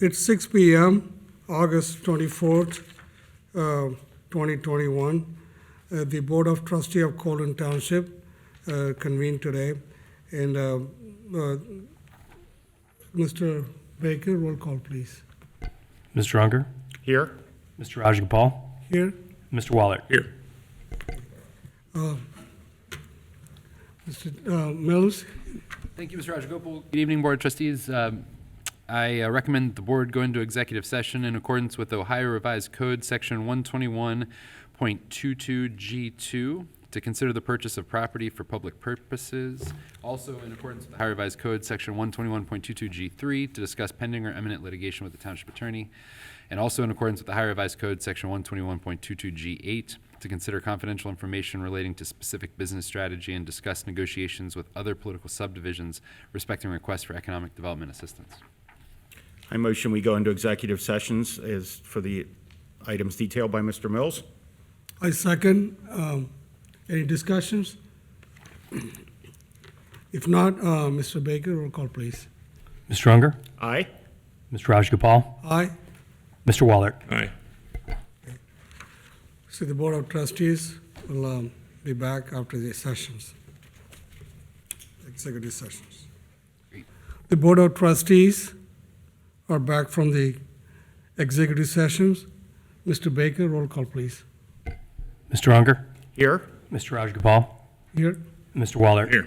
It's 6 p.m., August 24th, 2021. The Board of Trustees of Colerain Township convened today. And Mr. Baker, roll call, please. Mr. Unger? Here. Mr. Rajagopal? Here. Mr. Waller? Here. Mr. Mills? Thank you, Mr. Rajagopal. Good evening, Board of Trustees. I recommend that the board go into executive session in accordance with Ohio Revised Code, Section 121.22G2, to consider the purchase of property for public purposes. Also, in accordance with the Ohio Revised Code, Section 121.22G3, to discuss pending or imminent litigation with the township attorney. And also in accordance with the Ohio Revised Code, Section 121.22G8, to consider confidential information relating to specific business strategy and discuss negotiations with other political subdivisions respecting requests for economic development assistance. I motion we go into executive sessions as for the items detailed by Mr. Mills. I second. Any discussions? If not, Mr. Baker, roll call, please. Mr. Unger? Aye. Mr. Rajagopal? Aye. Mr. Waller? Aye. So the Board of Trustees will be back after the sessions, executive sessions. Great. The Board of Trustees are back from the executive sessions. Mr. Baker, roll call, please. Mr. Unger? Here. Mr. Rajagopal? Here. Mr. Waller? Here.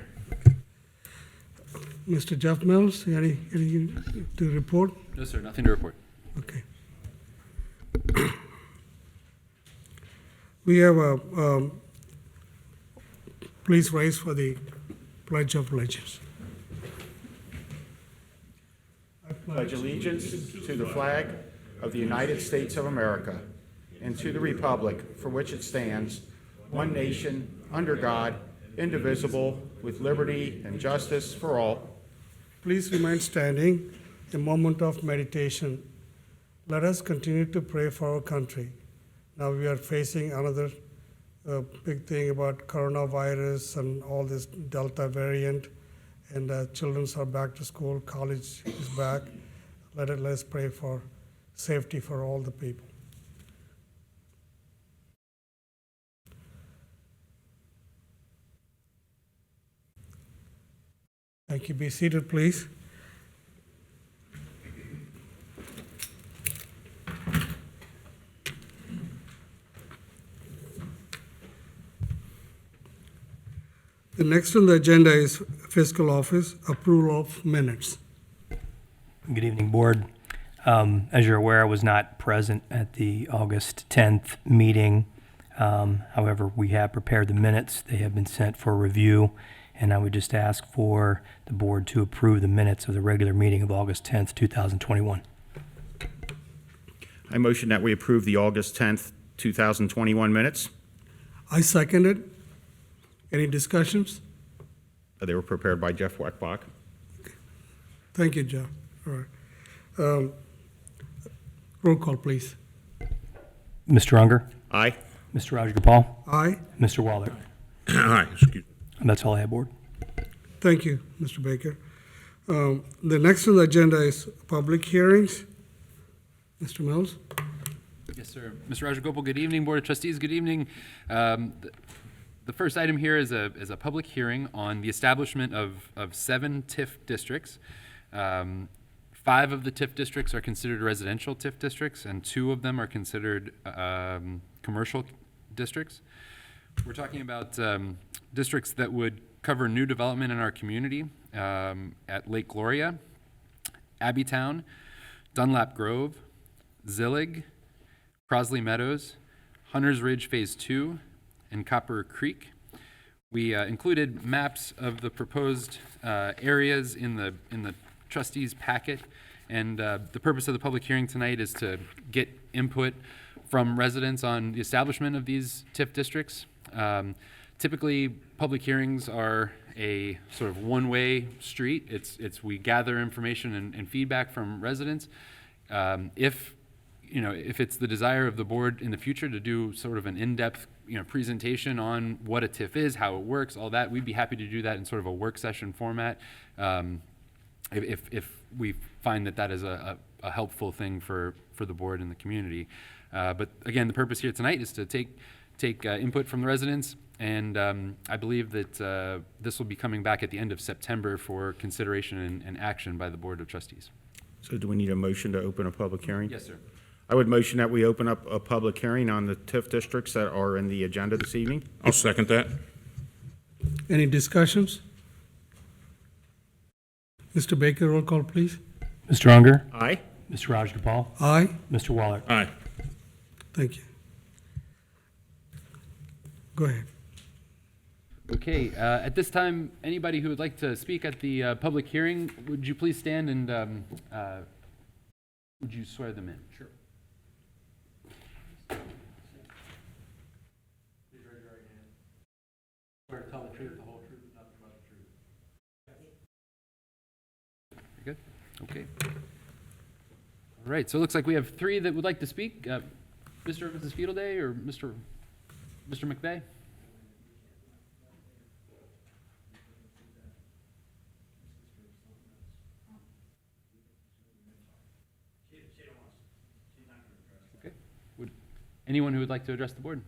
Mr. Jeff Mills, anything to report? No, sir, nothing to report. Okay. We have a please rise for the Pledge of Allegiance. I pledge allegiance to the flag of the United States of America and to the republic for which it stands, one nation, under God, indivisible, with liberty and justice for all. Please remain standing, a moment of meditation. Let us continue to pray for our country. Now we are facing another big thing about coronavirus and all this Delta variant, and children are back to school, college is back. Let's pray for safety for all the people. Thank you. Be seated, please. The next on the agenda is Fiscal Office, approval of minutes. Good evening, Board. As you're aware, I was not present at the August 10th meeting. However, we have prepared the minutes. They have been sent for review, and I would just ask for the Board to approve the minutes of the regular meeting of August 10th, 2021. I motion that we approve the August 10th, 2021 minutes. I second it. Any discussions? They were prepared by Jeff Weckbach. Thank you, Jeff. All right. Roll call, please. Mr. Unger? Aye. Mr. Rajagopal? Aye. Mr. Waller? Aye. Excuse me. And that's all I have, Board. Thank you, Mr. Baker. The next on the agenda is public hearings. Mr. Mills? Yes, sir. Mr. Rajagopal, good evening, Board of Trustees. Good evening. The first item here is a public hearing on the establishment of 7 TIF districts. 5 of the TIF districts are considered residential TIF districts, and 2 of them are considered commercial districts. We're talking about districts that would cover new development in our community at Lake Gloria, Abbeytown, Dunlap Grove, Zillig, Crosley Meadows, Hunters Ridge Phase 2, and Copper Creek. We included maps of the proposed areas in the trustees packet, and the purpose of the public hearing tonight is to get input from residents on the establishment of these TIF districts. Typically, public hearings are a sort of one-way street. It's we gather information and feedback from residents. If it's the desire of the board in the future to do sort of an in-depth presentation on what a TIF is, how it works, all that, we'd be happy to do that in sort of a work session format. If we find that is a a helpful thing for the board and the community. But again, the purpose here tonight is to take input from the residents, and I believe that this will be coming back at the end of September for consideration and action by the Board of Trustees. So do we need a motion to open a public hearing? Yes, sir. I would motion that we open up a public hearing on the TIF districts that are in the agenda this evening. I'll second that. Any discussions? Mr. Baker, roll call, please. Mr. Unger, Aye. Mr. Rajagopal, Aye. Mr. Waller. Aye. Thank you. Go ahead. Okay, at this time, anybody who would like to speak at the public hearing, would you please stand and would you swear them in? Sure. Please raise your right hand. Swear to tell the truth, the whole truth, nothing but the truth. Very good. Okay. All right, so it looks like we have three that would like to speak. Mr. or Mrs. Fiedleday or Mr. McVeigh? Okay. Would anyone who would like to address the board?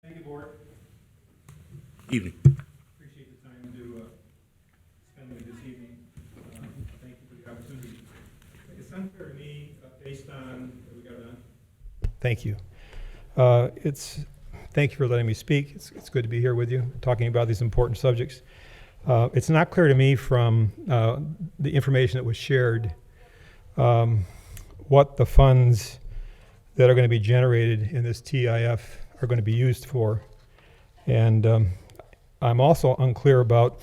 Thank you, Board. Evening. Appreciate the time to spend with me this evening. Thank you for the opportunity. It's unfair to me, based on, we got done? Thank you. Thank you for letting me speak. It's good to be here with you, talking about these important subjects. It's not clear to me from the information that was shared what the funds that are going to be generated in this TIF are going to be used for. And I'm also unclear about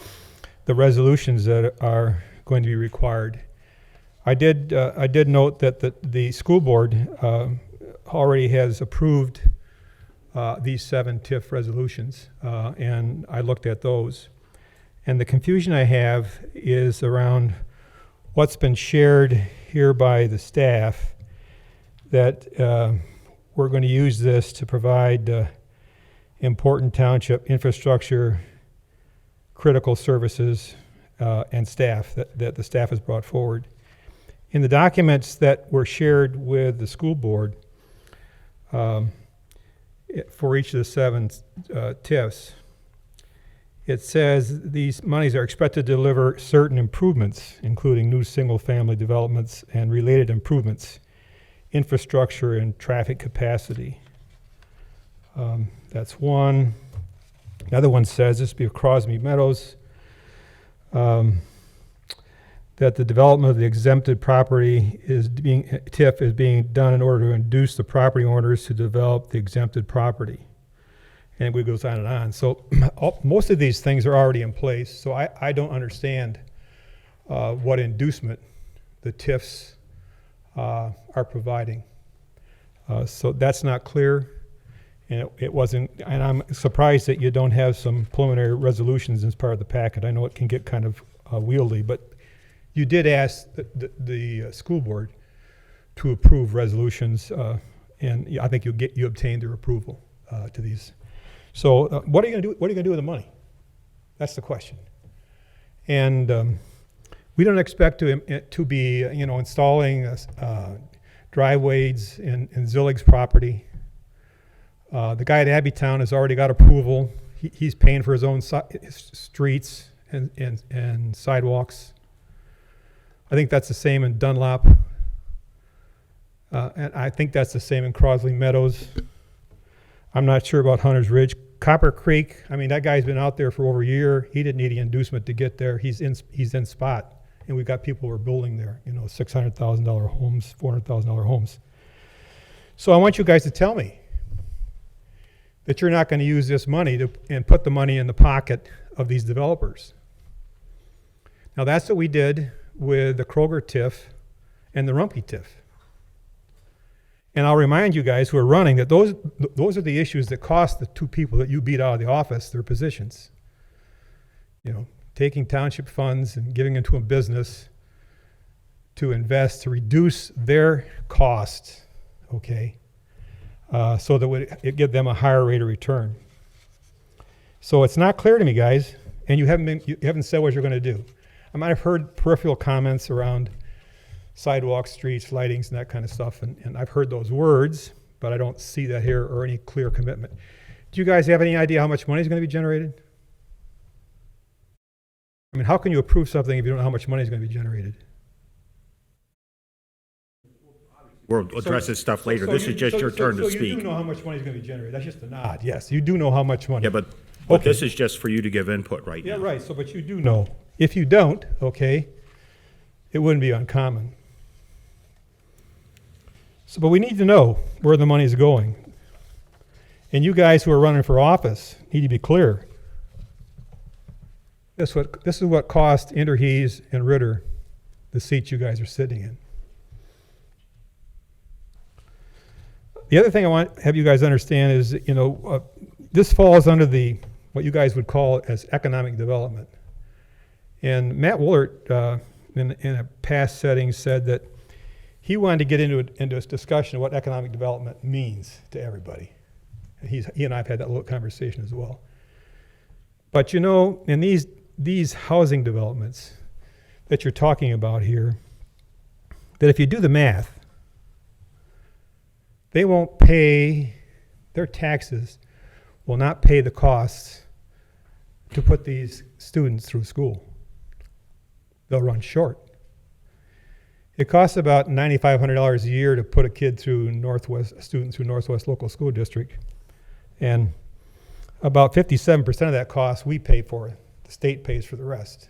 the resolutions that are going to be required. I did note that the school board already has approved these 7 TIF resolutions, and I looked at those. And the confusion I have is around what's been shared here by the staff, that we're going to use this to provide important township infrastructure, critical services, and staff that the staff has brought forward. In the documents that were shared with the school board for each of the 7 TIFs, it says these monies are expected to deliver certain improvements, including new single-family developments and related improvements, infrastructure and traffic capacity. That's one. Another one says, this would be Crosby Meadows, that the development of the exempted property TIF is being done in order to induce the property owners to develop the exempted property. And it goes on and on. So most of these things are already in place, so I don't understand what inducement the TIFs are providing. So that's not clear, and it wasn't, and I'm surprised that you don't have some preliminary resolutions as part of the packet. I know it can get kind of wieldy, but you did ask the school board to approve resolutions, and I think you obtained their approval to these. So what are you going to do? What are you going to do with the money? That's the question. And we don't expect to be installing driveways in Zillig's property. The guy at Abbeytown has already got approval. He's paying for his own streets and sidewalks. I think that's the same in Dunlop. And I think that's the same in Crosby Meadows. I'm not sure about Hunter's Ridge. Copper Creek, I mean, that guy's been out there for over a year. He didn't need the inducement to get there. He's in spot. And we've got people who are building there, $600,000 homes, $400,000 homes. So I want you guys to tell me that you're not going to use this money and put the money in the pocket of these developers. Now that's what we did with the Kroger TIF and the Rumpke TIF. And I'll remind you guys who are running that those are the issues that cost the 2 people that you beat out of the office their positions. Taking township funds and giving into a business to invest to reduce their costs, okay, so that it give them a higher rate of return. So it's not clear to me, guys, and you haven't said what you're going to do. I might have heard peripheral comments around sidewalks, streets, lightings, and that kind of stuff, and I've heard those words, but I don't see that here or any clear commitment. Do you guys have any idea how much money is going to be generated? I mean, how can you approve something if you don't know how much money is going to be generated? We'll address this stuff later. This is just your turn to So you speak. do know how much money is going to be generated. That's just a nod. Yes, you do know how much money. Yeah, but Okay. this is just for you to give input right Yeah, now. right, so, but you do know. If you don't, okay, it wouldn't be uncommon. So, but we need to know where the money is going. And you guys who are running for office need to be clear. This is what cost Interhees and Ritter the seats you guys are sitting in. The other thing I want to have you guys understand is, this falls under what you guys would call as economic development. And Matt Woolert, in a past setting, said that he wanted to get into a discussion of what economic development means to everybody. And he and I have had that little conversation as well. But in these housing developments that you're talking about here, that if you do the math, they won't pay, their taxes will not pay the costs to put these students through school. They'll run short. It costs about $9,500 a year to put a student through Northwest Local School District. And about 57% of that cost we pay for. The state pays for the rest.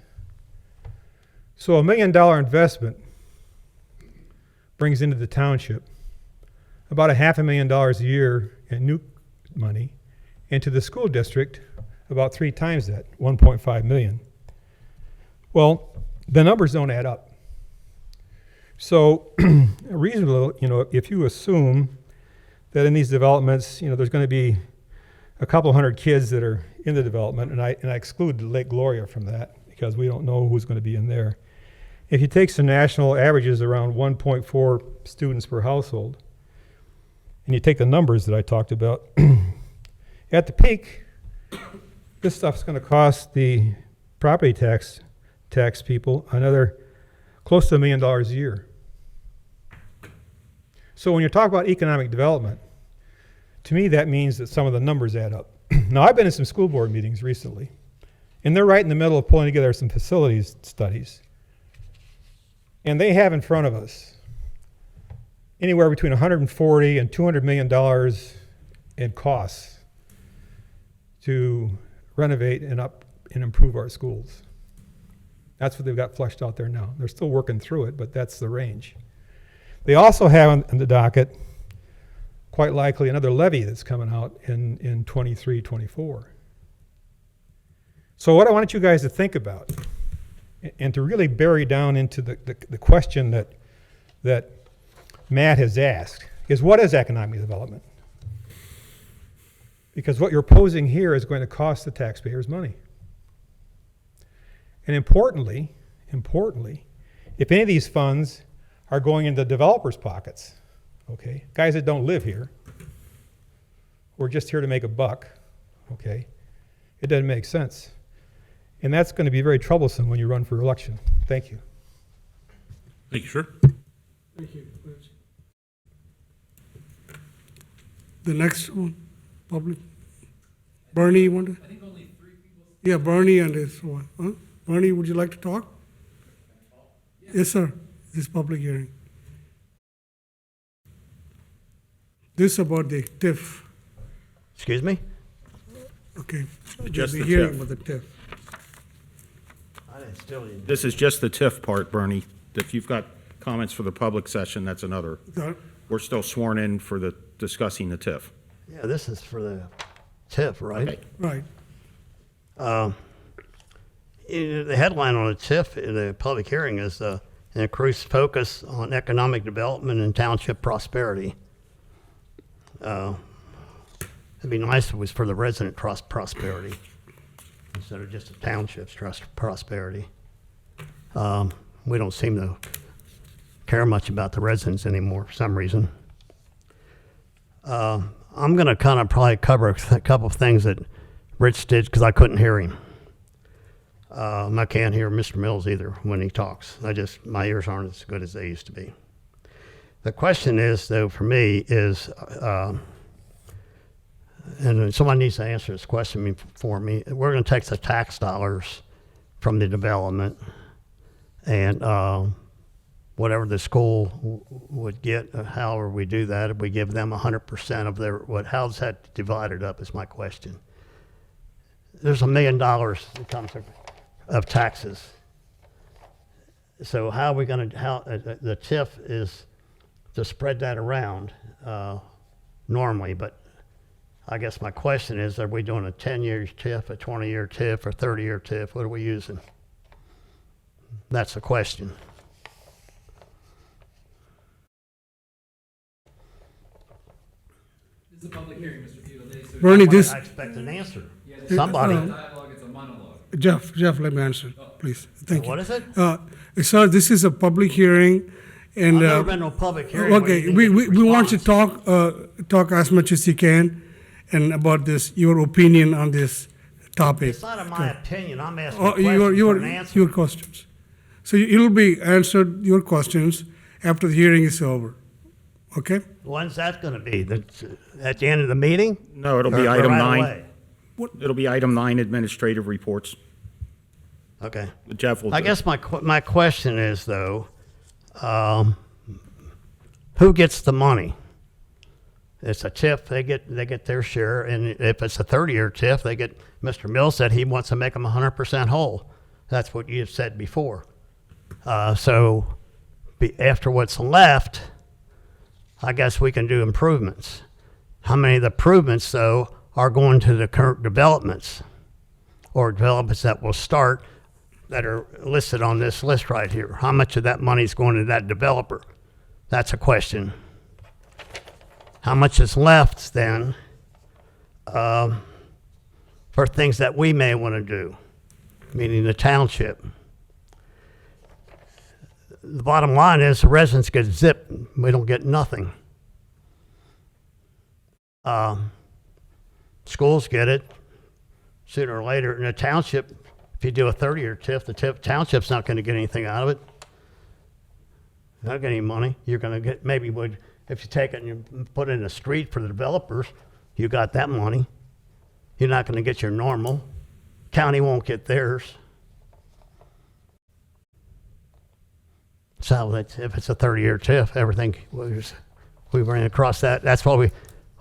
So $1 million investment brings into the township about $500,000 a year in new money, and to the school district about 3 times that, $1.5 million. Well, the numbers don't add up. So reasonable, if you assume that in these developments, there's going to be a couple hundred kids that are in the development, and I exclude Lake Gloria from that because we don't know who's going to be in there. If you take some national averages around 1.4 students per household, and you take the numbers that I talked about, at the peak, this stuff's going to cost the property tax people another close to $1 million a year. So when you're talking about economic development, to me that means that some of the numbers add up. Now, I've been in some school board meetings recently, and they're right in the middle of pulling together some facilities studies. And they have in front of us anywhere between $140 and $200 million in costs to renovate and improve our schools. That's what they've got flushed out there now. They're still working through it, but that's the range. They also have on the docket quite likely another levy that's coming out in 23, 24. So what I want you guys to think about and to really bury down into the question that Matt has asked is, what is economic development? Because what you're posing here is going to cost the taxpayers money. And importantly, if any of these funds are going into developers' pockets, okay, guys that don't live here, we're just here to make a buck, okay, it doesn't make sense. And that's going to be very troublesome when you run for election. Thank you. Thank you, sir. Thank you. The next one, public. Bernie, you want to? I think only 3 people. Yeah, Bernie and his one. Huh? Bernie, would you like to talk? Yes, sir. This public hearing. This about the TIF. Excuse me? Okay. Just the the hearing TIF. about the TIF. This is just the TIF part, Bernie. If you've got comments for the public session, that's another. That- We're still sworn in for the discussing the TIF. Yeah, this is for the TIF, right? Okay. Right. The headline on the TIF in the public hearing is an increased focus on economic development and township prosperity. It'd be nice if it was for the resident prosperity instead of just the township's prosperity. We don't seem to care much about the residents anymore for some reason. I'm going to kind of probably cover a couple of things that Rich did because I couldn't hear him. I can't hear Mr. Mills either when he talks. My ears aren't as good as they used to be. The question is, though, for me is, and someone needs to answer this question for me. We're going to take the tax dollars from the development and whatever the school would get, however we do that, if we give them 100% of their, how's that divided up is my question. There's $1 million that comes of taxes. So how are we going to, the TIF is to spread that around normally, but I guess my question is, are we doing a 10-year TIF, a 20-year TIF, or 30-year TIF? What are we using? That's the question. This is a public hearing, Mr. Field. Bernie, this, I expect an answer. Somebody. Dialogue, it's a monologue. Jeff, let me answer, please. Thank you. What is it? Sir, this is a public hearing, and I've never been to a public hearing. where okay, you we didn't get want you to response. talk as much as you can, and about this, your opinion on this topic. It's not my opinion. I'm asking Oh, a question for an answer. your questions. So it'll be answered, your questions, after the hearing is over. Okay? When's that going to be? At the end of the meeting? No, it'll be Or item right 9. away? It'll be item 9, administrative reports. Okay. Jeff will. I do it. guess my question is, though, who gets the money? It's a TIF, they get their share, and if it's a 30-year TIF, they get, Mr. Mills said he wants to make them 100% whole. That's what you said before. So after what's left, I guess we can do improvements. How many of the improvements, though, are going to the current developments or developments that will start that are listed on this list right here? How much of that money is going to that developer? That's a question. How much is left then for things that we may want to do, meaning the township? The bottom line is the residents get zipped. We don't get nothing. Schools get it sooner or later. In a township, if you do a 30-year TIF, the township's not going to get anything out of it. You're not getting any money. You're going to get, maybe if you take it and you put it in a street for the developers, you got that money. You're not going to get your normal. County won't get theirs. So if it's a 30-year TIF, everything, we ran across that. That's why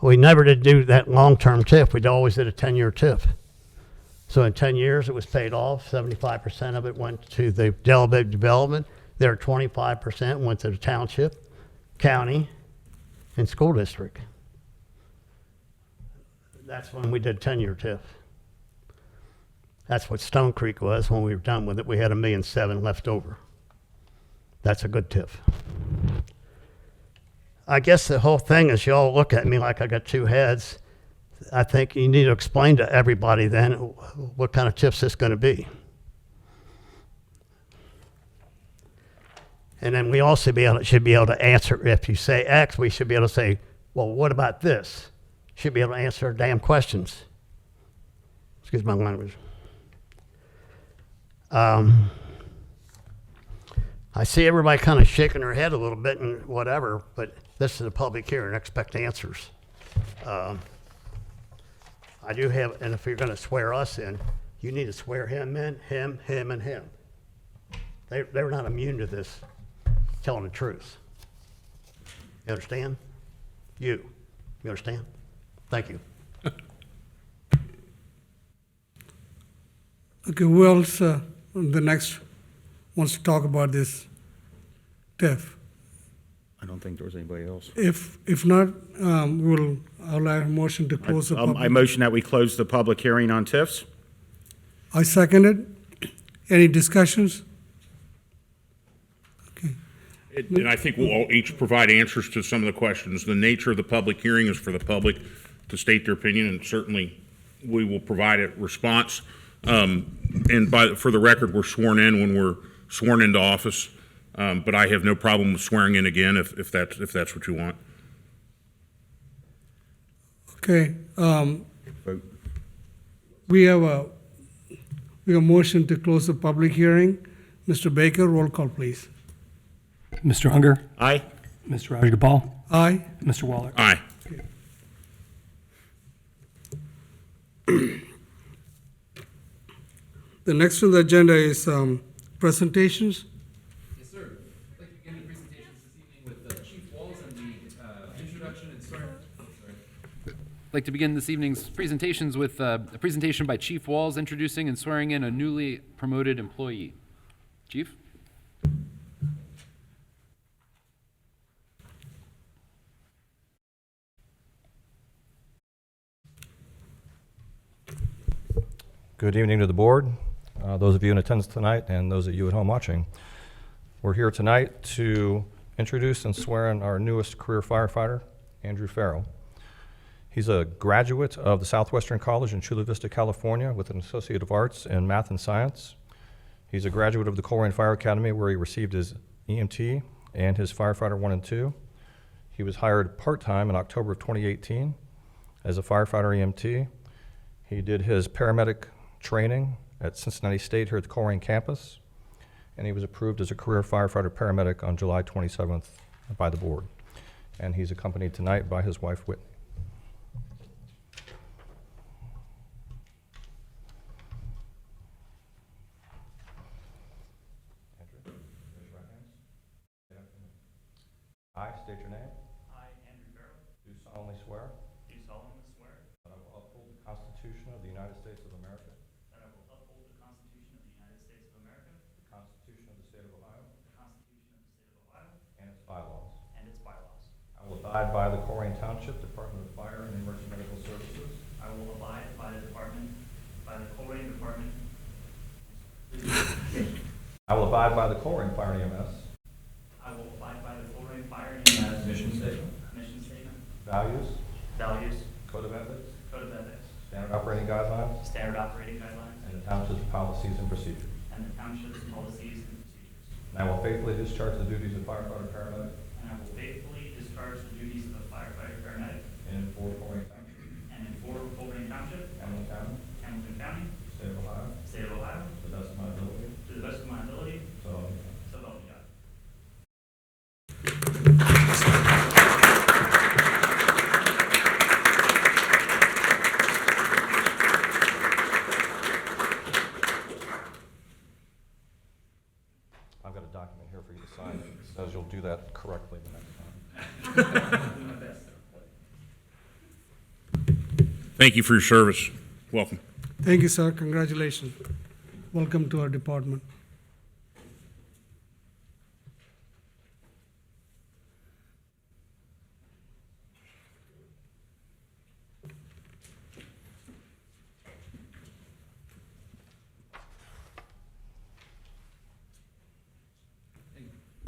we never did do that long-term TIF. We always did a 10-year TIF. So in 10 years, it was paid off. 75% of it went to the development. Their 25% went to the township, county, and school district. That's when we did 10-year TIF. That's what Stone Creek was when we were done with it. We had $1.7 million left over. That's a good TIF. I guess the whole thing is y'all look at me like I got two heads. I think you need to explain to everybody then what kind of TIF's this going to be. And then we also should be able to answer, if you say X, we should be able to say, well, what about this? Should be able to answer damn questions. Excuse my language. I see everybody kind of shaking their head a little bit and whatever, but this is a public hearing, expect answers. I do have, and if you're going to swear us in, you need to swear him in, him, and him. They're not immune to this, telling the truth. You understand? You understand? Thank you. Okay, who else, the next, wants to talk about this TIF? I don't think there was anybody else. If not, I'll have a motion to close the I public. motion that we close the public hearing on TIFs. I second it. Any discussions? Okay. And I think we'll all each provide answers to some of the questions. The nature of the public hearing is for the public to state their opinion, and certainly we will provide a response. And for the record, we're sworn in when we're sworn into office, but I have no problem with swearing in again if that's what you want. Okay, Vote. we have We have a motion to close the public hearing. Mr. Baker, roll call, please. Mr. Unger, Aye. Mr. Rajagopal, Aye. Mr. Waller. Aye. The next on the agenda is presentations. Yes, sir. I'd like to begin the presentations this evening with Chief Walls and the introduction and swearing. I'd like to begin this evening's presentations with a presentation by Chief Walls introducing and swearing in a newly promoted employee. Chief? Good evening to the board, those of you in attendance tonight, and those of you at home watching. We're here tonight to introduce and swear in our newest career firefighter, Andrew Farrell. He's a graduate of the Southwestern College in Chula Vista, California, with an Associate of Arts in Math and Science. He's a graduate of the Colerain Fire Academy, where he received his EMT and his Firefighter 1 and 2. He was hired part-time in October of 2018 as a firefighter EMT. He did his paramedic training at Cincinnati State here at the Colerain campus, and he was approved as a career firefighter paramedic on July 27th by the board. And he's accompanied tonight by his wife, Whitney. Andrew, raise your right hands. Say after me. I state your name. I, Andrew Farrell, Do solemnly swear do solemnly swear that I will uphold the Constitution of the United States of America, that I will uphold the Constitution of the United States of America, the Constitution of the State of Ohio, the Constitution of the State of Ohio, and its bylaws. and its bylaws. I will abide by the Colerain Township Department of Fire and Emergency Medical Services, I will abide by the Colerain Department. I will abide by the Colerain Fire and EMS I will abide by the Colerain Fire and EMS mission statement, mission statement, values, values, code of ethics, code of ethics, standard operating guidelines, standard operating guidelines, and the township's policies and procedures. and the township's policies and procedures. And I will faithfully discharge the duties of firefighter paramedic And I will faithfully discharge the duties of a firefighter paramedic in Fort Colerain Township, and in Colerain Township, Hamilton County, Hamilton County, State of Ohio, State of Ohio, to the best of my ability, to the best of my ability, so help me God. so help me God. I've got a document here for you to sign that says you'll do that correctly the next time. Thank you for your service. Welcome. Thank you, sir. Congratulations. Welcome to our department.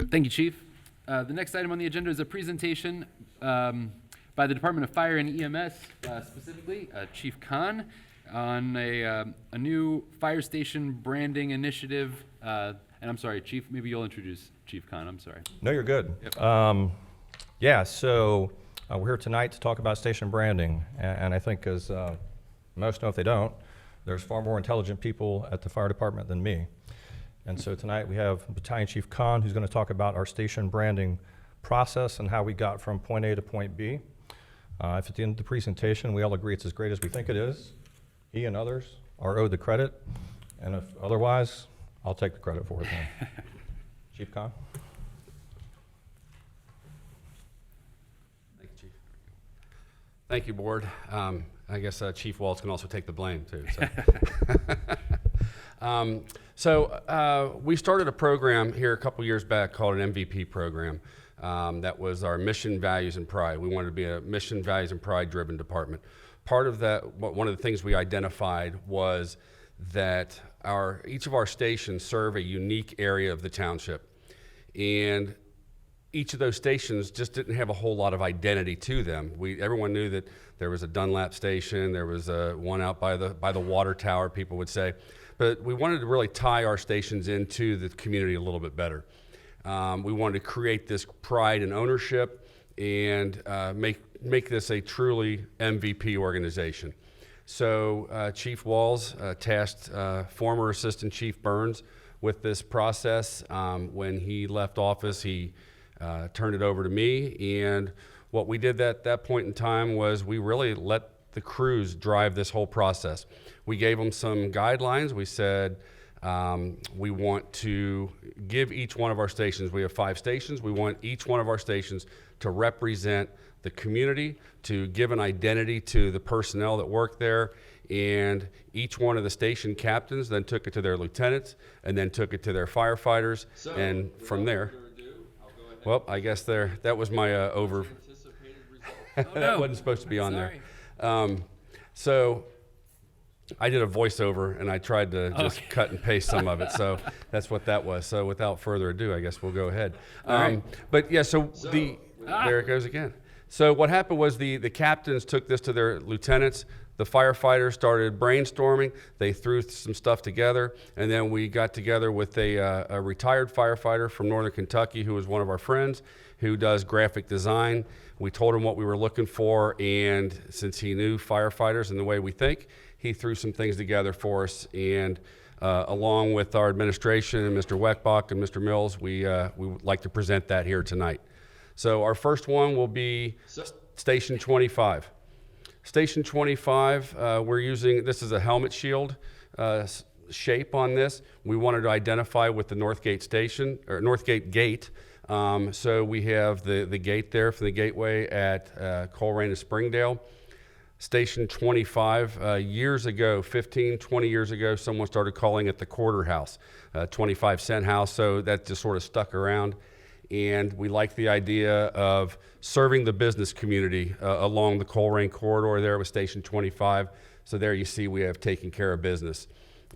Thank you, Chief. The next item on the agenda is a presentation by the Department of Fire and EMS, specifically Chief Khan, on a new fire station branding initiative. And I'm sorry, Chief, maybe you'll introduce Chief Khan. I'm sorry. No, you're good. Yep. Yeah, so we're here tonight to talk about station branding. And I think, as most know if they don't, there's far more intelligent people at the fire department than me. And so tonight we have Battalion Chief Khan, who's going to talk about our station branding process and how we got from point A to point B. If at the end of the presentation we all agree it's as great as we think it is, he and others are owed the credit. And if otherwise, I'll take the credit for it then. Chief Khan? Thank you, Chief. Thank you, Board. I guess Chief Waltz can also take the blame, too. So, we started a program here a couple years back called an MVP program. That was our mission, values, and pride. We wanted to be a mission, values, and pride-driven department. Part of that, one of the things we identified was that each of our stations serve a unique area of the township. And each of those stations just didn't have a whole lot of identity to them. Everyone knew that there was a Dunlap station, there was one out by the water tower, people would say. But we wanted to really tie our stations into the community a little bit better. We wanted to create this pride and ownership and make this a truly MVP organization. So Chief Walls tasked former Assistant Chief Burns with this process. When he left office, he turned it over to me, and what we did at that point in time was we really let the crews drive this whole process. We gave them some guidelines. We said we want to give each one of our stations, we have 5 stations, we want each one of our stations to represent the community, to give an identity to the personnel that work there, and each one of the station captains then took it to their lieutenants, and then took it to their firefighters, and from there, well, I guess that was my over. That wasn't supposed to be on there. So I did a voiceover, and I tried to just cut and paste some of it. So that's what that was. So without further ado, I guess we'll go ahead. But yeah, there it goes again. So what happened was the captains took this to their lieutenants. The firefighters started brainstorming. They threw some stuff together, and then we got together with a retired firefighter from Northern Kentucky who was one of our friends who does graphic design. We told him what we were looking for, and since he knew firefighters and the way we think, he threw some things together for us. And along with our administration and Mr. Weckbach and Mr. Mills, we would like to present that here tonight. So our first one will be Station 25. Station 25, we're using, this is a helmet shield shape on this. We wanted to identify with the Northgate station, or Northgate gate. So we have the gate there for the gateway at Colerain and Springdale. Station 25, years ago, 15, 20 years ago, someone started calling it the quarter house, 25-cent house, so that just sort of stuck around. And we like the idea of serving the business community along the Colerain corridor there with Station 25. So there you see we have taken care of business.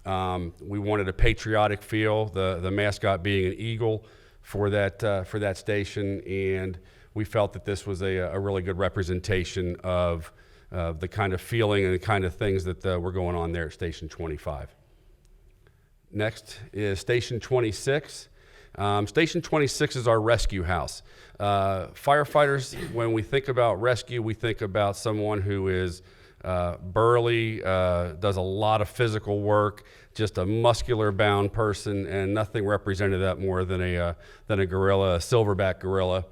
We wanted a patriotic feel, the mascot being an eagle for that station, and we felt that this was a really good representation of the kind of feeling and the kind of things that were going on there at Station 25. Next is Station 26. Station 26 is our rescue house. Firefighters, when we think about rescue, we think about someone who is burly, does a lot of physical work, just a muscular bound person, and nothing represented that more than a gorilla, a silverback gorilla.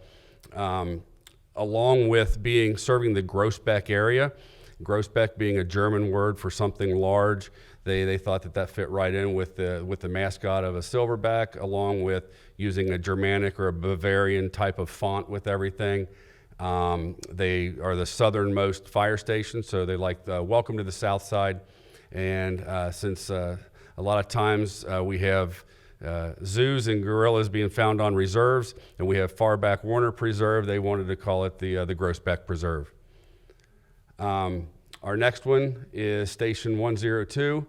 Along with serving the Groesbeck area, Groesbeck being a German word for something large, they thought that fit right in with the mascot of a silverback, along with using a Germanic or a Bavarian type of font with everything. They are the southernmost fire station, so they like welcome to the south side. And since a lot of times we have zoos and gorillas being found on reserves, and we have Farback Warner Preserve, they wanted to call it the Groesbeck Preserve. Our next one is Station 102.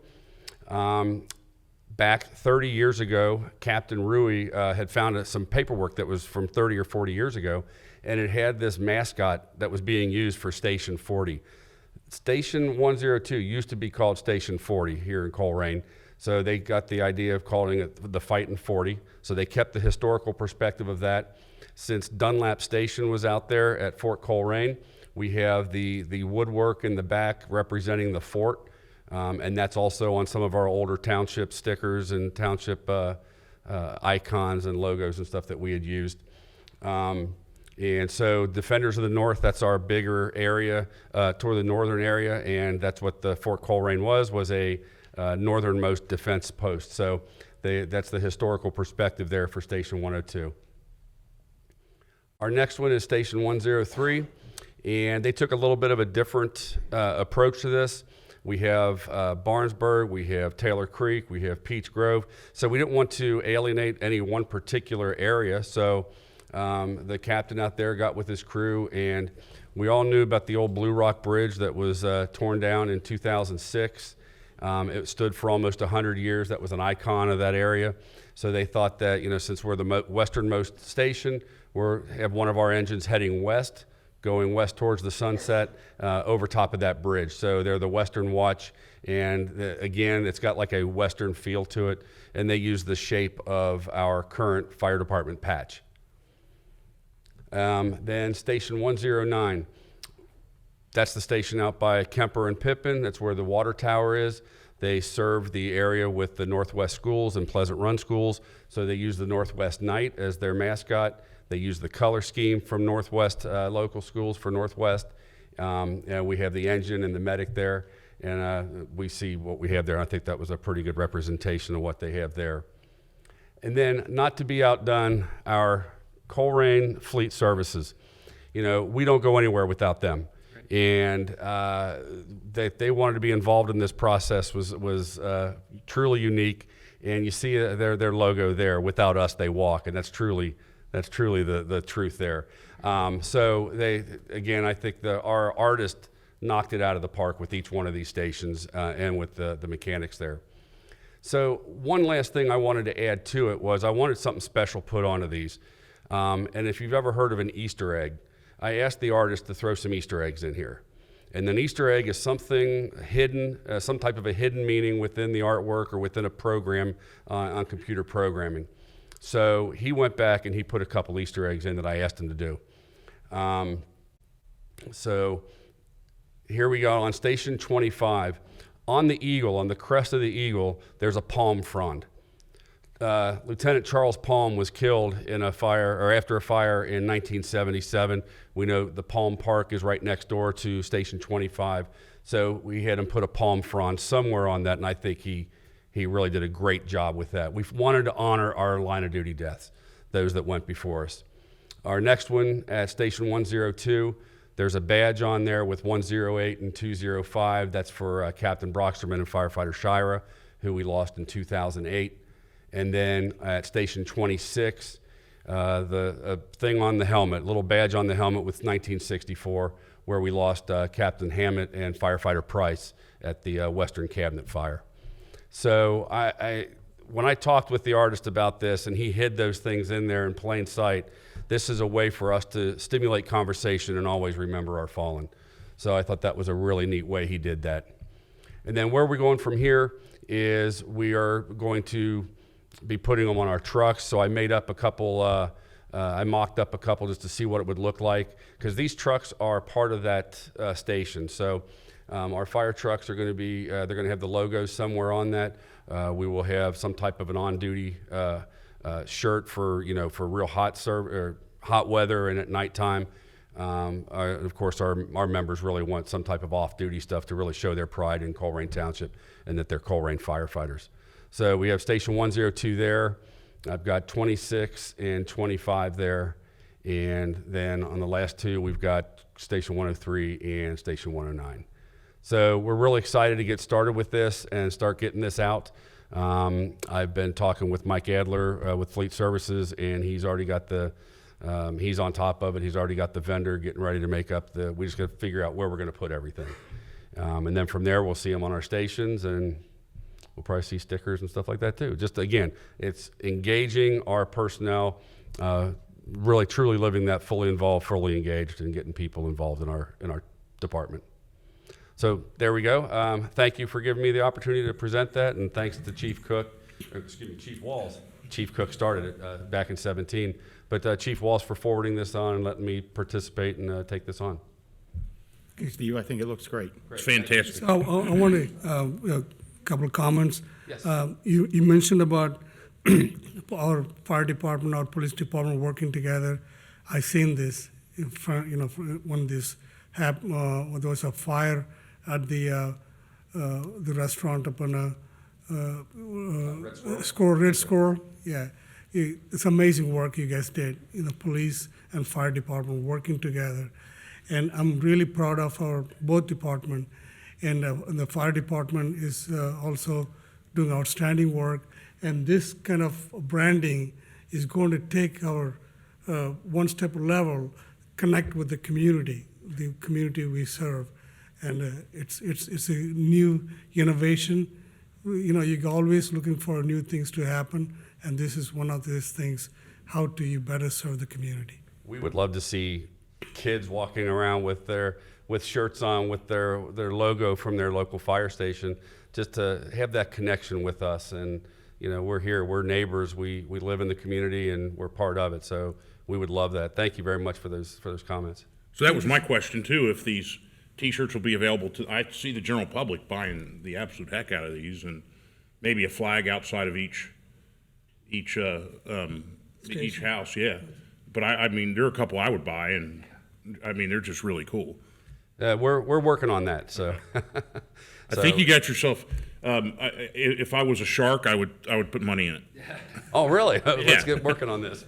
Back 30 years ago, Captain Rui had found some paperwork that was from 30 or 40 years ago, and it had this mascot that was being used for Station 40. Station 102 used to be called Station 40 here in Colerain, so they got the idea of calling it the Fightin' 40, so they kept the historical perspective of that. Since Dunlap Station was out there at Fort Colerain, we have the woodwork in the back representing the fort, and that's also on some of our older township stickers and township icons and logos and stuff that we had used. And so Defenders of the North, that's our bigger area toward the northern area, and that's what the Fort Colerain was a northernmost defense post. So that's the historical perspective there for Station 102. Our next one is Station 103. And they took a little bit of a different approach to this. We have Barnesburg, we have Taylor Creek, we have Peach Grove. So we didn't want to alienate any one particular area. So the captain out there got with his crew, and we all knew about the old Blue Rock Bridge that was torn down in 2006. It stood for almost 100 years. That was an icon of that area. So they thought that, since we're the westernmost station, we have one of our engines heading west, going west towards the sunset over top of that bridge. So they're the Western Watch, and again, it's got like a Western feel to it, and they use the shape of our current fire department patch. Then Station 109. That's the station out by Kemper and Pippin. That's where the water tower is. They serve the area with the Northwest schools and Pleasant Run schools, so they use the Northwest Knight as their mascot. They use the color scheme from Northwest local schools for Northwest. And we have the engine and the medic there, and we see what we have there. I think that was a pretty good representation of what they have there. And then, not to be outdone, our Colerain Fleet Services. You know, we don't go anywhere without them. And that they wanted to be involved in this process was truly unique. And you see their logo there. Without us, they walk, and that's truly the truth there. So they, again, I think our artist knocked it out of the park with each one of these stations and with the mechanics there. So one last thing I wanted to add to it was I wanted something special put onto these. And if you've ever heard of an Easter egg, I asked the artist to throw some Easter eggs in here. And an Easter egg is something hidden, some type of a hidden meaning within the artwork or within a program on computer programming. So he went back and he put a couple Easter eggs in that I asked him to do. So here we go on station 25. On the eagle, on the crest of the eagle, there's a palm frond. Lieutenant Charles Palm was killed in a fire, or after a fire in 1977. We know the Palm Park is right next door to Station 25, so we had him put a palm frond somewhere on that, and I think he really did a great job with that. We wanted to honor our line of duty deaths, those that went before us. Our next one at Station 102, there's a badge on there with 108 and 205. That's for Captain Brocksterman and Firefighter Shira, who we lost in 2008. And then at Station 26, the thing on the helmet, little badge on the helmet with 1964, where we lost Captain Hammett and Firefighter Price at the Western Cabinet fire. So when I talked with the artist about this, and he hid those things in there in plain sight, this is a way for us to stimulate conversation and always remember our fallen. So I thought that was a really neat way he did that. And then where we're going from here is we are going to be putting them on our trucks. So I made up a couple, I mocked up a couple just to see what it would look like, because these trucks are part of that station. So our fire trucks are going to be, they're going to have the logos somewhere on that. We will have some type of an on-duty shirt for, for real hot weather and at nighttime. Of course, our members really want some type of off-duty stuff to really show their pride in Colerain Township and that they're Colerain firefighters. So we have Station 102 there. I've got 26 and 25 there. And then on the last two, we've got Station 103 and Station 109. So we're really excited to get started with this and start getting this out. I've been talking with Mike Adler with Fleet Services, and he's already got he's on top of it. He's already got the vendor getting ready to make up we just got to figure out where we're going to put everything. And then from there, we'll see them on our stations, and we'll probably see stickers and stuff like that too. Just again, it's engaging our personnel, really truly living that fully involved, fully engaged, and getting people involved in our department. So there we go. Thank you for giving me the opportunity to present that, and thanks to Chief Walls. Chief Cook started it back in 17, but Chief Walls for forwarding this on and letting me participate and take this on. Steve, I think it looks great. It's fantastic. So I want to, a couple of comments. Yes. You mentioned about our fire department, our police department working together. I seen this in front, when this happened, there was a fire at the restaurant up on Red Squirrel. Yeah, it's amazing work you guys did. Police and fire department working together, and I'm really proud of our both department. And the fire department is also doing outstanding work. And this kind of branding is going to take our one step level, connect with the community we serve. And it's a new innovation. You're always looking for new things to happen. And this is one of those things. How do you better serve the community? We would love to see kids walking around with shirts on with their logo from their local fire station, just to have that connection with us. And we're here, we're neighbors, we live in the community, and we're part of it. So we would love that. Thank you very much for those comments. So that was my question too. If these T-shirts will be available to, I see the general public buying the absolute heck out of these, and maybe a flag outside of each house, yeah. But I mean, there are a couple I would buy, and I mean, they're just really cool. We're working on that, so. I think you got yourself, if I was a shark, I would put money in it. Oh, really? Let's Yeah. get working on this.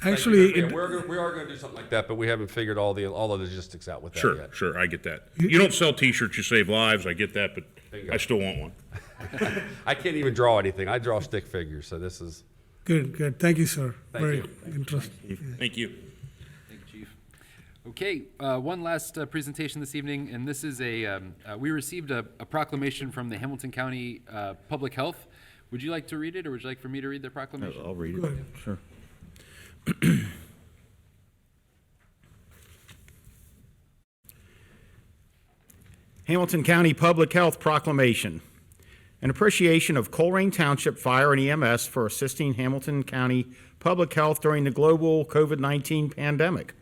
Actually, Yeah, we are going to do something like that, but we haven't figured all the logistics out with that Sure, yet. sure, I get that. You don't sell T-shirts, you save lives, I get that, but Bingo. I still want one. I can't even draw anything. I draw stick figures, so this is. good. Thank you, sir. Thank Very you. interesting. Thank you. Thank you, Chief. Okay, one last presentation this evening, and this is we received a proclamation from the Hamilton County Public Health. Would you like to read it, or would you like for me to read the proclamation? I'll read it, Good. sure. Hamilton County Public Health Proclamation. An appreciation of Colerain Township Fire and EMS for assisting Hamilton County Public Health during the global COVID-19 pandemic.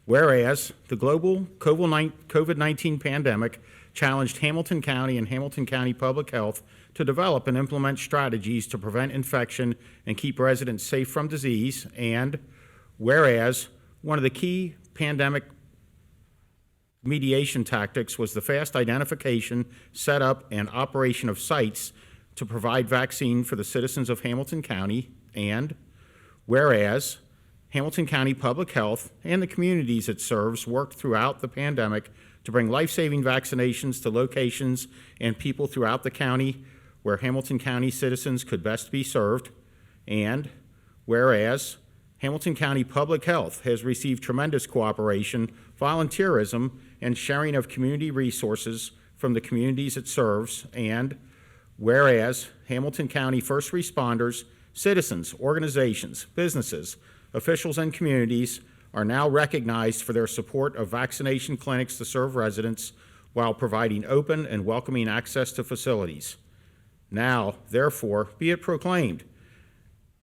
Whereas the global COVID-19 pandemic challenged Hamilton County and Hamilton County Public Health to develop and implement strategies to prevent infection and keep residents safe from disease, and whereas one of the key pandemic mediation tactics was the fast identification, setup, and operation of sites to provide vaccine for the citizens of Hamilton County, and whereas Hamilton County Public Health and the communities it serves worked throughout the pandemic to bring life-saving vaccinations to locations and people throughout the county where Hamilton County citizens could best be served, and whereas Hamilton County Public Health has received tremendous cooperation, volunteerism, and sharing of community resources from the communities it serves, and whereas Hamilton County first responders, citizens, organizations, businesses, officials, and communities are now recognized for their support of vaccination clinics to serve residents while providing open and welcoming access to facilities. Now, therefore, be it proclaimed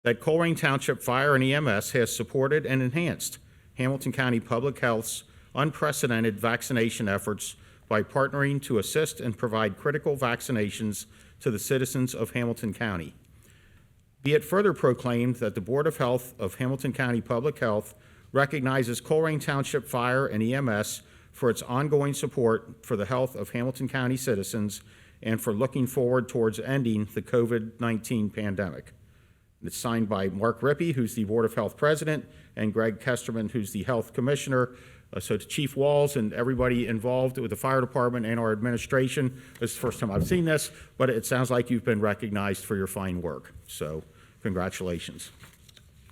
that Colerain Township Fire and EMS has supported and enhanced Hamilton County Public Health's unprecedented vaccination efforts by partnering to assist and provide critical vaccinations to the citizens of Hamilton County. Be it further proclaimed that the Board of Health of Hamilton County Public Health recognizes Colerain Township Fire and EMS for its ongoing support for the health of Hamilton County citizens and for looking forward towards ending the COVID-19 pandemic. It's signed by Mark Rippey, who's the Board of Health President, and Greg Kesterman, who's the Health Commissioner. So to Chief Walls and everybody involved with the fire department and our administration, this is the first time I've seen this, but it sounds like you've been recognized for your fine work. So congratulations.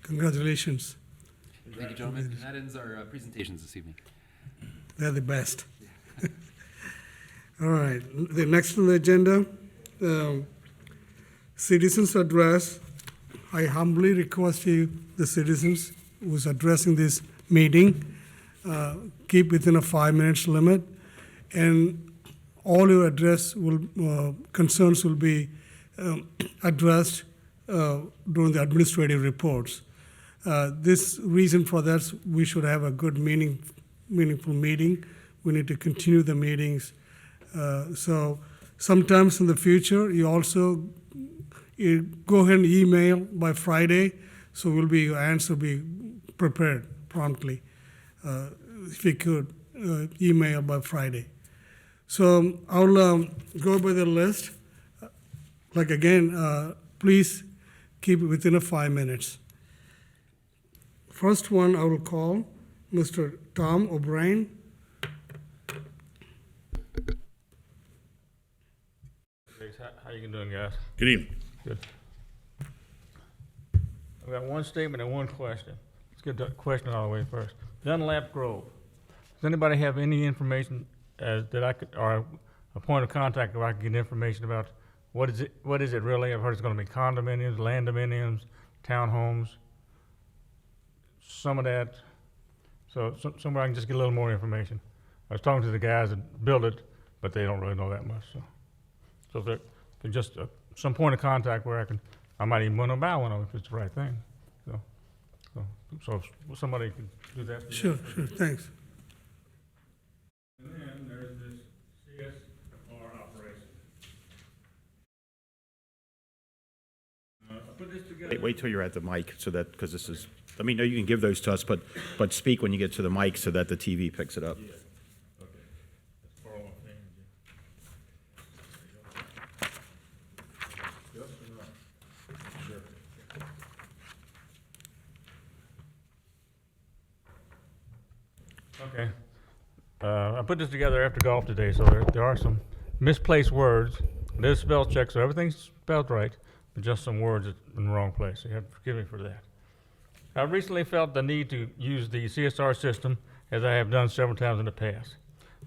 Congratulations. Thank you, gentlemen. And that ends our presentations this evening. They're the best. All right, the next on the agenda, citizens address. I humbly request you, the citizens who's addressing this meeting, keep within a 5 minutes limit, and all your address will concerns will be addressed during the administrative reports. This reason for that, we should have a good meaningful meeting. We need to continue the meetings. So sometimes in the future, you go ahead and email by Friday, so your answer will be prepared promptly. If you could email by Friday. So I'll go by the list. Like again, please keep it within a 5 minutes. First one I will call Mr. Tom O'Brien. How you doing, guys? Good evening. Good. I've got one statement and one question. Let's get the question out of the way first. Dunlap Grove. Does anybody have any information that I could, or a point of contact where I can get information about what is it really? I've heard it's going to be condominiums, land-dominiums, townhomes, some of that. So somewhere I can just get a little more information. I was talking to the guys that built it, but they don't really know that much. So if there just some point of contact where I might even want to buy one of them if it's the right thing. So if somebody can do that. Sure, thanks. Wait till you're at the mic so that, because this is, I mean, no, you can give those to us, but speak when you get to the mic so that the TV picks it up. Okay. I put this together after golf today, so there are some misplaced words. There's spell check, so everything's spelled right, but just some words in the wrong place. So you have to forgive me for that. I recently felt the need to use the CSR system, as I have done several times in the past.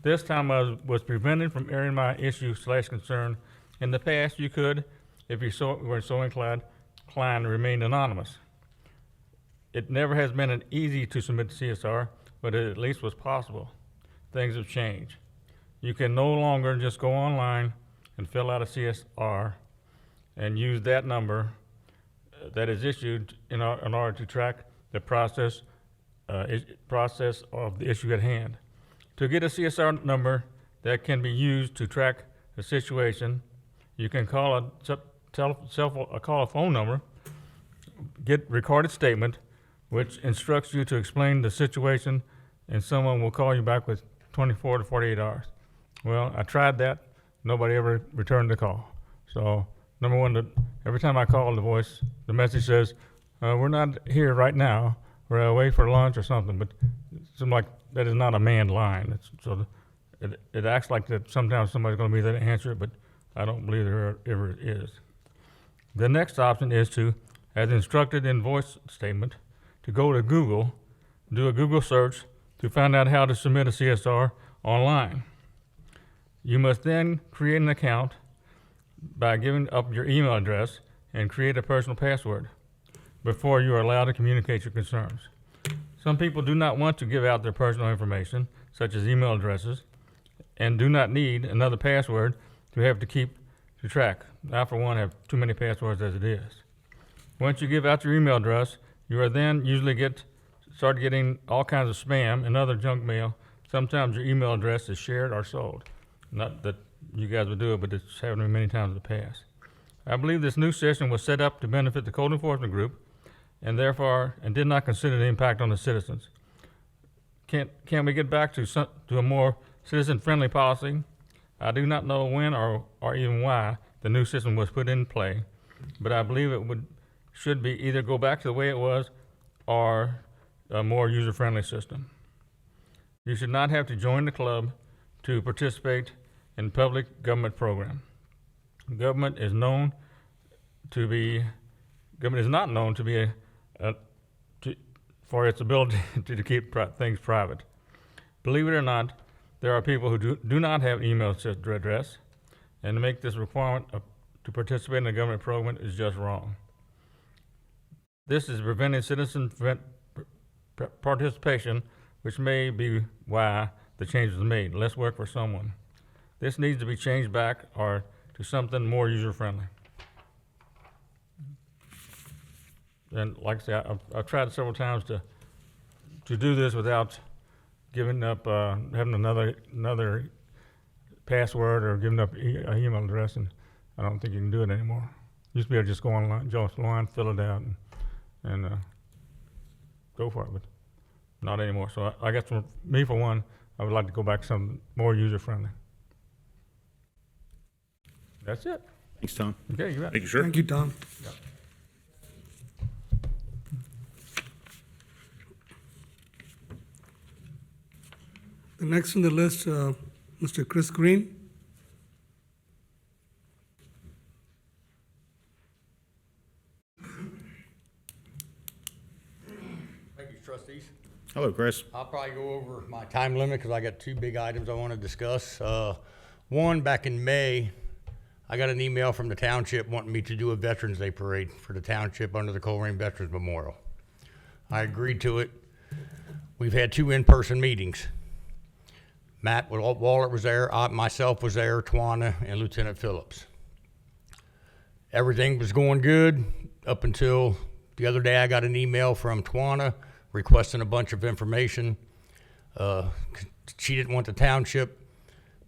This time I was prevented from airing my issue/concern. In the past, you could, if you were so inclined, remain anonymous. It never has been easy to submit to CSR, but it at least was possible. Things have changed. You can no longer just go online and fill out a CSR and use that number that is issued in order to track the process of the issue at hand. To get a CSR number that can be used to track the situation, you can call a phone number, get recorded statement, which instructs you to explain the situation, and someone will call you back with 24 to 48 hours. Well, I tried that. Nobody ever returned the call. So, number one, every time I call the message says, we're not here right now. We're away for lunch or something. But it seems like that is not a manned line. It acts like that sometimes somebody's going to be there to answer it, but I don't believe there ever is. The next option is to, as instructed in voice statement, to go to Google, do a Google search to find out how to submit a CSR online. You must then create an account by giving up your email address and create a personal password before you are allowed to communicate your concerns. Some people do not want to give out their personal information, such as email addresses, and do not need another password to have to keep to track. I, for one, have too many passwords as it is. Once you give out your email address, you are then usually start getting all kinds of spam and other junk mail. Sometimes your email address is shared or sold. Not that you guys would do it, but it's happened to me many times in the past. I believe this new system was set up to benefit the code enforcement group and did not consider the impact on the citizens. Can we get back to a more citizen-friendly policy? I do not know when or even why the new system was put in play, but I believe it should be either go back to the way it was or a more user-friendly system. You should not have to join the club to participate in public government program. Government is not known to be for its ability to keep things private. Believe it or not, there are people who do not have email address, and to make this requirement to participate in the government program is just wrong. This is preventing citizen participation, which may be why the change was made. Less work for someone. This needs to be changed back or to something more user-friendly. And like I say, I've tried several times to do this without giving up, having another password or giving up an email address, and I don't think you can do it anymore. Used to be able to just go online, fill it out, and go for it, but not anymore. So I guess for me, for one, I would like to go back to something more user-friendly. That's it. Thanks, Tom. Okay, you bet. Thank you, sir. Thank you, Tom. The next on the list, Mr. Chris Green. Thank you, trustees. Hello, Chris. I'll probably go over my time limit because I got two big items I want to discuss. One, back in May, I got an email from the township wanting me to do a Veterans Day parade for the township under the Colerain Veterans Memorial. I agreed to it. We've had 2 in-person meetings. Matt Wallert was there, myself was there, Twana, and Lieutenant Phillips. Everything was going good up until the other day. I got an email from Twana requesting a bunch of information. She didn't want the township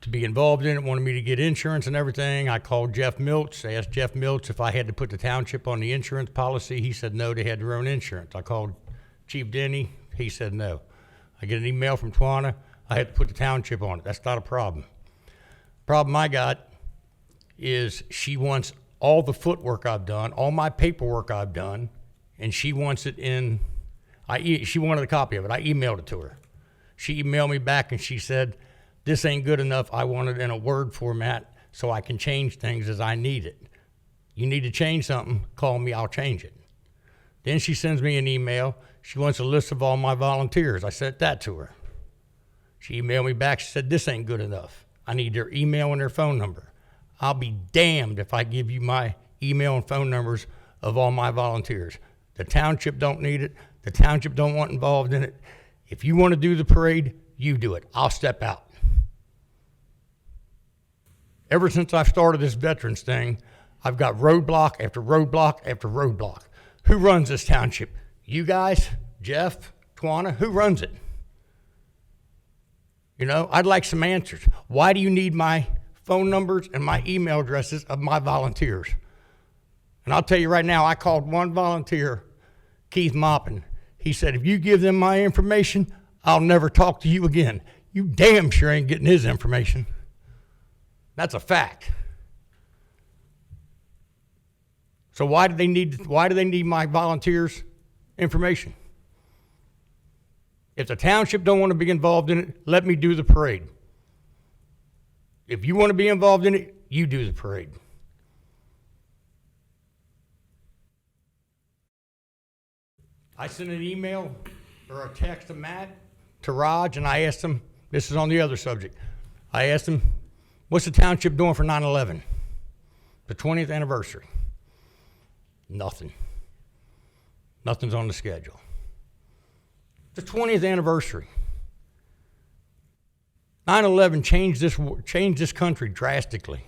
to be involved in it, wanted me to get insurance and everything. I called Jeff Milch, asked Jeff Milch if I had to put the township on the insurance policy. He said no, they had their own insurance. I called Chief Denny, he said no. I get an email from Twana, I had to put the township on it. That's not a problem. Problem I got is she wants all the footwork I've done, all my paperwork I've done, and she wants it in, she wanted a copy of it. I emailed it to her. She emailed me back and she said, this ain't good enough. I want it in a Word format so I can change things as I need it. You need to change something, call me, I'll change it. Then she sends me an email. She wants a list of all my volunteers. I sent that to her. She emailed me back. She said, this ain't good enough. I need their email and their phone number. I'll be damned if I give you my email and phone numbers of all my volunteers. The township don't need it. The township don't want involved in it. If you want to do the parade, you do it. I'll step out. Ever since I started this veterans thing, I've got roadblock after roadblock after roadblock. Who runs this township? You guys? Jeff? Twana? Who runs it? You know, I'd like some answers. Why do you need my phone numbers and my email addresses of my volunteers? And I'll tell you right now, I called one volunteer, Keith Moppin. He said, if you give them my information, I'll never talk to you again. You damn sure ain't getting his information. That's a fact. So why do they need my volunteers' information? If the township don't want to be involved in it, let me do the parade. If you want to be involved in it, you do the parade. I sent an email or a text to Matt, to Raj, and I asked him, this is on the other subject. I asked him, what's the township doing for 9/11? The 20th anniversary. Nothing. Nothing's on the schedule. The 20th anniversary. 9/11 changed this country drastically.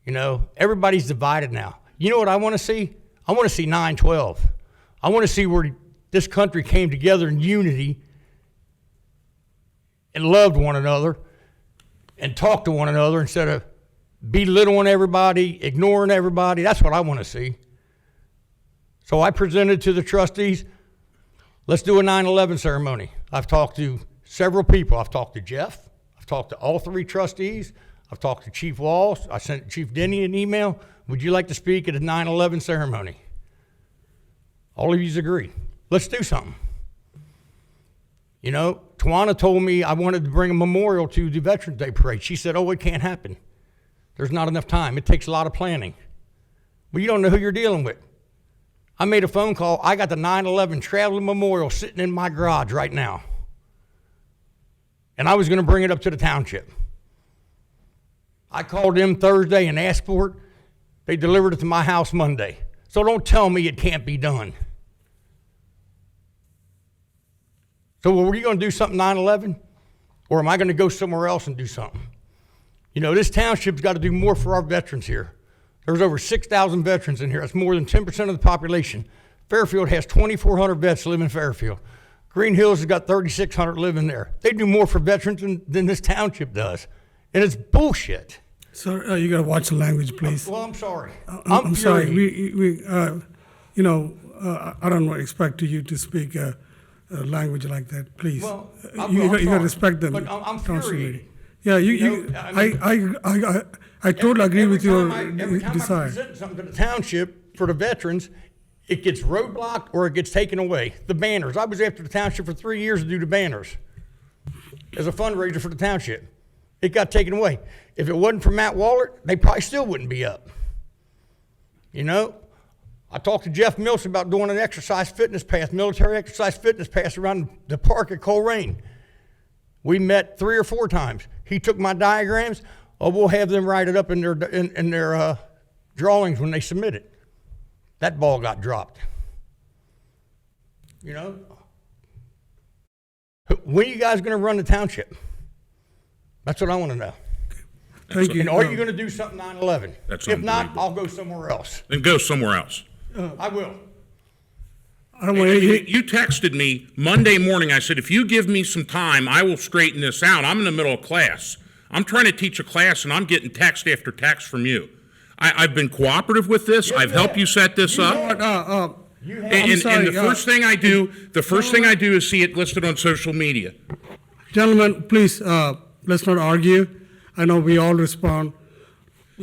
You know, everybody's divided now. You know what I want to see? I want to see 9/12. I want to see where this country came together in unity and loved one another and talked to one another instead of belittling everybody, ignoring everybody. That's what I want to see. So I presented to the trustees, let's do a 9/11 ceremony. I've talked to several people. I've talked to Jeff. I've talked to all three trustees. I've talked to Chief Walsh. I sent Chief Denny an email. Would you like to speak at a 9/11 ceremony? All of yous agree. Let's do something. You know, Twana told me I wanted to bring a memorial to the Veterans Day Parade. She said, oh, it can't happen. There's not enough time. It takes a lot of planning. Well, you don't know who you're dealing with. I made a phone call. I got the 9/11 traveling memorial sitting in my garage right now. And I was going to bring it up to the township. I called them Thursday and asked for it. They delivered it to my house Monday. So don't tell me it can't be done. So were you going to do something 9/11? Or am I going to go somewhere else and do something? You know, this township's got to do more for our veterans here. There's over 6,000 veterans in here. That's more than 10% of the population. Fairfield has 2,400 vets live in Fairfield. Green Hills has got 3,600 living there. They do more for veterans than this township does. And it's bullshit. Sir, you got to watch the language, please. Well, I'm sorry. I'm sorry. furious. I don't expect you to speak a language like that, please. Well, You got to sorry, respect them. but I'm infuriated. Yeah, I totally agree with your Every time I desire. present something to the township for the veterans, it gets roadblocked or it gets taken away. The banners. I was after the township for 3 years to do the banners as a fundraiser for the township. It got taken away. If it wasn't for Matt Wallert, they probably still wouldn't be up. You know, I talked to Jeff Mills about doing an exercise fitness pass, military exercise fitness pass around the park at Colerain. We met 3 or 4 times. He took my diagrams. Oh, we'll have them write it up in their drawings when they submit it. That ball got dropped. You know? When are you guys going to run the township? That's what I want to know. Thank you. And are you going to do something 9/11? That's If not, unbelievable. I'll go somewhere else. Then go somewhere else. I will. I don't want to. You texted me Monday morning. I said, if you give me some time, I will straighten this out. I'm in the middle of class. I'm trying to teach a class and I'm getting text after text from you. I've been cooperative with this. I've helped you set this up. And the first thing I do, is see it listed on social media. Gentlemen, please, let's not argue. I know we all respond.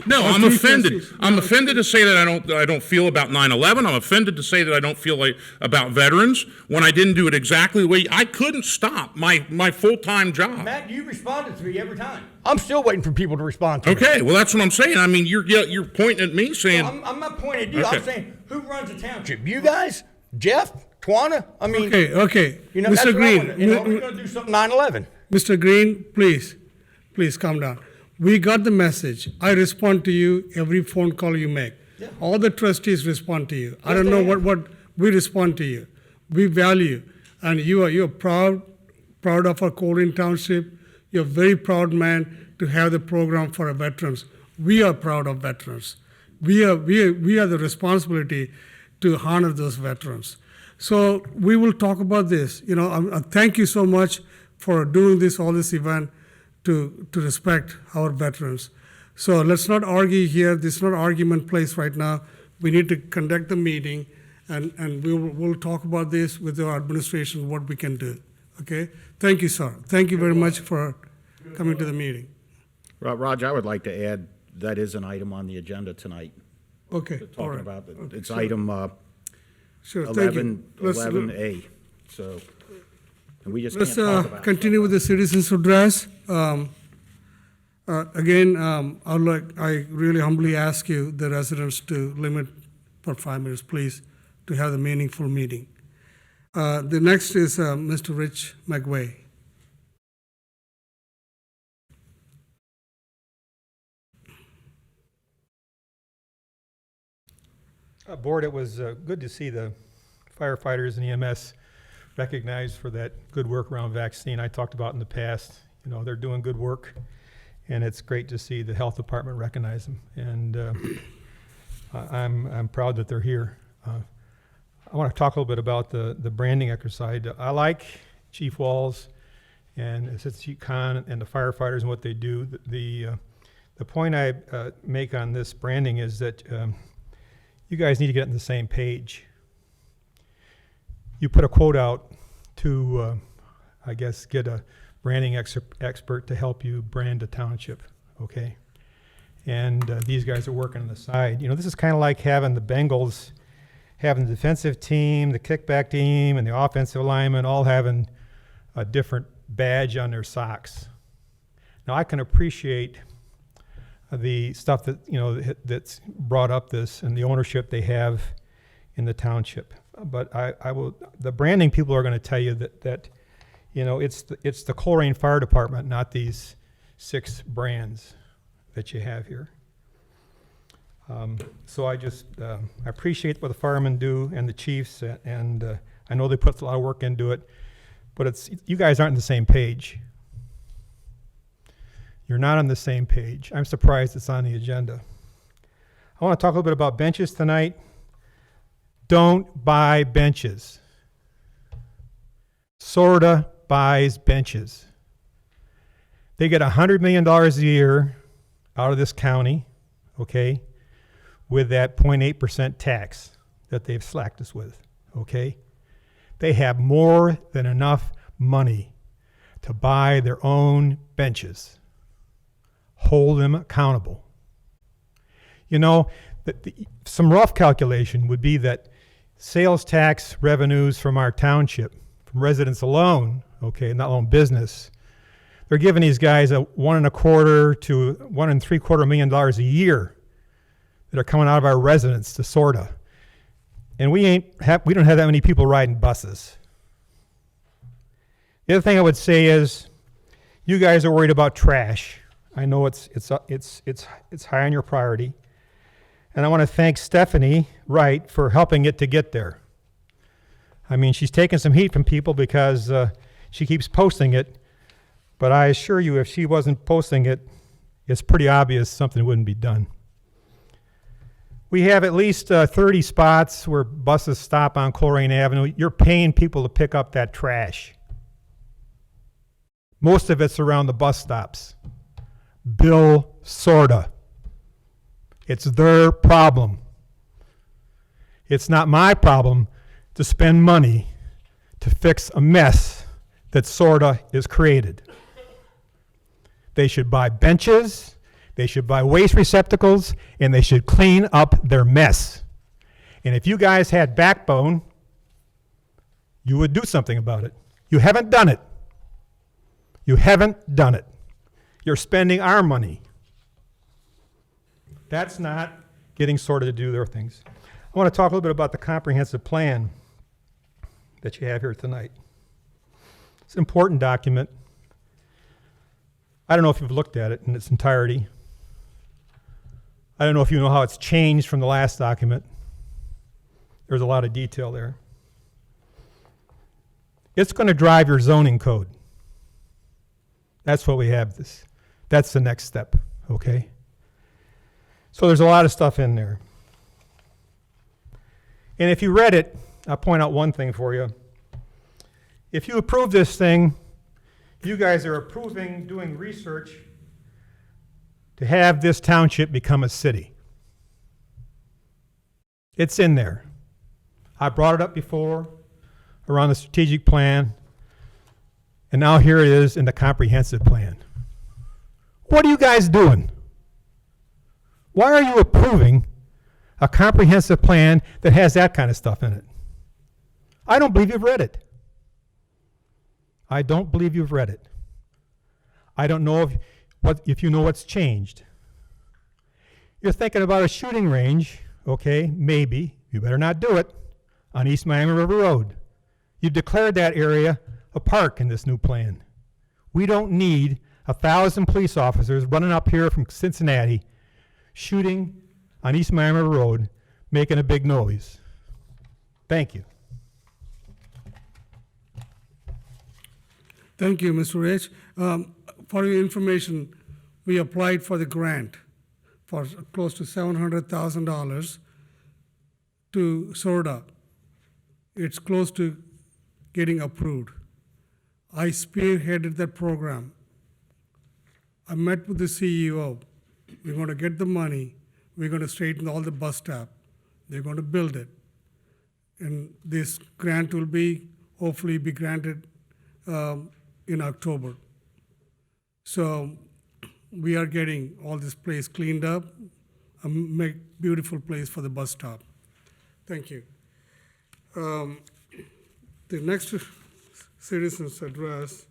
No, I'm offended. I'm offended to say that I don't feel about 9/11. I'm offended to say that I don't feel like about veterans when I didn't do it exactly the way I couldn't stop my full-time job. Matt, you responded to me every time. I'm still waiting for people to respond to me. Okay, well that's what I'm saying. I mean, you're pointing at me saying. No, I'm not pointing at you. Okay. I'm saying, who runs the township? You guys? Jeff? Twana? I mean, Okay. you know, Mr. that's Green, relevant. You know, we're going to do something 9/11. Mr. Green, please calm down. We got the message. I respond to you every phone call you make. Yeah. All the trustees respond to you. I don't they know have. what we respond to you. We value, and you're proud of our Colerain Township. You're a very proud man to have the program for our veterans. We are proud of veterans. We have the responsibility to honor those veterans. So we will talk about this. You know, thank you so much for doing all this event to respect our veterans. So let's not argue here. This is not argument place right now. We need to conduct the meeting, and we'll talk about this with our administration, what we can do. Okay? Thank you, sir. Thank you very much for coming to the meeting. Raj, I would like to add, that is an item on the agenda tonight. Okay, all Talking right. about, Okay, it's sure. item Sure, thank you. 11A. So, and we just Let's can't talk about. continue with the citizens' address. Again, I really humbly ask you, the residents, to limit for 5 minutes, please, to have the meaningful meeting. The next is Mr. Rich McWay. Board, it was good to see the firefighters and EMS recognized for that good work around vaccine I talked about in the past. You know, they're doing good work, and it's great to see the health department recognize them. And I'm proud that they're here. I want to talk a little bit about the branding exercise. I like Chief Walls and Assistant Chief Khan and the firefighters and what they do. The point I make on this branding is that you guys need to get on the same page. You put a quote out to, I guess, get a branding expert to help you brand a township, okay? And these guys are working on the side. You know, this is kind of like having the Bengals, having the defensive team, the kickback team, and the offensive linemen all having a different badge on their socks. Now, I can appreciate the stuff that, you know, that's brought up this and the ownership they have in the township. But the branding people are going to tell you that you know, it's the Colerain Fire Department, not these 6 brands that you have here. So I appreciate what the firemen do and the chiefs, and I know they put a lot of work into it, but you guys aren't on the same page. You're not on the same page. I'm surprised it's on the agenda. I want to talk a little bit about benches tonight. Don't buy benches. Sorta buys benches. They get $100 million a year out of this county, okay, with that 0.8% tax that they've slacked us with, okay? They have more than enough money to buy their own benches. Hold them accountable. You know, some rough calculation would be that sales tax revenues from our township, from residents alone, okay, not alone business, they're giving these guys a $1.25 to $1.75 million a year that are coming out of our residents to sorta. And we don't have that many people riding buses. The other thing I would say is, you guys are worried about trash. I know it's high on your priority. And I want to thank Stephanie Wright for helping it to get there. I mean, she's taken some heat from people because she keeps posting it, but I assure you, if she wasn't posting it, it's pretty obvious something wouldn't be done. We have at least 30 spots where buses stop on Colerain Avenue. You're paying people to pick up that trash. Most of it's around the bus stops. bill sorta. It's their problem. It's not my problem to spend money to fix a mess that sorta is created. They should buy benches, they should buy waste receptacles, and they should clean up their mess. And if you guys had backbone, you would do something about it. You haven't done it. You haven't done it. You're spending our money. That's not getting sorted to do their things. I want to talk a little bit about the comprehensive plan that you have here tonight. It's an important document. I don't know if you've looked at it in its entirety. I don't know if you know how it's changed from the last document. There's a lot of detail there. It's going to drive your zoning code. That's what we have this. That's the next step, okay? So there's a lot of stuff in there. And if you read it, I'll point out one thing for you. If you approve this thing, you guys are approving doing research to have this township become a city. It's in there. I brought it up before around the strategic plan, and now here it is in the comprehensive plan. What are you guys doing? Why are you approving a comprehensive plan that has that kind of stuff in it? I don't believe you've read it. I don't believe you've read it. I don't know if you know what's changed. You're thinking about a shooting range, okay, maybe. You better not do it on East Miami River Road. You declared that area a park in this new plan. We don't need 1,000 police officers running up here from Cincinnati shooting on East Miami River Road, making a big noise. Thank you. Thank you, Mr. Rich. For your information, we applied for the grant for close to $700,000 to SORDA. It's close to getting approved. I spearheaded that program. I met with the CEO. We're going to get the money. We're going to straighten all the bus stop. They're going to build it. And this grant will hopefully be granted in October. So we are getting all this place cleaned up, make beautiful place for the bus stop. Thank you. The next citizens address.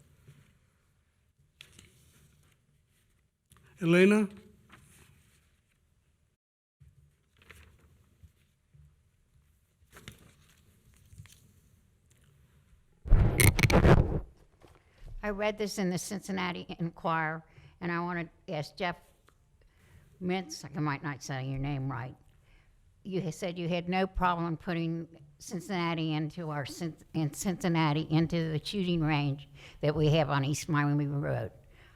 Elena? I read this in the Cincinnati Enquirer, and I want to ask Jeff Mintz, I might not say your name right. You said you had no problem putting Cincinnati into the shooting range that we have on East Miami Road.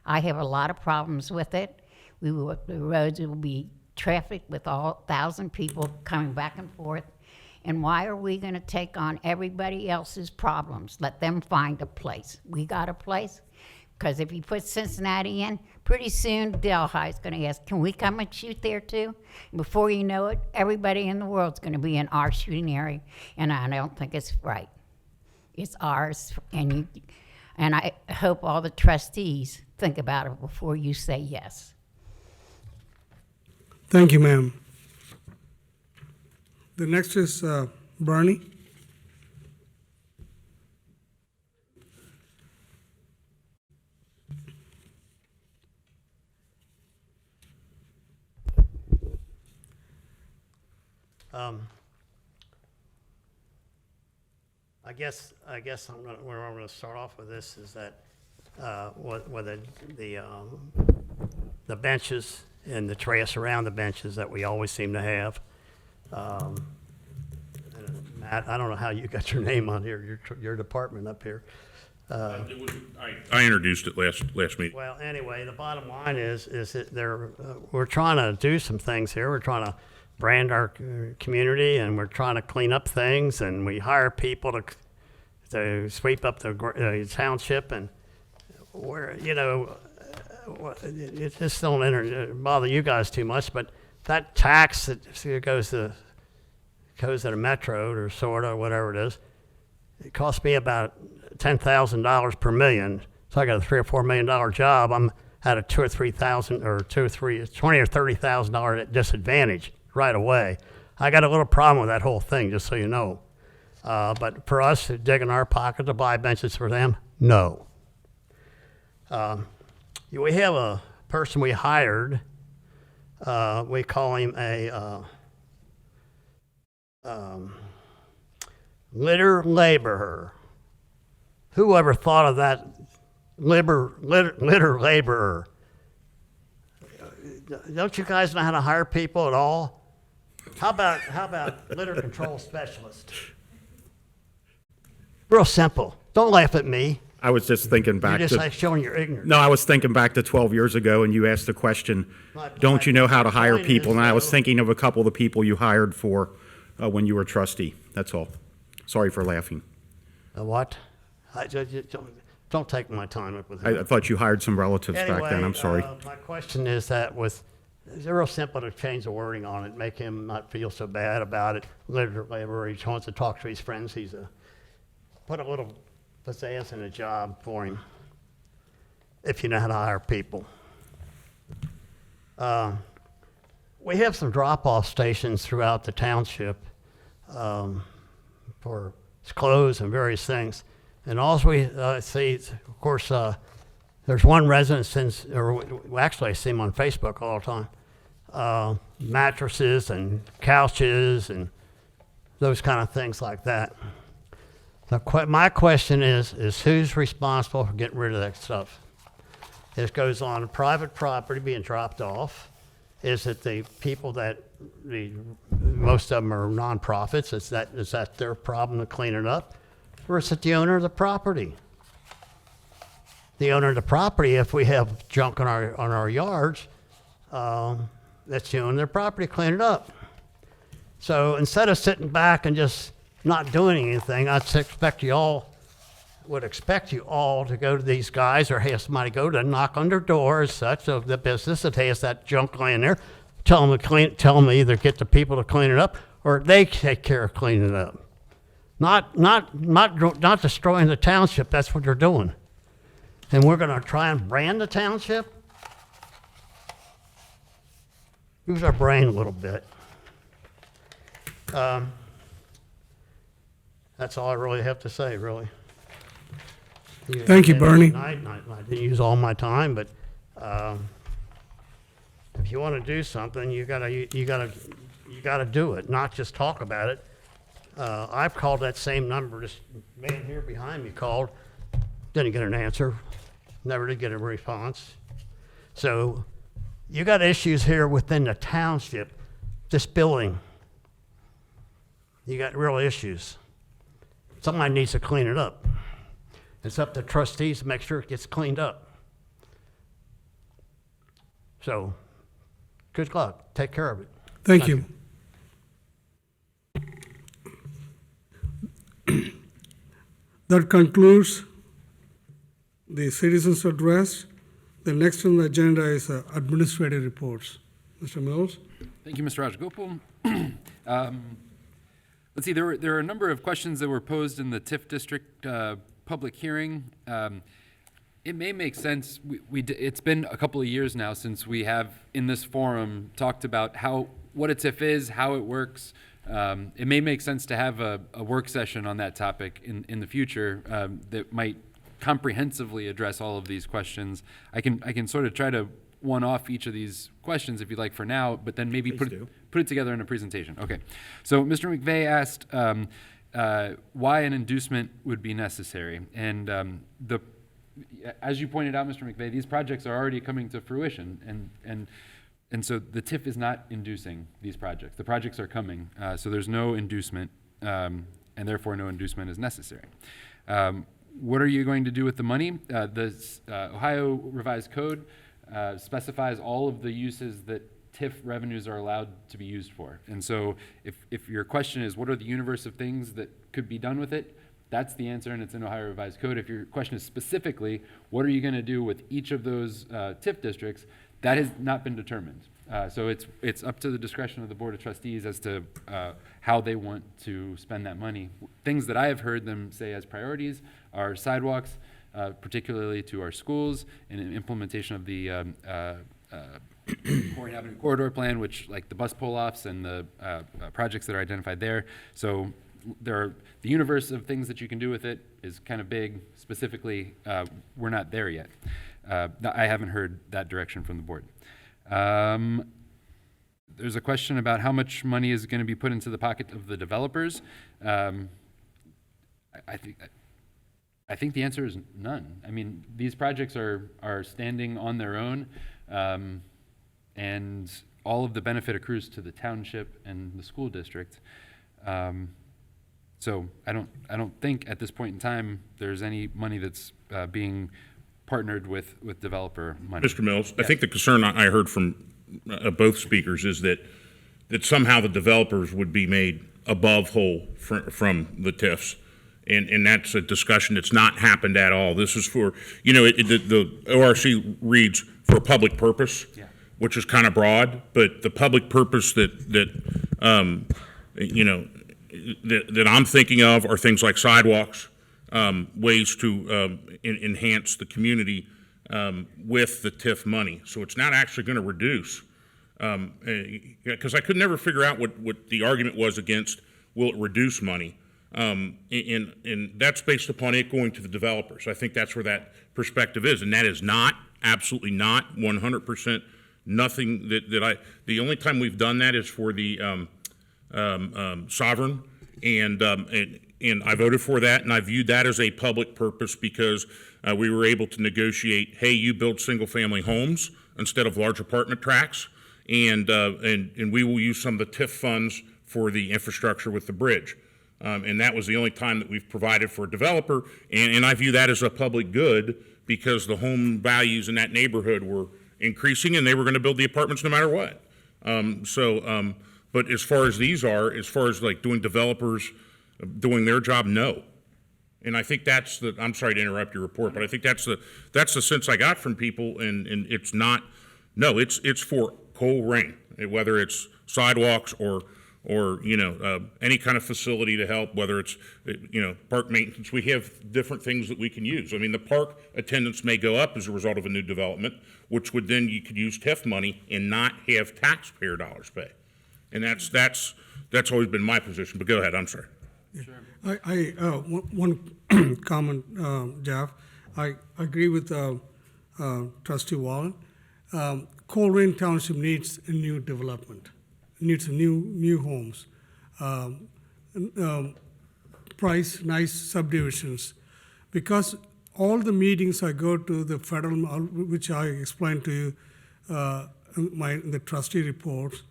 I have a lot of problems with it. The roads will be trafficked with all 1,000 people coming back and forth. And why are we going to take on everybody else's problems? Let them find a place. We got a place? Because if you put Cincinnati in, pretty soon Delhi's going to ask, can we come and shoot there too? Before you know it, everybody in the world's going to be in our shooting area, and I don't think it's right. It's ours, and I hope all the trustees think about it before you say yes. Thank you, ma'am. The next is Bernie. I guess where I'm going to start off with this is that whether the benches and the trays around the benches that we always seem to have. Matt, I don't know how you got your name on here, your department up here. I introduced it last meeting. Well, anyway, the bottom line is that we're trying to do some things here. We're trying to brand our community, and we're trying to clean up things, and we hire people to sweep up the township, and we're, it just don't bother you guys too much, but that tax that goes to the metro or SORTA or whatever it is, it costs me about $10,000 per million. So I got a $3 or $4 million job. I'm at a $20,000 or $30,000 disadvantage right away. I got a little problem with that whole thing, just so you know. But for us, digging our pocket to buy benches for them, no. We have a person we hired. We call him a litter laborer. Who ever thought of that? Litter laborer. Don't you guys know how to hire people at all? How about litter control specialist? Real simple. Don't laugh at me. I was just thinking back You're to. just like showing your ignorance. No, I was thinking back to 12 years ago, and you asked the question, don't you know how to hire point people? is, And I was though- thinking of a couple of the people you hired for when you were trustee. That's all. Sorry for laughing. What? Don't take my time up with I him. thought you hired some relatives back then. I'm sorry. My question is that it's real simple to change the wording on it, make him not feel so bad about it. Litter laborer, he wants to talk to his friends. Put a little pizzazz in a job for him, if you know how to hire people. We have some drop-off stations throughout the township for clothes and various things. And also we see, of course, there's one resident actually I see him on Facebook all the time, mattresses and couches and those kind of things like that. My question is who's responsible for getting rid of that stuff? This goes on private property being dropped off. Is it the people most of them are nonprofits? Is that their problem to clean it up? Or is it the owner of the property? The owner of the property, if we have junk on our yards, that's the owner of their property, clean it up. So instead of sitting back and just not doing anything, would expect you all to go to these guys or have somebody go to knock on their doors, such of the business that has that junk laying there, tell them to either get the people to clean it up or they take care of cleaning it up. Not destroying the township. That's what they're doing. And we're going to try and brand the township? Use our brain a little bit. That's all I really have to say, really. Thank you, Bernie. I didn't use all my time, but if you want to do something, you gotta do it, not just talk about it. I've called that same number. This man here behind me called, didn't get an answer, never did get a response. So you got issues here within the township, this building. You got real issues. Somebody needs to clean it up. It's up to trustees to make sure it gets cleaned up. So, good luck. Take care of it. Thank you. That concludes the citizens' address. The next on the agenda is administrative reports. Mr. Mills? Thank you, Mr. Rajagopal. Let's see, there are a number of questions that were posed in the TIF district public hearing. It may make sense, it's been a couple of years now since we have, in this forum, talked about what a TIF is, how it works. It may make sense to have a work session on that topic in the future that might comprehensively address all of these questions. I can sort of try to one-off each of these questions if you'd like for now, but then maybe put it together in a presentation. Okay. So Mr. McVeigh asked why an inducement would be necessary. And as you pointed out, Mr. McVeigh, these projects are already coming to fruition, and so the TIF is not inducing these projects. The projects are coming, so there's no inducement, and therefore no inducement is necessary. What are you going to do with the money? The Ohio Revised Code specifies all of the uses that TIF revenues are allowed to be used for. And so if your question is what are the universe of things that could be done with it, that's the answer, and it's in Ohio Revised Code. If your question is specifically, what are you going to do with each of those TIF districts, that has not been determined. So it's up to the discretion of the Board of Trustees as to how they want to spend that money. Things that I have heard them say as priorities are sidewalks, particularly to our schools, and an implementation of the Colerain Avenue Corridor Plan, which, like the bus pull-offs and the projects that are identified there. So the universe of things that you can do with it is kind of big. Specifically, we're not there yet. I haven't heard that direction from the board. There's a question about how much money is going to be put into the pocket of the developers. I think the answer is none. I mean, these projects are standing on their own, and all of the benefit accrues to the township and the school district. So I don't think at this point in time there's any money that's being partnered with developer money. Mr. Mills, I Yes. think the concern I heard from both speakers is that somehow the developers would be made above whole from the TIFs. And that's a discussion that's not happened at all. This is for, the ORC reads for a public purpose, Yeah. which is kind of broad, but the public purpose that I'm thinking of are things like sidewalks, ways to enhance the community with the TIF money. So it's not actually going to reduce. Because I could never figure out what the argument was against, will it reduce money? And that's based upon it going to the developers. I think that's where that perspective is, and that is not, absolutely not, 100% nothing the only time we've done that is for the sovereign, and I voted for that, and I viewed that as a public purpose because we were able to negotiate, hey, you build single-family homes instead of large apartment tracts, and we will use some of the TIF funds for the infrastructure with the bridge. And that was the only time that we've provided for a developer, and I view that as a public good because the home values in that neighborhood were increasing and they were going to build the apartments no matter what. But as far as as far as like doing developers doing their job, no. And I think that's I'm sorry to interrupt your report, but I think that's the sense I got from people, and it's not, no, it's for Colerain, whether it's sidewalks or any kind of facility to help, whether it's, park maintenance. We have different things that we can use. I mean, the park attendance may go up as a result of a new development, which would then you could use TIF money and not have taxpayer dollars pay. And that's always been my position, but go ahead, I'm sorry. One comment, Jeff. I agree with Trustee Wallen. Colerain Township needs a new development, needs new homes, price nice subdivisions, because all the meetings I go to, the federal, which I explained to you in the trustee reports,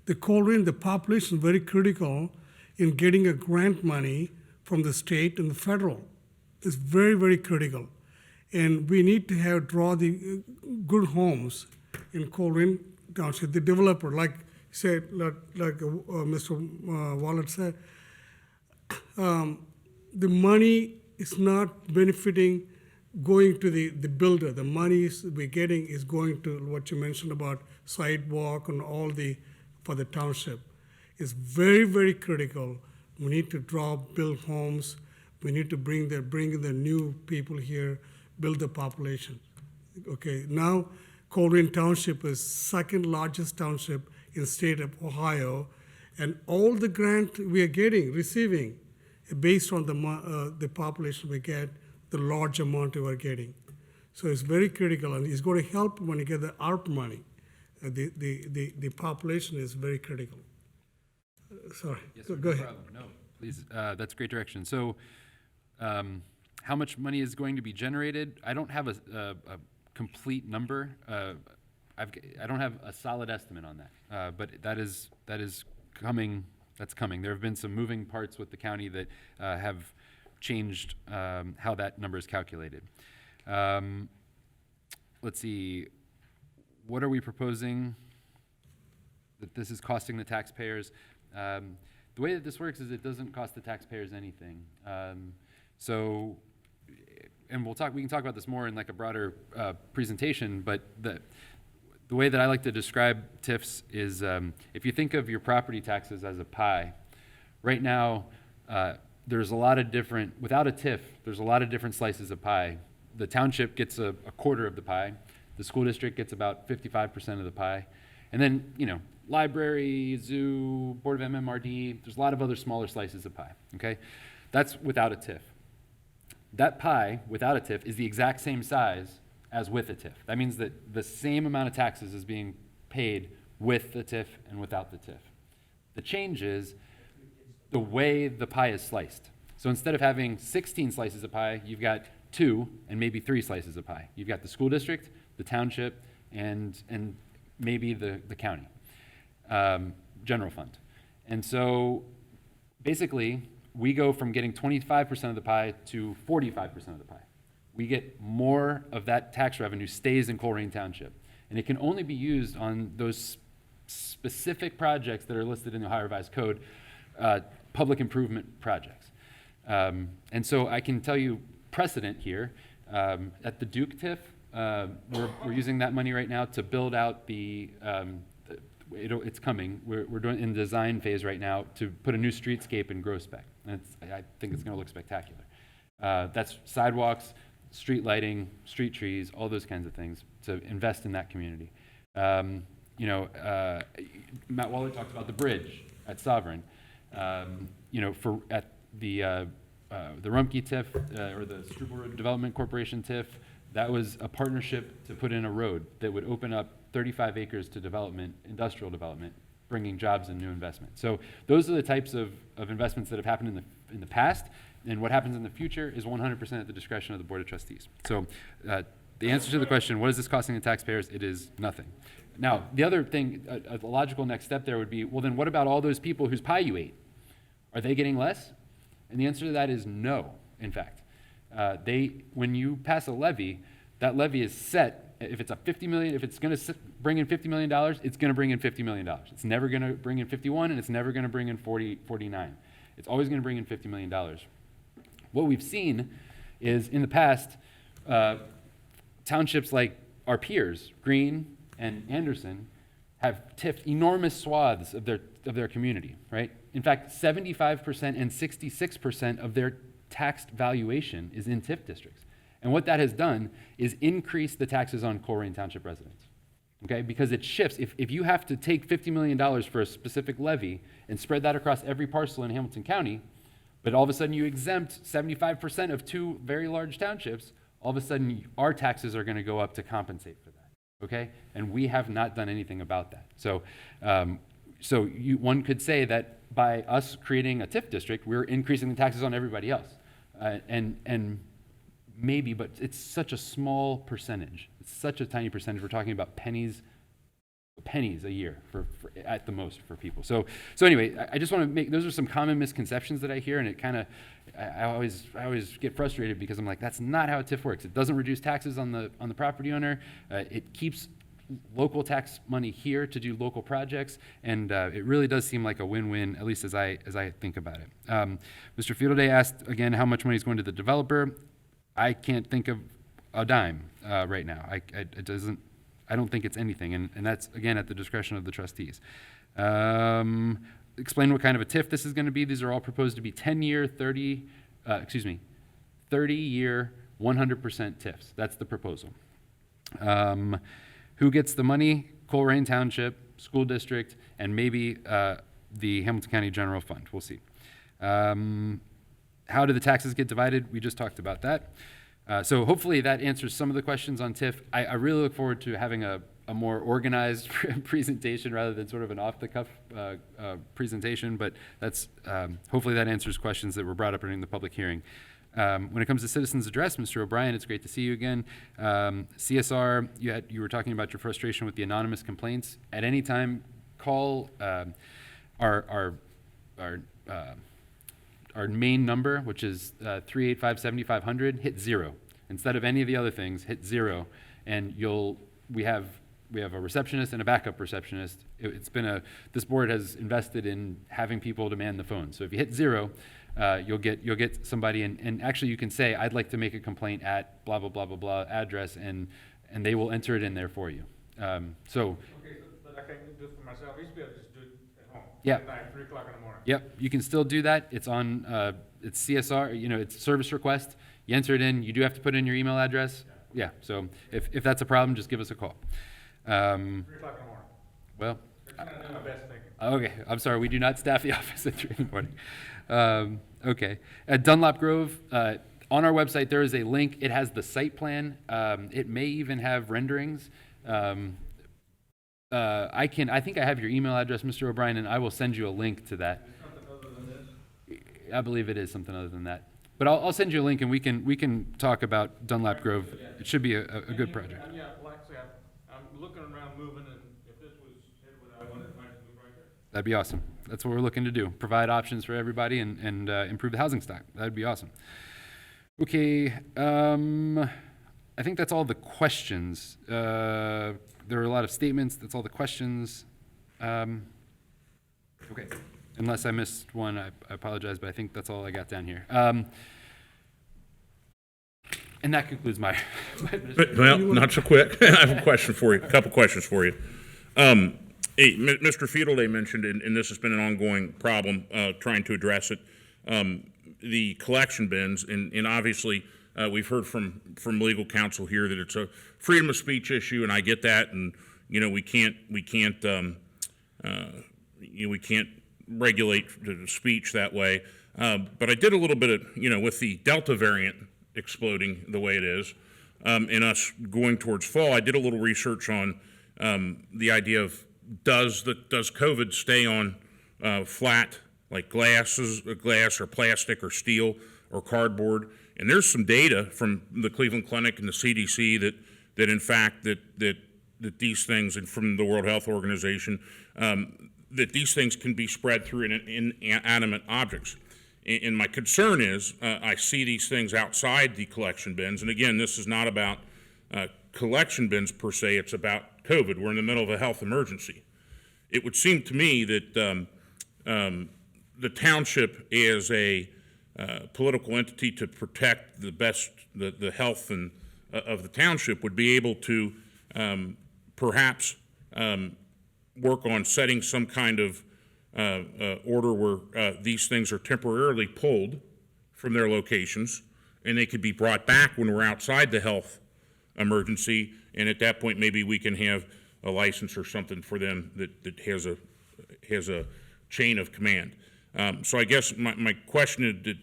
the Colerain, the population is very critical in getting a grant money from the state and the federal. It's very, very critical. And we need to draw the good homes in Colerain Township. The developer, like Mr. Wallet said, the money is not benefiting going to the builder. The money we're getting is going to what you mentioned about sidewalk and all for the township. It's very, very critical. We need to build homes. We need to bring in the new people here, build the population. Okay, now Colerain Township is second largest township in the state of Ohio, and all the grant we are receiving, based on the population we get, the large amount we are getting. So it's very critical, and it's going to help when you get the ARP money. The population is very critical. Sorry, Yes, sir, go no ahead. problem. No, please, that's great direction. So how much money is going to be generated? I don't have a complete number. I don't have a solid estimate on that, but that is coming. That's coming. There have been some moving parts with the county that have changed how that number is calculated. Let's see. What are we proposing that this is costing the taxpayers? The way that this works is it doesn't cost the taxpayers anything. So, and we can talk about this more in like a broader presentation, but the way that I like to describe TIFs is if you think of your property taxes as a pie, right now there's a lot of different, without a TIF, there's a lot of different slices of pie. The township gets a quarter of the pie. The school district gets about 55% of the pie. And then, you know, library, zoo, Board of MMRD, there's a lot of other smaller slices of pie, okay? That's without a TIF. That pie, without a TIF, is the exact same size as with a TIF. That means that the same amount of taxes is being paid with the TIF and without the TIF. The change is the way the pie is sliced. So instead of having 16 slices of pie, you've got 2 and maybe 3 slices of pie. You've got the school district, the township, and maybe the county, general fund. And so basically, we go from getting 25% of the pie to 45% of the pie. We get more of that tax revenue stays in Colerain Township. And it can only be used on those specific projects that are listed in the Ohio Revised Code, public improvement projects. And so I can tell you precedent here. At the Duke TIF, we're using that money right now to build out it's coming. We're doing in the design phase right now to put a new streetscape in Groesbeck. And I think it's going to look spectacular. That's sidewalks, street lighting, street trees, all those kinds of things to invest in that community. You know, Matt Waller talked about the bridge at Sovereign. You know, at the Rumpke TIF or the Struble Road Development Corporation TIF, that was a partnership to put in a road that would open up 35 acres to development, industrial development, bringing jobs and new investment. So those are the types of investments that have happened in the past, and what happens in the future is 100% at the discretion of the Board of Trustees. So the answer to the question, what is this costing the taxpayers? It is nothing. Now, the other thing, a logical next step there would be, well, then what about all those people whose pie you ate? Are they getting less? And the answer to that is no, in fact. When you pass a levy, that levy is set. If it's going to bring in $50 million, it's going to bring in $50 million. It's never going to bring in 51, and it's never going to bring in 49. It's always going to bring in $50 million. What we've seen is in the past, townships like our peers, Greene and Anderson, have tiffed enormous swaths of their community, right? In fact, 75% and 66% of their taxed valuation is in TIF districts. And what that has done is increase the taxes on Colerain Township residents, okay? Because it shifts. If you have to take $50 million for a specific levy and spread that across every parcel in Hamilton County, but all of a sudden you exempt 75% of 2 very large townships, all of a sudden our taxes are going to go up to compensate for that, okay? And we have not done anything about that. So, one could say that by us creating a TIF district, we're increasing the taxes on everybody else. And maybe, but it's such a small percentage. It's such a tiny percentage. We're talking about pennies a year for at the most for people. So anyway, I just want to make, those are some common misconceptions that I hear, and it kind of, I always get frustrated because I'm like, that's not how a TIF works. It doesn't reduce taxes on the property owner. It keeps local tax money here to do local projects, and it really does seem like a win-win, at least as I think about it. Mr. Fieldday asked again how much money is going to the developer. I can't think of a dime right now. I don't think it's anything, and that's again at the discretion of the trustees. Explain what kind of a TIF this is going to be. These are all proposed to be 10-year, 30-year, 100% TIFs. That's the proposal. Who gets the money? Colerain Township, School District, and maybe the Hamilton County General Fund. We'll see. How do the taxes get divided? We just talked about that. So hopefully that answers some of the questions on TIF. I really look forward to having a more organized presentation rather than sort of an off-the-cuff presentation, but that's hopefully that answers questions that were brought up during the public hearing. When it comes to citizens address, Mr. O'Brien, it's great to see you again. CSR, you were talking about your frustration with the anonymous complaints. At any time, call our main number, which is 385-7500. Hit 0 instead of any of the other things. Hit 0, and we have a receptionist and a backup receptionist. This board has invested in having people to man the phone. So if you hit 0, you'll get somebody, and actually you can say, I'd like to make a complaint at blah, blah, blah, blah, blah address, and they will enter it in there for you. So, Okay, but I can't do it for myself. I used to be able to just do it at home. Yeah. At night, 3 o'clock in the morning. yep, you can still do that. It's on, it's CSR, it's service request. You enter it in, you do have to put in your email address. Yeah, so if that's a problem, just give us a call. 3 o'clock in the morning. Well, I'm doing my best thinking. okay, I'm sorry, we do not staff the office at 3 in the morning. Okay, at Dunlop Grove, on our website, there is a link. It has the site plan. It may even have renderings. I think I have your email address, Mr. O'Brien, and I will send you a link to that. Something other than this? I believe it is something other than that. But I'll send you a link, and we can talk about Dunlap Grove. It should be a good project. Yeah, like I said, I'm looking around moving, and if this was hit what I wanted, it might move right there. That'd be awesome. That's what we're looking to do. Provide options for everybody and improve the housing stock. That'd be awesome. Okay, I think that's all the questions. There are a lot of statements. That's all the questions. Okay, unless I missed one, I apologize, but I think that's all I got down here. And that concludes my Well, not so quick. I have a question for you, a couple questions for you. Mr. Fiedler mentioned, and this has been an ongoing problem, trying to address it, the collection bins, and obviously we've heard from legal counsel here that it's a freedom of speech issue, and I get that, and we can't regulate the speech that way. But I did a little bit of with the Delta variant exploding the way it is, and us going towards fall, I did a little research on the idea of does COVID stay on flat, like glass or plastic or steel or cardboard? And there's some data from the Cleveland Clinic and the CDC that in fact that these things, and from the World Health Organization, that these things can be spread through inanimate objects. And my concern is I see these things outside the collection bins. And again, this is not about collection bins per se, it's about COVID. We're in the middle of a health emergency. It would seem to me that the township as a political entity to protect the health and of the township would be able to perhaps work on setting some kind of order where these things are temporarily pulled from their locations, and they could be brought back when we're outside the health emergency, and at that point maybe we can have a license or something for them that has a chain of command. So I guess my question is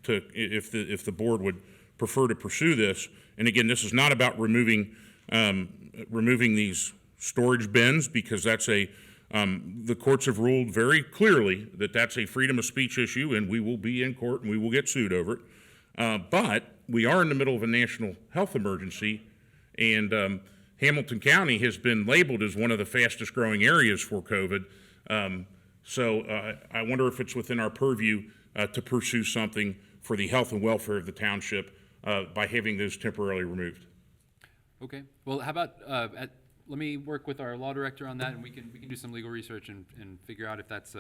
if the board would prefer to pursue this, and again, this is not about removing these storage bins, because that's the courts have ruled very clearly that that's a freedom of speech issue, and we will be in court and we will get sued over it. But we are in the middle of a national health emergency, and Hamilton County has been labeled as one of the fastest growing areas for COVID. So I wonder if it's within our purview to pursue something for the health and welfare of the township by having those temporarily removed. Okay. Well, how about let me work with our law director on that, and we can do some legal research and figure out if that's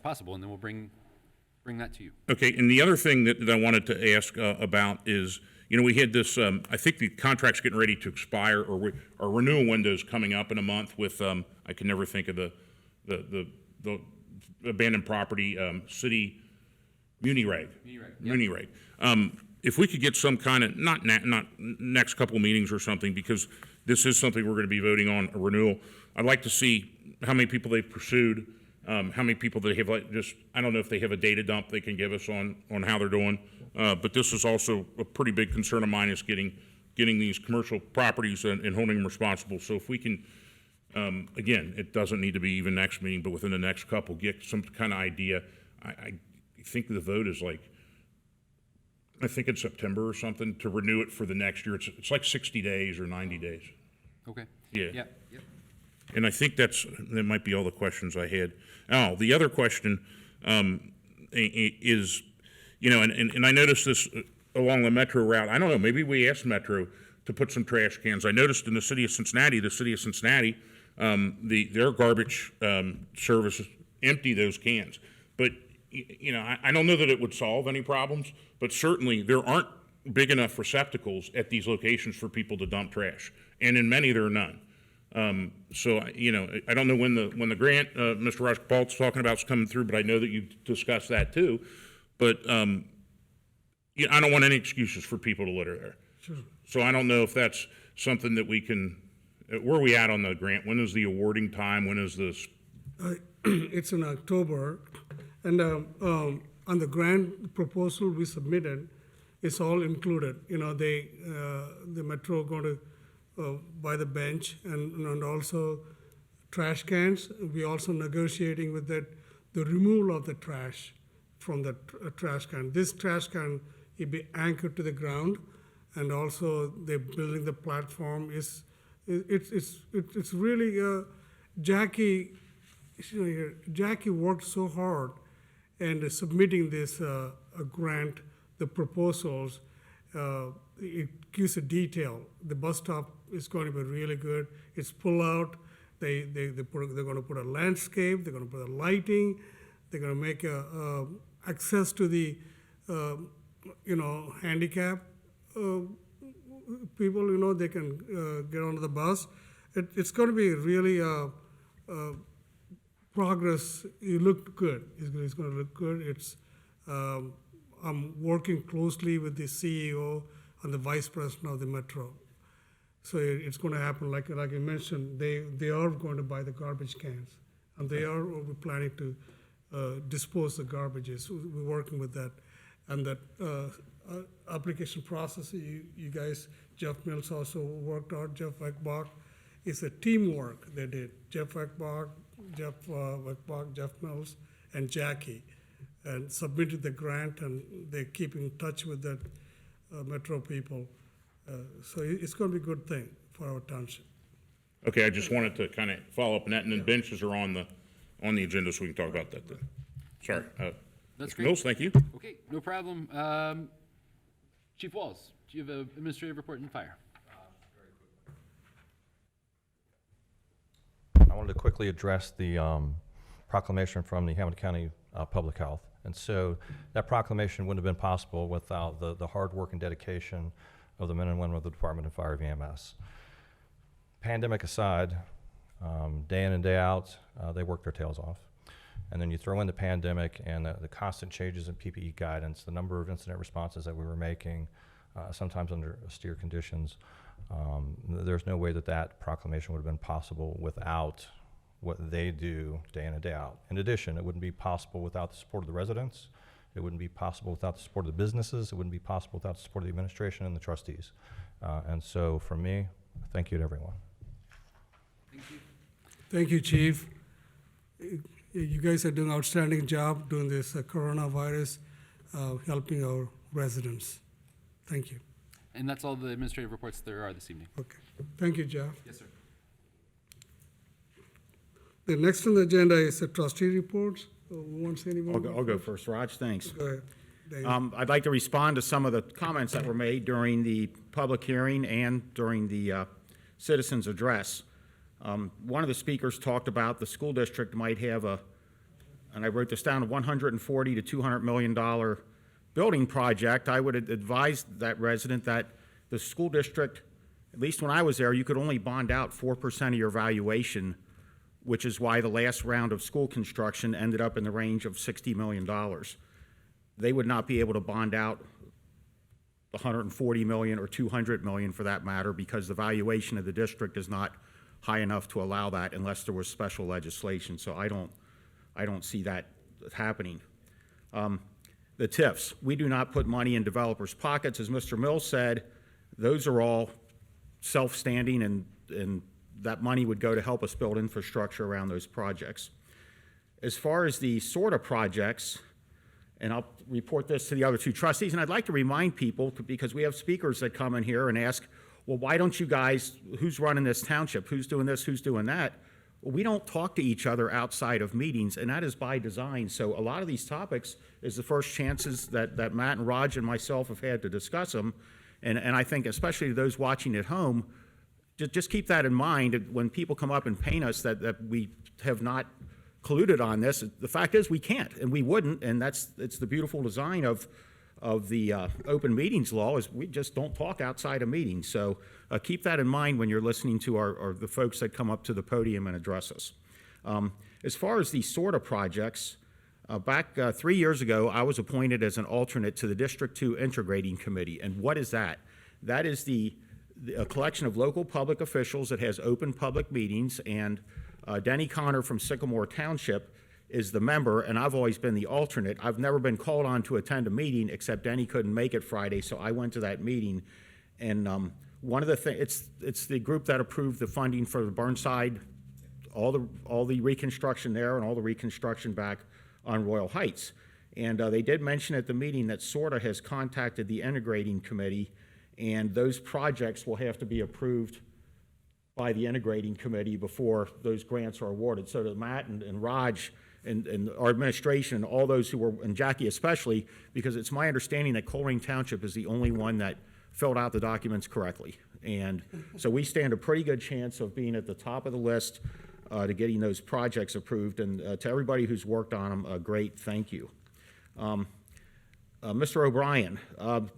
possible, and then we'll bring that to you. Okay. And the other thing that I wanted to ask about is, we had this. I think the contract's getting ready to expire, or our renewal window's coming up in a month with. I can never think of the abandoned property city muni reg. Muni reg. If we could get some kind of not next couple of meetings or something, because this is something we're going to be voting on a renewal. I'd like to see how many people they've pursued, how many people they have I don't know if they have a data dump they can give us on how they're doing. But this is also a pretty big concern of mine, is getting these commercial properties and holding them responsible. So if we can, again, it doesn't need to be even next meeting, but within the next couple, get some kind of idea. I think the vote is I think it's September or something to renew it for the next year. It's like 60 days or 90 days. Okay. Yeah. Yep. And I think that might be all the questions I had. Oh, the other question is, and I noticed this along the Metro route. I don't know, maybe we asked Metro to put some trash cans. I noticed in the city of Cincinnati, their garbage service empty those cans. But, you know, I don't know that it would solve any problems, but certainly there aren't big enough receptacles at these locations for people to dump trash, and in many there are none. So, you know, I don't know when the grant Mr. Rushbolt's talking about is coming through, but I know that you discussed that too. But you know, I don't want any excuses for people to litter there. Sure. So I don't know if that's something that we can. Where are we at on the grant? When is the awarding time? When is this? It's in October, and on the grant proposal we submitted, it's all included. You know, the Metro going to buy the bench and also trash cans. We also negotiating with the removal of the trash from the trash can. This trash can will be anchored to the ground, and also they're building the platform. It's really Jackie. Jackie worked so hard and submitting this grant, the proposals. It gives a detail. The bus stop is going to be really good. It's pull out. They're going to put a landscape. They're going to put a lighting. They're going to make access to the handicap people. You know, they can get onto the bus. It's going to be really progress. It looked good. It's going to look good. I'm working closely with the CEO and the vice president of the Metro. So it's going to happen. Like I mentioned, they are going to buy the garbage cans, and they are planning to dispose the garbages. We're working with that, and that application process. You guys, Jeff Mills also worked out. Jeff Weckbach. It's a teamwork they did. Jeff Weckbach, Jeff Mills, and Jackie, and submitted the grant, and they keep in touch with the Metro people. So it's going to be a good thing for our township. Okay, I just wanted to kind of follow up on that, and then benches are on the agenda, so we can talk about that then. Sorry. That's Mr. great. Mills, thank you. Okay, no problem. Chief Walls, do you have an administrative report in fire? I wanted to quickly address the proclamation from the Hamilton County Public Health. And so that proclamation wouldn't have been possible without the hard work and dedication of the men and women of the Department of Fire VMS. Pandemic aside, day in and day out, they work their tails off. And then you throw in the pandemic and the constant changes in PPE guidance, the number of incident responses that we were making, sometimes under austere conditions. There's no way that proclamation would have been possible without what they do day in and day out. In addition, it wouldn't be possible without the support of the residents. It wouldn't be possible without the support of the businesses. It wouldn't be possible without the support of the administration and the trustees. And so from me, thank you to everyone. Thank you. Thank you, Chief. You guys are doing an outstanding job doing this coronavirus, helping our residents. Thank you. And that's all the administrative reports there are this evening. Okay. Thank you, Jeff. Yes, sir. The next on the agenda is the trustee reports. Who wants to say any more? I'll go first. Raj, thanks. Go ahead. Dave. I'd like to respond to some of the comments that were made during the public hearing and during the citizens' address. One of the speakers talked about the school district might have and I wrote this down, a $140 to $200 million building project. I would advise that resident that the school district, at least when I was there, you could only bond out 4% of your valuation, which is why the last round of school construction ended up in the range of $60 million. They would not be able to bond out $140 million or $200 million for that matter, because the valuation of the district is not high enough to allow that unless there was special legislation. So I don't see that happening. The TIFs, we do not put money in developers' pockets. As Mr. Mills said, those are all self-standing, and that money would go to help us build infrastructure around those projects. As far as the SORTA projects, and I'll report this to the other two trustees, and I'd like to remind people, because we have speakers that come in here and ask, well, why don't you guys, who's running this township, who's doing this, who's doing that? Well, we don't talk to each other outside of meetings, and that is by design. So a lot of these topics is the first chances that Matt and Raj and myself have had to discuss them. And I think especially those watching at home, just keep that in mind when people come up and paint us that we have not colluded on this. The fact is, we can't, and we wouldn't, and it's the beautiful design of the open meetings law is we just don't talk outside of meetings. So keep that in mind when you're listening to the folks that come up to the podium and address us. As far as these sort of projects, back 3 years ago, I was appointed as an alternate to the District 2 Integrating Committee. And what is that? That is a collection of local public officials that has open public meetings, and Denny Connor from Sycamore Township is the member, and I've always been the alternate. I've never been called on to attend a meeting, except Denny couldn't make it Friday, so I went to that meeting. And one of the things, it's the group that approved the funding for the Burnside, all the reconstruction there and all the reconstruction back on Royal Heights. And they did mention at the meeting that SORTA has contacted the Integrating Committee, and those projects will have to be approved by the Integrating Committee before those grants are awarded. So to Matt and Raj and our administration and all those who were, and Jackie especially, because it's my understanding that Colerain Township is the only one that filled out the documents correctly. And so we stand a pretty good chance of being at the top of the list to getting those projects approved. And to everybody who's worked on them, a great thank you. Mr. O'Brien,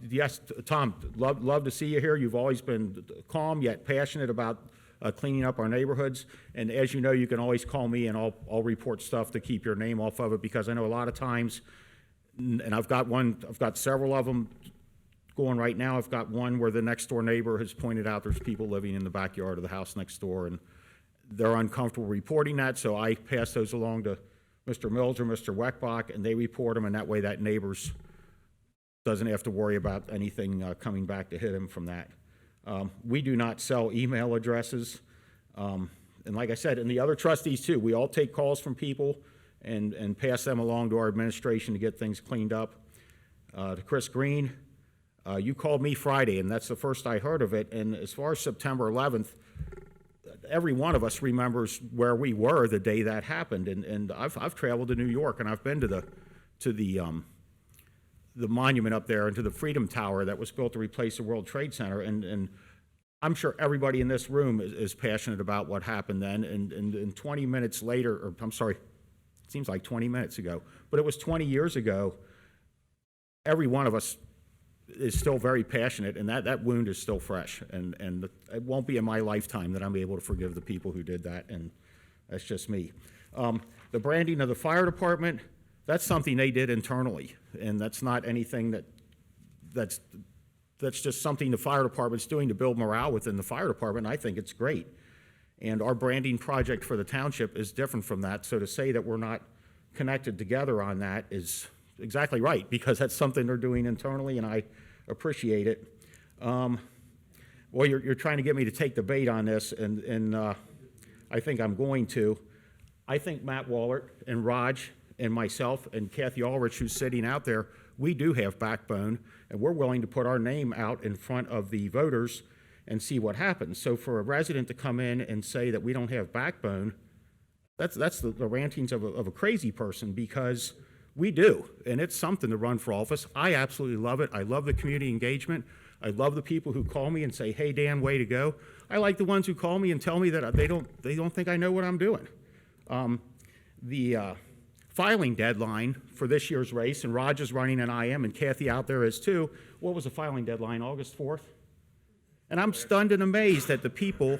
yes, Tom, love to see you here. You've always been calm yet passionate about cleaning up our neighborhoods. And as you know, you can always call me and I'll report stuff to keep your name off of it, because I know a lot of times, and I've got several of them going right now. I've got one where the next door neighbor has pointed out there's people living in the backyard of the house next door, and they're uncomfortable reporting that, so I pass those along to Mr. Mills or Mr. Weckbach, and they report them, and that way that neighbor's doesn't have to worry about anything coming back to hit him from that. We do not sell email addresses, and like I said, and the other trustees too, we all take calls from people and pass them along to our administration to get things cleaned up. To Chris Green, you called me Friday, and that's the first I heard of it, and as far as September 11th, every one of us remembers where we were the day that happened, and I've traveled to New York, and I've been to the monument up there and to the Freedom Tower that was built to replace the World Trade Center, and I'm sure everybody in this room is passionate about what happened then. And 20 minutes later, or I'm sorry, it seems like 20 minutes ago, but it was 20 years ago. Every one of us is still very passionate, and that wound is still fresh, and it won't be in my lifetime that I'm able to forgive the people who did that, and that's just me. The branding of the fire department, that's something they did internally, and that's not anything that's just something the fire department's doing to build morale within the fire department. I think it's great, and our branding project for the township is different from that, so to say that we're not connected together on that is exactly right, because that's something they're doing internally, and I appreciate it. Well, you're trying to get me to take the bait on this, and I think I'm going to. I think Matt Wallert and Raj and myself and Kathy Ulrich, who's sitting out there, we do have backbone, and we're willing to put our name out in front of the voters and see what happens. So for a resident to come in and say that we don't have backbone, that's the rantings of a crazy person, because we do, and it's something to run for office. I absolutely love it. I love the community engagement. I love the people who call me and say, "Hey, Dan, way to go." I like the ones who call me and tell me that they don't think I know what I'm doing. The filing deadline for this year's race, and Raj is running and I am, and Kathy out there is too. What was the filing deadline, August 4th? And I'm stunned and amazed at the people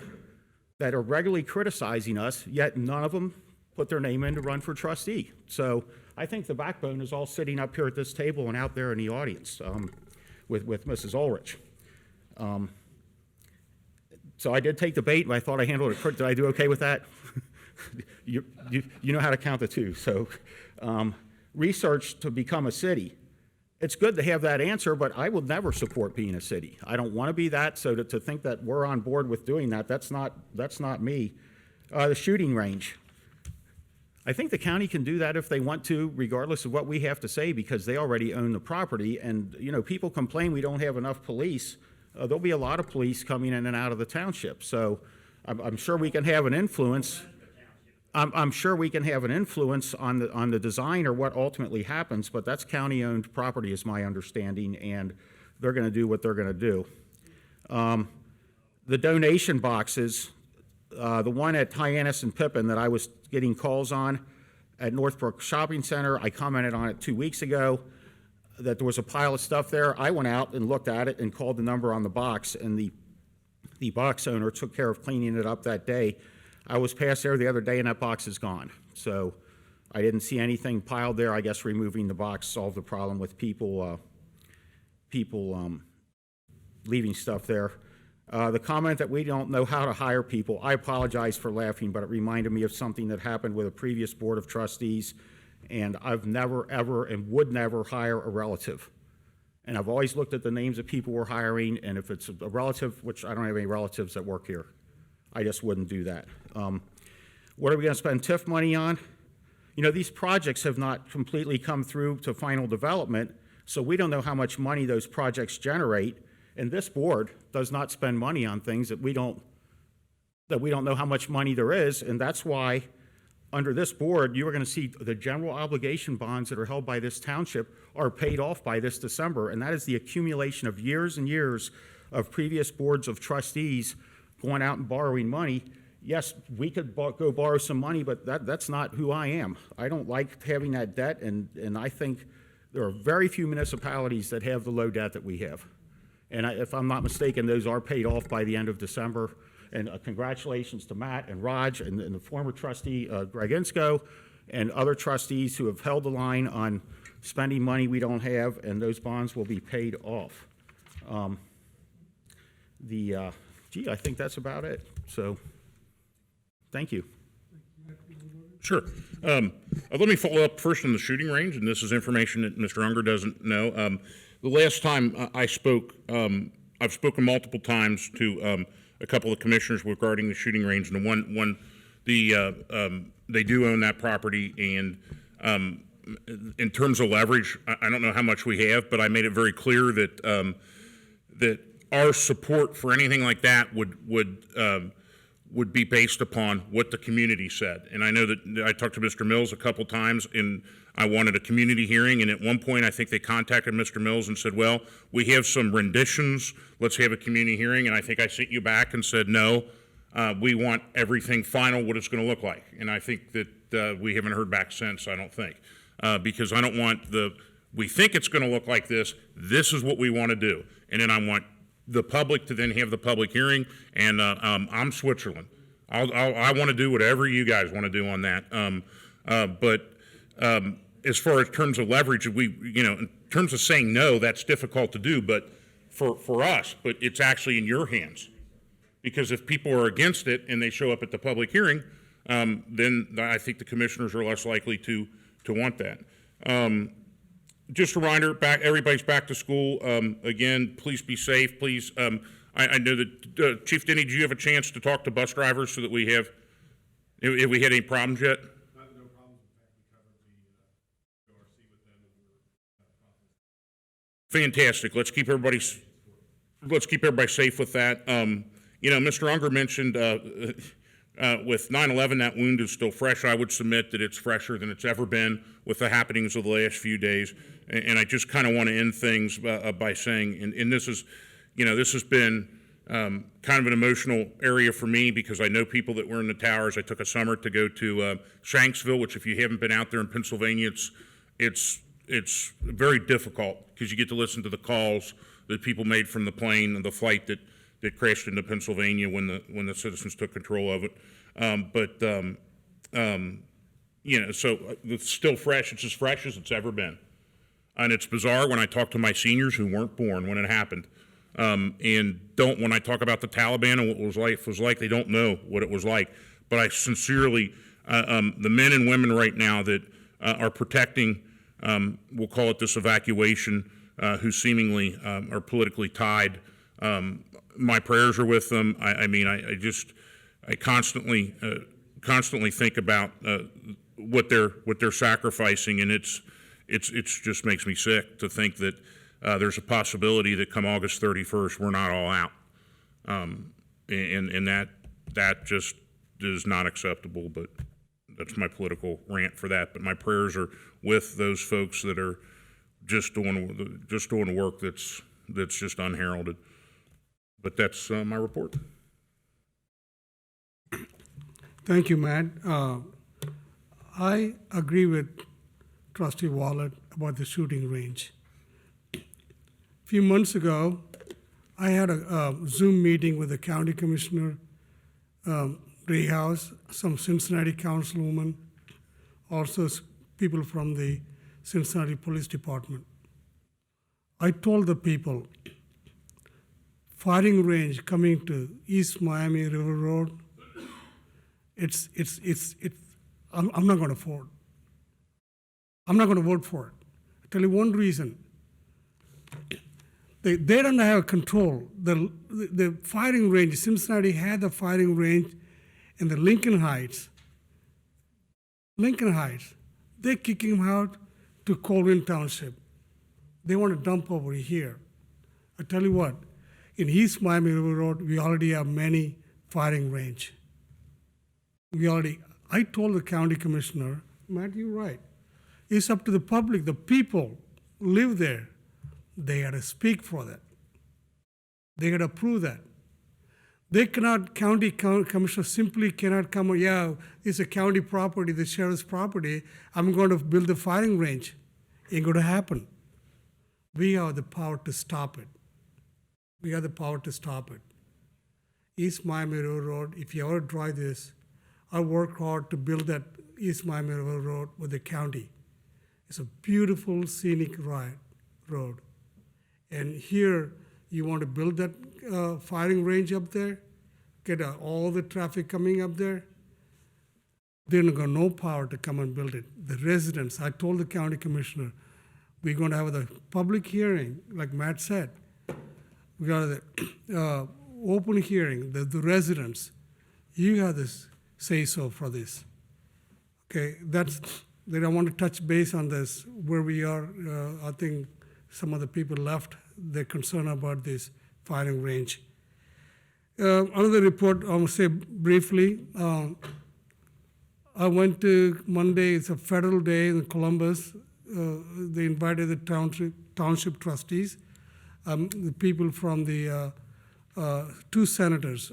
that are regularly criticizing us, yet none of them put their name in to run for trustee. So I think the backbone is all sitting up here at this table and out there in the audience with Mrs. Ulrich. So I did take the bait, and I thought I handled it. Did I do okay with that? You know how to count the two. So research to become a city. It's good to have that answer, but I will never support being a city. I don't want to be that, so to think that we're on board with doing that, that's not me. The shooting range. I think the county can do that if they want to, regardless of what we have to say, because they already own the property. And, you know, people complain we don't have enough police. There'll be a lot of police coming in and out of the township. So I'm sure we can have an influence. I'm sure we can have an influence on the design or what ultimately happens, but that's county-owned property is my understanding, and they're going to do what they're going to do. The donation boxes, the one at Hyannis and Pippin that I was getting calls on, at Northbrook Shopping Center. I commented on it 2 weeks ago, that there was a pile of stuff there. I went out and looked at it and called the number on the box, and the box owner took care of cleaning it up that day. I was past there the other day, and that box is gone. So I didn't see anything piled there. I guess removing the box solved the problem with people leaving stuff there. The comment that we don't know how to hire people, I apologize for laughing, but it reminded me of something that happened with a previous board of trustees, and I've never, ever, and would never hire a relative. And I've always looked at the names of people we're hiring, and if it's a relative, which I don't have any relatives that work here, I just wouldn't do that. What are we gonna spend TIF money on? You know, these projects have not completely come through to final development, so we don't know how much money those projects generate. And this board does not spend money on things that we don't know how much money there is, and that's why under this board, you are going to see the general obligation bonds that are held by this township are paid off by this December, and that is the accumulation of years and years of previous boards of trustees going out and borrowing money. Yes, we could go borrow some money, but that's not who I am. I don't like having that debt, and I think there are very few municipalities that have the low debt that we have. And if I'm not mistaken, those are paid off by the end of December. And congratulations to Matt and Raj and the former trustee, Greg Insko, and other trustees who have held the line on spending money we don't have, and those bonds will be paid off. I think that's about it. So, thank you. Sure. Let me follow up first on the shooting range, and this is information that Mr. Unger doesn't know. The last time I spoke, I've spoken multiple times to a couple of commissioners regarding the shooting range, and they do own that property, and in terms of leverage, I don't know how much we have, but I made it very clear that that our support for anything like that would be based upon what the community said. And I know that I talked to Mr. Mills a couple times, and I wanted a community hearing, and at one point I think they contacted Mr. Mills and said, well, we have some renditions, let's have a community hearing, and I think I sent you back and said, no, we want everything final, what it's going to look like. And I think that we haven't heard back since, I don't think, because I don't want we think it's going to look like this is what we want to do, and then I want the public to then have the public hearing, and I'm Switzerland. I want to do whatever you guys want to do on that, but as far as terms of leverage, in terms of saying no, that's difficult to do, but for us, but it's actually in your hands. Because if people are against it and they show up at the public hearing, then I think the commissioners are less likely to want that. Just a reminder, everybody's back to school. Again, please be safe. Please, I know that, Chief Denny, do you have a chance to talk to bus drivers so that we have we had any problems yet? Fantastic. Let's keep everybody safe with that. Mr. Unger mentioned with 9/11, that wound is still fresh. I would submit that it's fresher than it's ever been with the happenings of the last few days. And I just kind of want to end things by saying, and this is, this has been kind of an emotional area for me because I know people that were in the towers. I took a summer to go to Shanksville, which if you haven't been out there in Pennsylvania, it's very difficult because you get to listen to the calls that people made from the plane and the flight that crashed into Pennsylvania when the citizens took control of it. So it's still fresh. It's as fresh as it's ever been. And it's bizarre when I talk to my seniors who weren't born when it happened. When I talk about the Taliban and what it was like, they don't know what it was like. But I sincerely, the men and women right now that are protecting, we'll call it this evacuation, who seemingly are politically tied, my prayers are with them. I constantly think about what they're sacrificing, and it's just makes me sick to think that there's a possibility that come August 31st we're not all out, and that just is not acceptable. But that's my political rant for that. But my prayers are with those folks that are just doing work that's just unheralded. But that's my report. I agree with Trustee Wallet about the shooting range. A few months ago, I had a Zoom meeting with the County Commissioner, Ray House, some Cincinnati councilwoman, also people from the Cincinnati Police Department. I told the people, firing range coming to East Miami River Road, I'm not going to afford. I'm not going to vote for it. I'll tell you one reason. They don't have control. The firing range, Cincinnati had the firing range in the Lincoln Heights. They're kicking him out to Colerain Township. They want to dump over here. I tell you what, in East Miami River Road, we already have many firing range. I told the county commissioner, Matt, you're right. It's up to the public, the people live there. They got to speak for that. They got to approve that. They cannot, county commissioner simply cannot come, yeah, it's a county property, the sheriff's property, I'm going to build a firing range. Ain't going to happen. We have the power to stop it. East Miami River Road, if you ever drive this, I work hard to build that East Miami River Road with the county. It's a beautiful scenic road. And here, you want to build that firing range up there, get all the traffic coming up there. They're not got no power to come and build it. The residents, I told the county commissioner, we're going to have the public hearing, like Matt said. We got the open hearing, the residents. You have this say-so for this. Okay, then I want to touch base on this, where we are. I think some of the people left, they're concerned about this firing range. Another report, I will say briefly. I went to Monday, it's a federal day in Columbus. They invited the township trustees, the people from the two senators,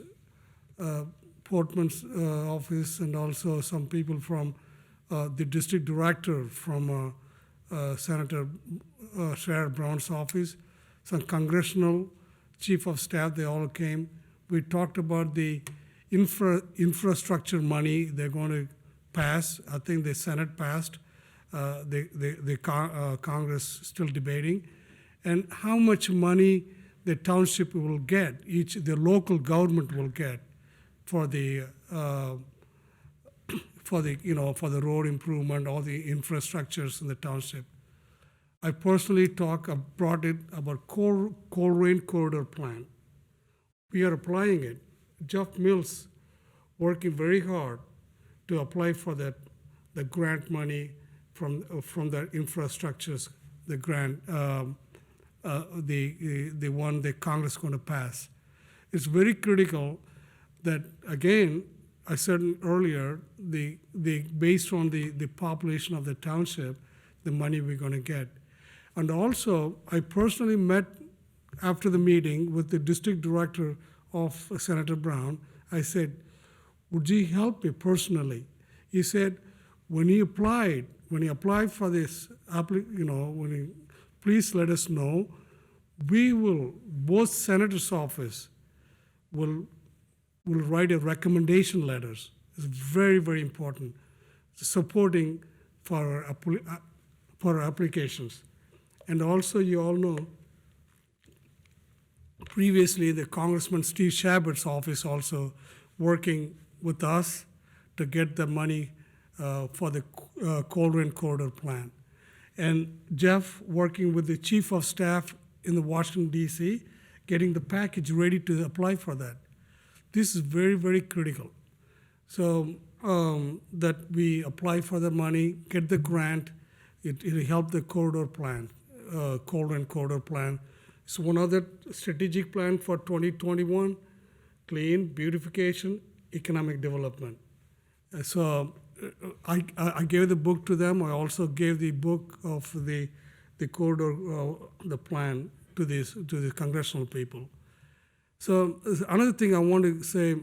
Portman's office, and also some people from the district director from Senator Sherrod Brown's office, some congressional chief of staff, they all came. We talked about the infrastructure money they're going to pass. I think the Senate passed. The Congress still debating, and how much money the township will get, the local government will get for the road improvement, all the infrastructures in the township. I personally brought it about Colerain Corridor Plan. We are applying it. Jeff Mills working very hard to apply for the grant money from the infrastructures, the grant, the one the Congress is going to pass. It's very critical that, again, I said earlier, based on the population of the township, the money we're going to get. And also, I personally met after the meeting with the district director of Senator Brown. I said, would you help me personally? He said, when he applied for this, please let us know. Both senators' office will write a recommendation letters. It's very, very important, supporting for our applications. And also, you all know, previously the Congressman Steve Shabert's office also working with us to get the money for the Colerain Corridor Plan. And Jeff working with the Chief of Staff in the Washington, D.C., getting the package ready to apply for that. This is very, very critical. So that we apply for the money, get the grant, it'll help the corridor plan, Colerain Corridor Plan. So one other strategic plan for 2021, clean, beautification, economic development. So I gave the book to them. I also gave the book of the corridor, the plan to the congressional people. So another thing I want to say,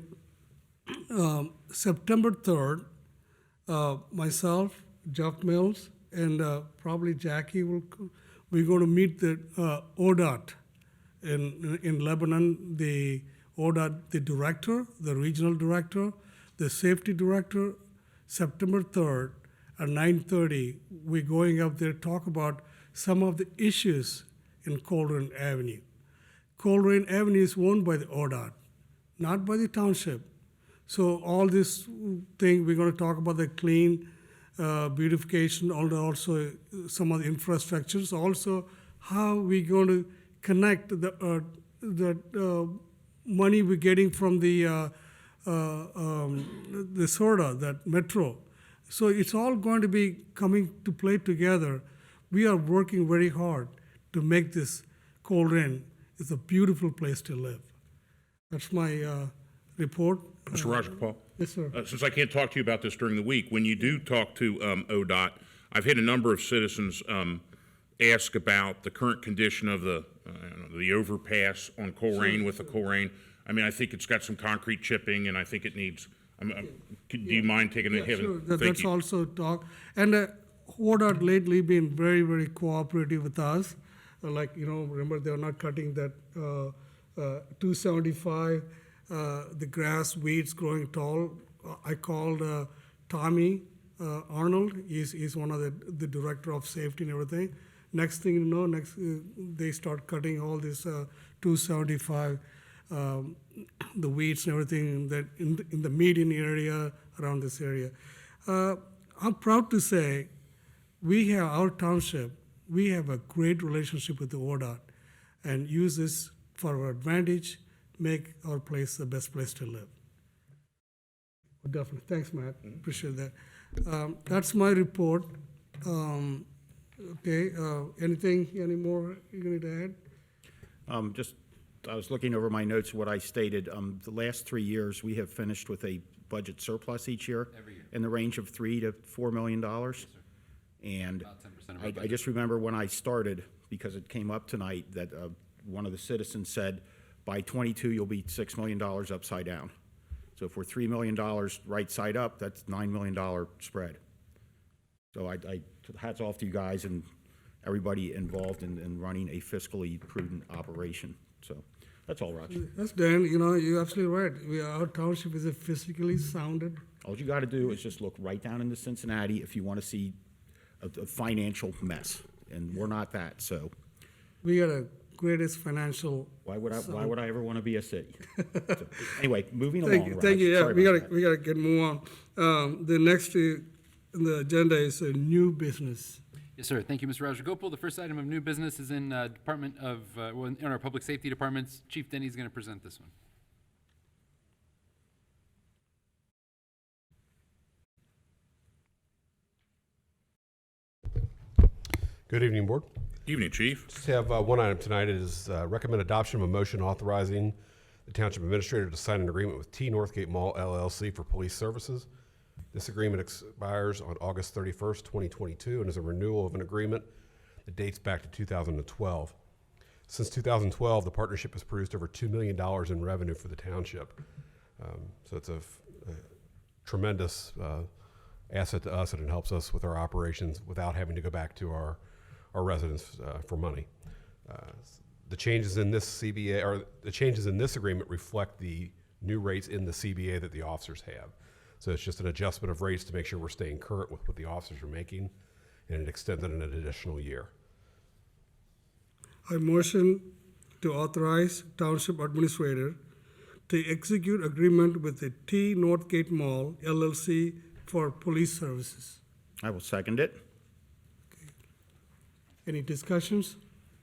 September 3rd, myself, Jeff Mills, and probably Jackie we're going to meet the ODOT in Lebanon, the ODOT, the director, the regional director, the safety director, September 3rd at 9:30. We're going up there to talk about some of the issues in Colerain Avenue. Colerain Avenue is owned by the ODOT, not by the township. So all this thing, we're going to talk about the clean beautification, also some of the infrastructures, also how we're going to connect the money we're getting from the SORDA, that metro. So it's all going to be coming to play together. We are working very hard to make this Colerain is a beautiful place to live. That's my report. Mr. Rajagopal? Yes, sir. Since I can't talk to you about this during the week, when you do talk to ODOT, I've had a number of citizens ask about the current condition of the overpass on Colerain with the Colerain. I mean, I think it's got some concrete chipping, and I think it needs. Do you mind taking a hit? Sure. That's also talk. And ODOT lately been very, very cooperative with us. Like, remember they were not cutting that 275, the grass, weeds growing tall. I called Tommy Arnold. He's one of the director of safety and everything. Next thing you know, they start cutting all this 275, the weeds and everything that in the median area around this area. I'm proud to say our township, we have a great relationship with the ODOT and use this for our advantage, make our place the best place to live. Well, definitely. Thanks, Matt. Appreciate that. That's my report. Okay. Any more you need to add? I was looking over my notes, what I stated. The last 3 years, we have finished with a budget surplus each year. Every year. In the range of $3 to $4 million. Yes, And About 10% of our I budget. just remember when I started, because it came up tonight, that one of the citizens said, by 22, you'll be $6 million upside down. So if we're $3 million right side up, that's $9 million spread. So I hats off to you guys and everybody involved in running a fiscally prudent operation. So that's all, Raj. That's Dan. You're absolutely right. Our township is a fiscally sounded. All you got to do is just look right down into Cincinnati if you want to see a financial mess, and we're not that. So We are the greatest financial. why would I ever want to be a city? So, anyway, moving along. Raj. Thank you. Yeah, Sorry we about gotta get move on. The next in the agenda is a new business. Yes, sir. Thank you, Mr. Rajagopal. The first item of new business is in Department of, in our Public Safety Departments. Chief Denny's going to present this one. Good evening, Board. Evening, Chief. Just have one item tonight. It is recommend adoption of a motion authorizing the Township Administrator to sign an agreement with T Northgate Mall LLC for police services. This agreement expires on August 31st, 2022, and is a renewal of an agreement that dates back to 2012. Since 2012, the partnership has produced over $2 million in revenue for the township. So it's a tremendous asset to us, and it helps us with our operations without having to go back to our residents for money. The changes in this CBA, or the changes in this agreement, reflect the new rates in the CBA that the officers have. So it's just an adjustment of rates to make sure we're staying current with what the officers are making, and it extended an additional year. I motion to authorize Township Administrator to execute agreement with the T Northgate Mall LLC for police services. I will second it. Any discussions?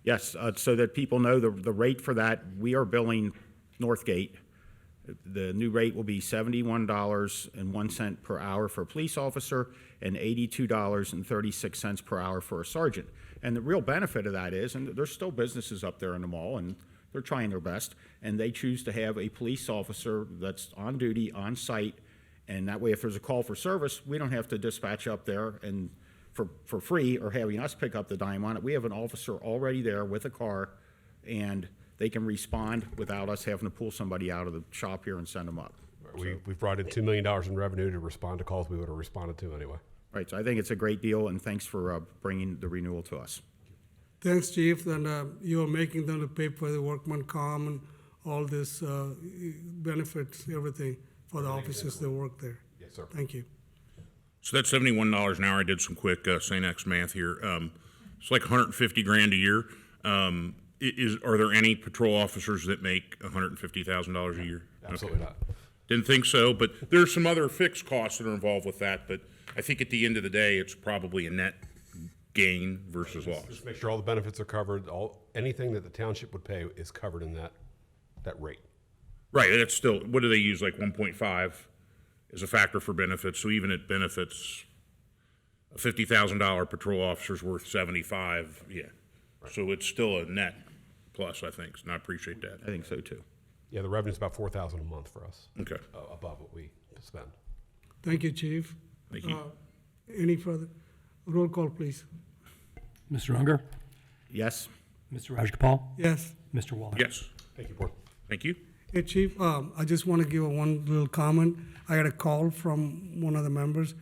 Yes, so that people know the rate for that, we are billing Northgate. The new rate will be $71.01 per hour for a police officer and $82.36 per hour for a sergeant. And the real benefit of that is, and there's still businesses up there in the mall, and they're trying their best, and they choose to have a police officer that's on duty, on site, and that way if there's a call for service, we don't have to dispatch up there and for free or having us pick up the dime on it. We have an officer already there with a car, and they can respond without us having to pull somebody out of the shop here and send them up. We've brought in $2 million in revenue to respond to calls we would have responded to anyway. Right, so I think it's a great deal, and thanks for bringing the renewal to us. Thanks, Chief, and you're making them to pay for the workman comp and all this benefits, everything for the officers that work there. Yes, sir. Thank you. So that's $71 an hour. I did some quick St. X math here. It's like 150 grand a year. Are there any patrol officers that make $150,000 a year? Absolutely not. Didn't think so, but there's some other fixed costs that are involved with that. But I think at the end of the day, it's probably a net gain versus loss. Just make sure all the benefits are covered. Anything that the township would pay is covered in that rate. Right, and it's still, what do they use, like 1.5 as a factor for benefits? So even at benefits, a $50,000 patrol officer's worth 75, yeah. Right. So it's still a net plus, I think, and I appreciate that. I think so too. Yeah, the revenue's about $4,000 a month for us. Okay. Above what we spend. Thank you, Chief. Thank you. Any further? Roll call, please. Mr. Unger? Yes? Mr. Rajagopal? Yes. Mr. Waller? Yes, Thank you, Board. thank you. Hey, Chief, I just want to give one little comment. I had a call from one of the members.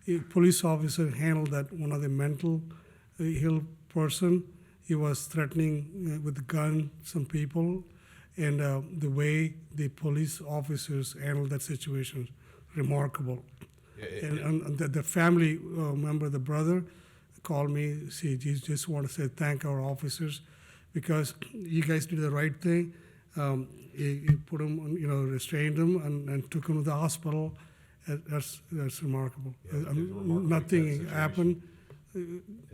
A police officer handled that, one of the mental ill person. He was threatening with a gun some people, and the way the police officers handled that situation was remarkable. And the family member, the brother, called me. He just want to say thank our officers because you guys did the right thing. You put them, restrained them and took them to the hospital. That's remarkable. Nothing happened.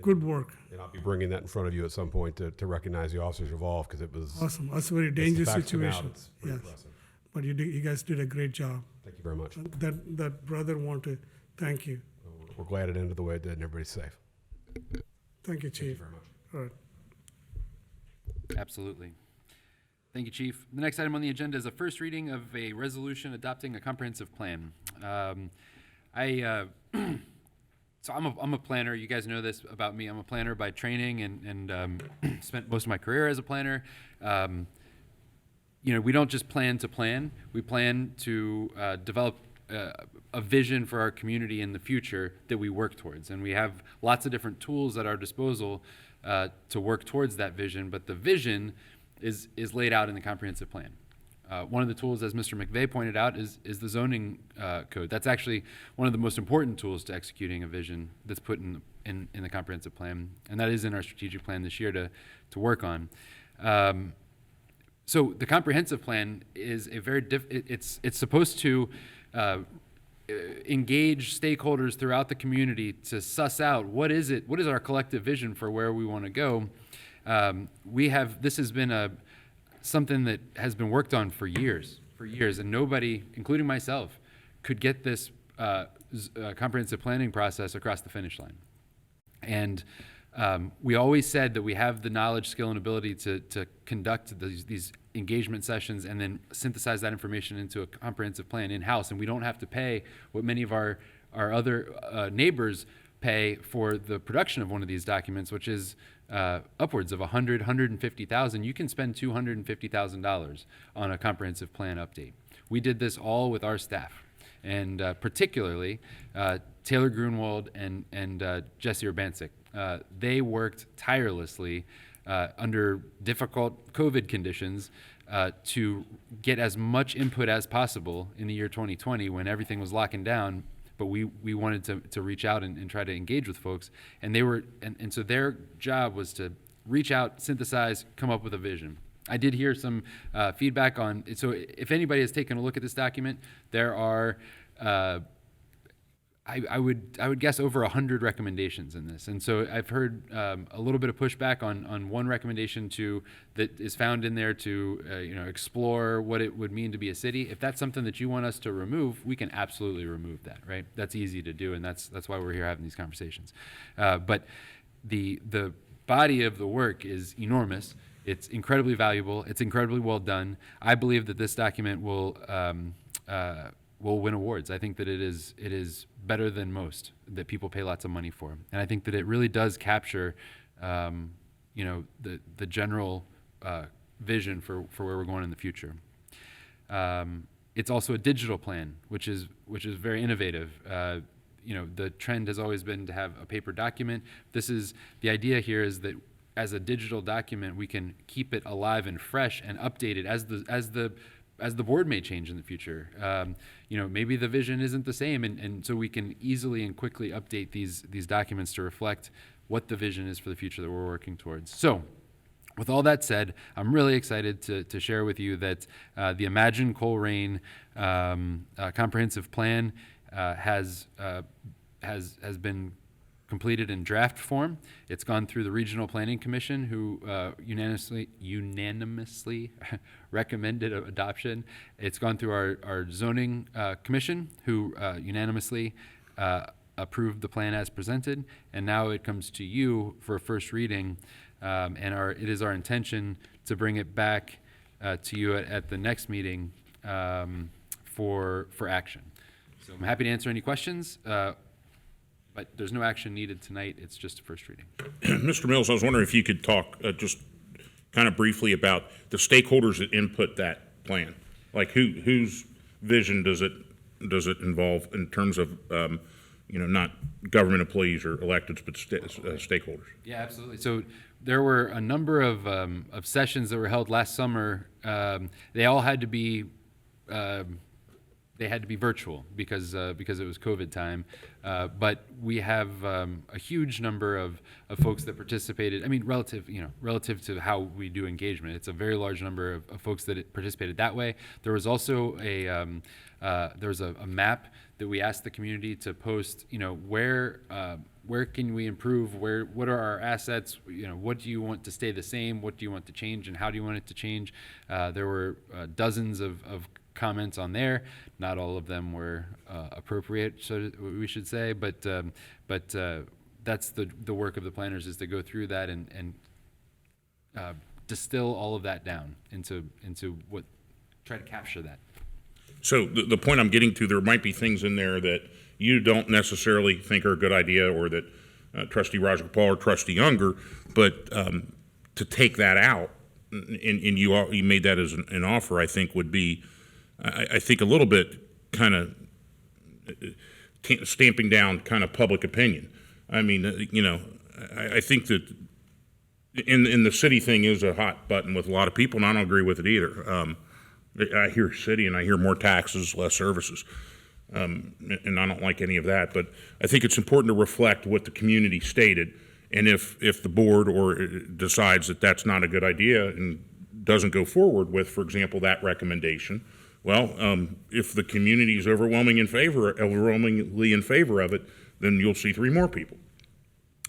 Good work. And I'll be bringing that in front of you at some point to recognize the officers involved because it was Awesome. That's a very as the dangerous facts come out, situation. it's pretty Yes. impressive. But you guys did a great job. Thank you very much. That brother want to thank you. We're glad it ended the way it did and everybody's safe. Thank you, Thank you Chief. very much. All right. Absolutely. Thank you, Chief. The next item on the agenda is a first reading of a resolution adopting a comprehensive plan. So I'm a planner. You guys know this about me. I'm a planner by training and spent most of my career as a planner. We don't just plan to plan. We plan to develop a vision for our community in the future that we work towards. And we have lots of different tools at our disposal to work towards that vision. But the vision is laid out in the comprehensive plan. One of the tools, as Mr. McVeigh pointed out, is the zoning code. That's actually one of the most important tools to executing a vision that's put in the comprehensive plan, and that is in our strategic plan this year to work on. So the comprehensive plan is a very it's supposed to engage stakeholders throughout the community to suss out what is our collective vision for where we want to go. This has been something that has been worked on for years, and nobody, including myself, could get this comprehensive planning process across the finish line. And we always said that we have the knowledge, skill, and ability to conduct these engagement sessions and then synthesize that information into a comprehensive plan in-house, and we don't have to pay what many of our other neighbors pay for the production of one of these documents, which is upwards of $150,000. You can spend $250,000 on a comprehensive plan update. We did this all with our staff, and particularly Taylor Grunwald and Jesse Urbancic. They worked tirelessly under difficult COVID conditions to get as much input as possible in the year 2020 when everything was locking down. But we wanted to reach out and try to engage with folks, and so their job was to reach out, synthesize, come up with a vision. I did hear some feedback on. So if anybody has taken a look at this document, there are I would guess over 100 recommendations in this, and so I've heard a little bit of pushback on one recommendation that is found in there to explore what it would mean to be a city. If that's something that you want us to remove, we can absolutely remove that. Right? That's easy to do, and that's why we're here having these conversations. But the body of the work is enormous. It's incredibly valuable. It's incredibly well done. I believe that this document will win awards. I think that it is better than most that people pay lots of money for, and I think that it really does capture, the general vision for where we're going in the future. it's also a digital plan, which is very innovative. The trend has always been to have a paper document. The idea here is that as a digital document, we can keep it alive and fresh and update it as the board may change in the future. Maybe the vision isn't the same, and so we can easily and quickly update these documents to reflect what the vision is for the future that we're working towards. So, with all that said, I'm really excited to share with you that the Imagine Colerain comprehensive plan has been completed in draft form. It's gone through the Regional Planning Commission, who unanimously recommended adoption. It's gone through our Zoning Commission, who unanimously approved the plan as presented, and now it comes to you for a first reading. It is our intention to bring it back to you at the next meeting for action. So I'm happy to answer any questions, but there's no action needed tonight. It's just a first reading. Mr. Mills, I was wondering if you could talk just kind of briefly about the stakeholders that input that plan. Like whose vision does it involve in terms of not government employees or electeds, but stakeholders? Yeah, absolutely. So there were a number of sessions that were held last summer. They all had to be virtual because it was COVID time. But we have a huge number of folks that participated. I mean, relative to how we do engagement, it's a very large number of folks that participated that way. There was also a map that we asked the community to post. Where can we improve? What are our assets? What do you want to stay the same? What do you want to change, and how do you want it to change? There were dozens of comments on there. Not all of them were appropriate, so we should say, but that's the work of the planners, is to go through that and distill all of that down into try to capture that. So the point I'm getting to, there might be things in there that you don't necessarily think are a good idea, or that Trustee Rajagopal or Trustee Younger, but to take that out, and you made that as an offer, I think would be, I think, a little bit kind of stamping down kind of public opinion. I mean, I think that in the city thing is a hot button with a lot of people, and I don't agree with it either. I hear city and I hear more taxes, less services, and I don't like any of that. But I think it's important to reflect what the community stated, and if the board decides that that's not a good idea and doesn't go forward with, for example, that recommendation, well, if the community is overwhelmingly in favor of it, then you'll see 3 more people.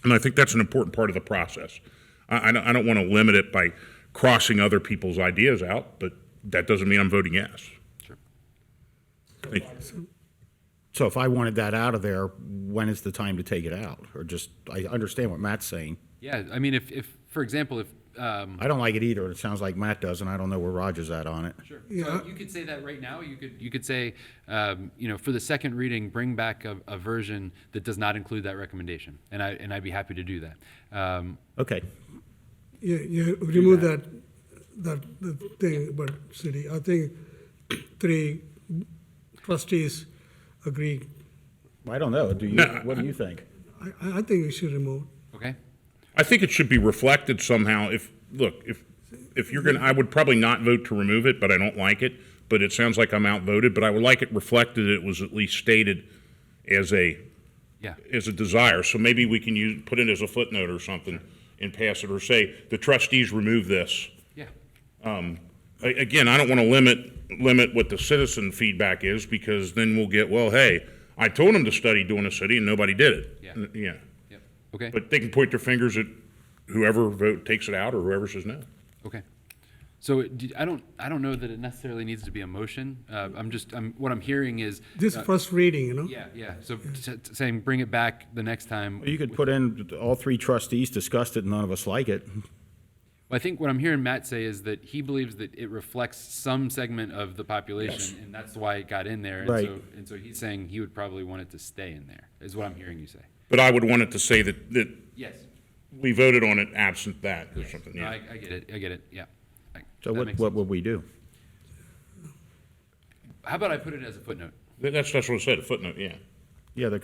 And I think that's an important part of the process. I don't want to limit it by crossing other people's ideas out, but that doesn't mean I'm voting yes. Sure. Thank you. So if I wanted that out of there, when is the time to take it out? Or just, I understand what Matt's saying. Yeah, I mean, if for example, if I don't like it either. It sounds like Matt does, and I don't know where Roger's at on it. Sure. Yeah. So you could say that right now. You could say, for the second reading, bring back a version that does not include that recommendation, and I'd be happy to do that. Okay. Yeah, remove that the thing about city. I think 3 trustees agree. I don't know. What do you think? I think we should remove. Okay. I think it should be reflected somehow. If you're gonna, I would probably not vote to remove it, but I don't like it. But it sounds like I'm outvoted. But I would like it reflected. It was at least stated as a desire. So maybe we can put it as a footnote or something and pass it, or say the trustees remove this. Yeah. Again, I don't want to limit what the citizen feedback is, because then we'll get, well, hey, I told them to study doing a city and nobody did it. Yeah. Yeah. Yep. Okay. But they can point their fingers at whoever takes it out, or whoever says no. Okay. So I don't know that it necessarily needs to be a motion. What I'm hearing is This first reading, Yeah. So saying bring it back the next time. You could put in all 3 trustees discussed it and none of us like it. Well, I think what I'm hearing Matt say is that he believes that it reflects some segment of the population, and that's why it got in there. Right. And so he's saying he would probably want it to stay in there, is what I'm hearing you say. But I would want it to say that Yes. we voted on it absent that or something. No, Yeah. I get it. Yeah. So That what makes would sense. we do? How about I put it as a footnote? That's what I said, a footnote, yeah. Yeah,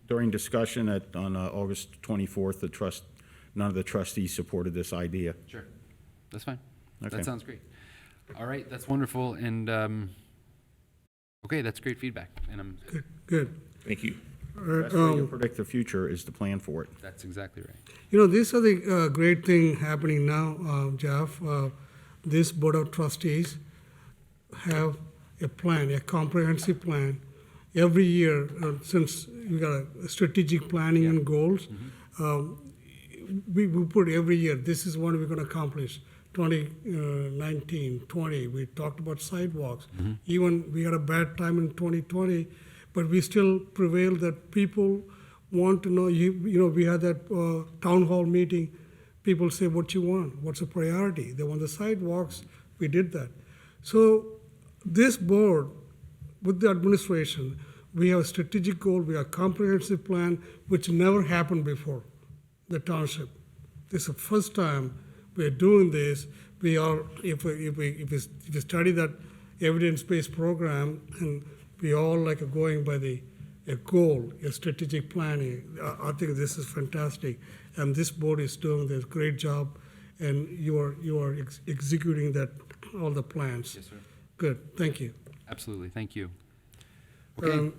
during discussion on August 24th, none of the trustees supported this idea. Sure. That's fine. Okay. That sounds great. All right, that's wonderful. And, okay, that's great feedback. And I'm, Good. Thank you. Best way to predict the future is to plan for it. that's exactly right. You know, this is the great thing happening now, Jeff. This Board of Trustees have a plan, a comprehensive plan. Every year, since we got a strategic planning and goals, we put every year, this is what we're going to accomplish. 2019, 20, we talked about sidewalks. Even we had a bad time in 2020, but we still prevail that people want to know, you know, we had that town hall meeting. People say, what you want? What's a priority? They want the sidewalks. We did that. So this board, with the administration, we have a strategic goal, we have a comprehensive plan, which never happened before, the township. This is the first time we're doing this. We are, if we study that evidence-based program, and we all like going by a goal, a strategic planning, I think this is fantastic. And this board is doing this great job, and you are executing that, all the plans. Yes, sir. Good, thank you. Absolutely. Thank you. Okay.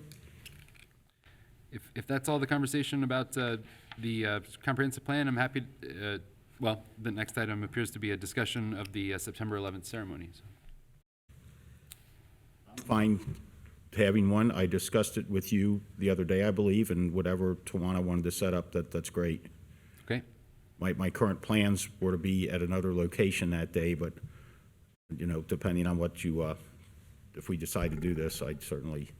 If that's all the conversation about the comprehensive plan, I'm happy, well, the next item appears to be a discussion of the September 11th ceremony. So. Fine having one. I discussed it with you the other day, I believe, and whatever Tawana wanted to set up, that's great. Okay. My current plans were to be at another location that day, but, you know, depending on what you, if we decide to do this, I'd certainly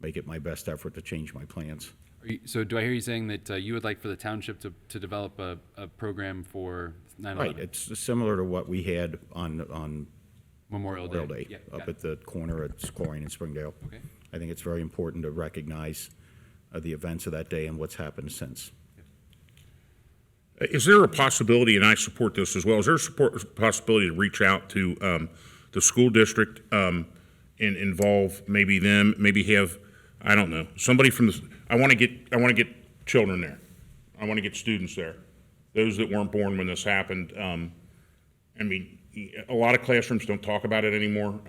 make it my best effort to change my plans. So do I hear you saying that you would like for the township to develop a program for 9/11? Right, it's similar to what we had on Memorial Day. Yeah, up got at the corner at Colerain and Springdale. Okay. I think it's very important to recognize the events of that day and what's happened since. Is there a possibility, and I support this as well, is there a possibility to reach out to the school district and involve maybe them, maybe have, I don't know, somebody from the, I want to get children there. I want to get students there. Those that weren't born when this happened. I mean, a lot of classrooms don't talk about it anymore.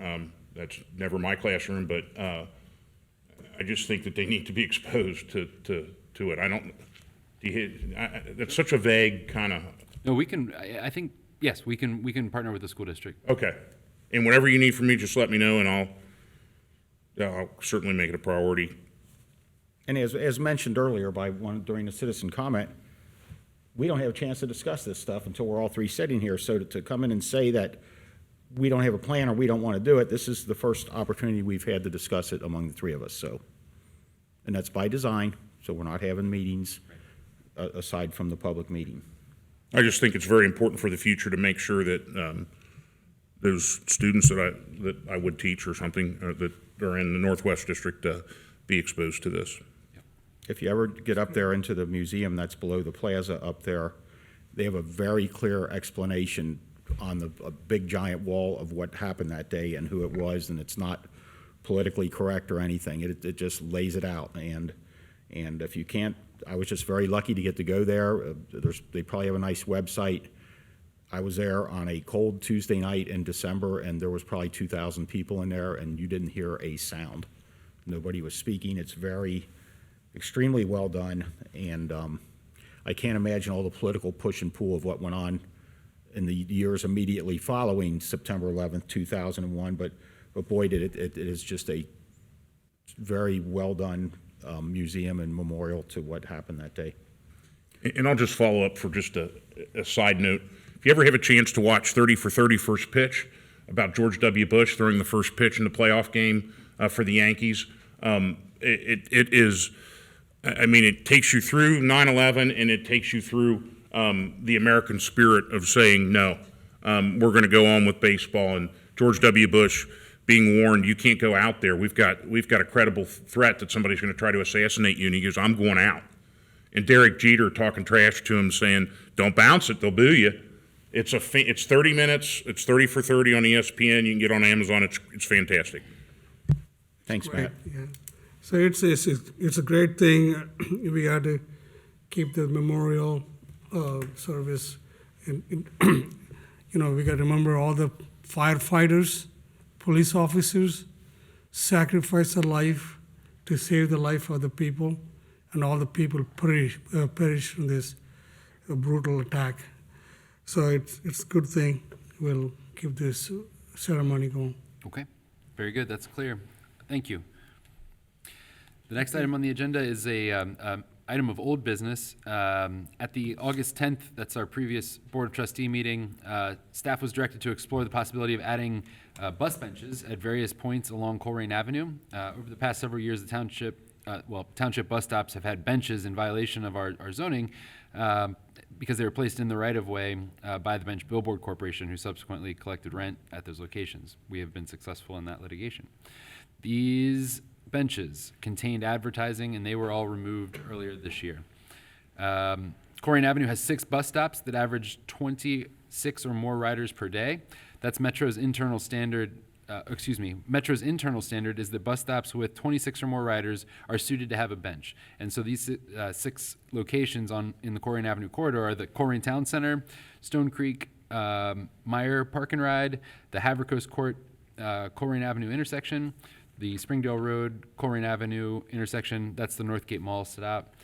That's never my classroom, but I just think that they need to be exposed to it. I don't, that's such a vague kind of. No, we can, I think, yes, we can partner with the school district. Okay. And whatever you need from me, just let me know, and I'll certainly make it a priority. And as mentioned earlier by one during the citizen comment, we don't have a chance to discuss this stuff until we're all three sitting here. So to come in and say that we don't have a plan or we don't want to do it, this is the first opportunity we've had to discuss it among the three of us. So, and that's by design. So we're not having meetings aside from the public meeting. I just think it's very important for the future to make sure that those students that I would teach or something that are in the Northwest District be exposed to this. If you ever get up there into the museum that's below the plaza up there, they have a very clear explanation on a big giant wall of what happened that day and who it was, and it's not politically correct or anything. It just lays it out. And if you can't, I was just very lucky to get to go there. They probably have a nice website. I was there on a cold Tuesday night in December, and there was probably 2,000 people in there, and you didn't hear a sound. Nobody was speaking. It's extremely well done, and I can't imagine all the political push and pull of what went on in the years immediately following September 11th, 2001, but boy, it is just a very well done museum and memorial to what happened that day. And I'll just follow up for just a side note. If you ever have a chance to watch 30 for 30 first pitch about George W. Bush throwing the first pitch in the playoff game for the Yankees, it is, I mean, it takes you through 9/11 and it takes you through the American spirit of saying, no, we're going to go on with baseball. And George W. Bush being warned, you can't go out there. We've got a credible threat that somebody's going to try to assassinate you. And he goes, I'm going out. And Derek Jeter talking trash to him saying, don't bounce it, they'll boo you. It's 30 minutes. It's 30 for 30 on ESPN. You can get on Amazon. It's fantastic. Thanks, Great, Matt. yeah. So it's a great thing. We had to keep the memorial service. And, we got to remember all the firefighters, police officers sacrificed their life to save the life of the people, and all the people perished in this brutal attack. So it's a good thing. We'll keep this ceremony going. Okay, very good. That's clear. Thank you. The next item on the agenda is a item of old business. At the August 10th, that's our previous Board of Trustee meeting, staff was directed to explore the possibility of adding bus benches at various points along Colerain Avenue. Over the past several years, the township bus stops have had benches in violation of our zoning because they were placed in the right-of-way by the Bench Billboard Corporation, who subsequently collected rent at those locations. We have been successful in that litigation. These benches contained advertising, and they were all removed earlier this year. Colerain Avenue has 6 bus stops that average 26 or more riders per day. That's Metro's internal standard. Metro's internal standard is that bus stops with 26 or more riders are suited to have a bench. And so these 6 locations in the Colerain Avenue corridor are the Colerain Town Center, Stone Creek, Meyer Park and Ride, the Havercoast Court, Colerain Avenue intersection, the Springdale Road, Colerain Avenue intersection, that's the Northgate Mall stop,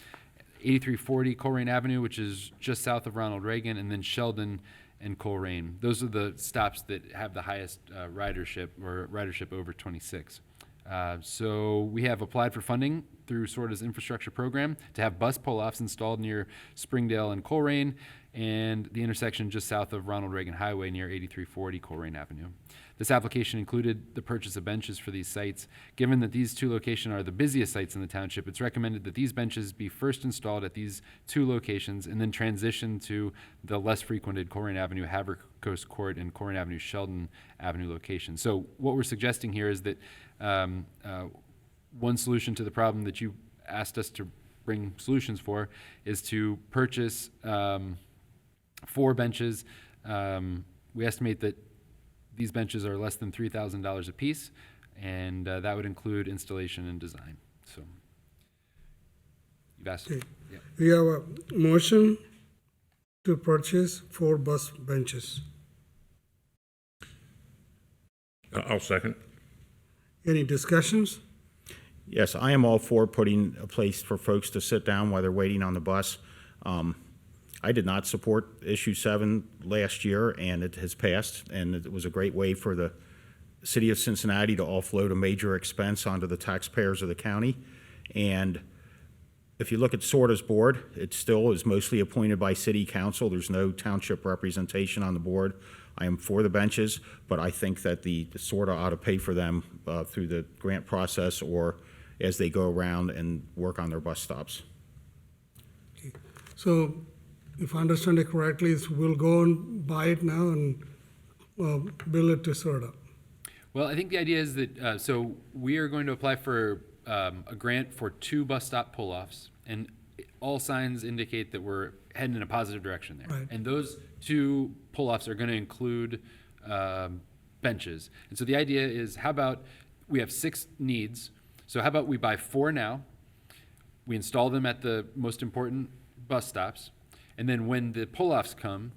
8340 Colerain Avenue, which is just south of Ronald Reagan, and then Sheldon and Colerain. Those are the stops that have the highest ridership, or ridership over 26. So we have applied for funding through SORTA's infrastructure program to have bus pull-offs installed near Springdale and Colerain, and the intersection just south of Ronald Reagan Highway near 8340 Colerain Avenue. This application included the purchase of benches for these sites. Given that these 2 locations are the busiest sites in the township, it's recommended that these benches be first installed at these 2 locations and then transition to the less frequented Colerain Avenue, Havercoast Court, and Colerain Avenue, Sheldon Avenue locations. So what we're suggesting here is that one solution to the problem that you asked us to bring solutions for is to purchase 4 benches. We estimate that these benches are less than $3,000 a piece, and that would include installation and design. So you've asked. Okay. Yeah. We have a motion to purchase 4 bus benches. I'll second. Any discussions? Yes, I am all for putting a place for folks to sit down while they're waiting on the bus. I did not support issue 7 last year, and it has passed, and it was a great way for the city of Cincinnati to offload a major expense onto the taxpayers of the county. And if you look at SORTA's board, it still is mostly appointed by city council. There's no township representation on the board. I am for the benches, but I think that the SORTA ought to pay for them through the grant process or as they go around and work on their bus stops. Okay. So if I understand it correctly, we'll go and buy it now and bill it to SORTA. Well, I think the idea is that, so we are going to apply for a grant for 2 bus stop pull-offs, and all signs indicate that we're heading in a positive direction there. Right. And those 2 pull-offs are going to include benches. And so the idea is, how about we have 6 needs, so how about we buy 4 now, we install them at the most important bus stops, and then when the pull-offs come,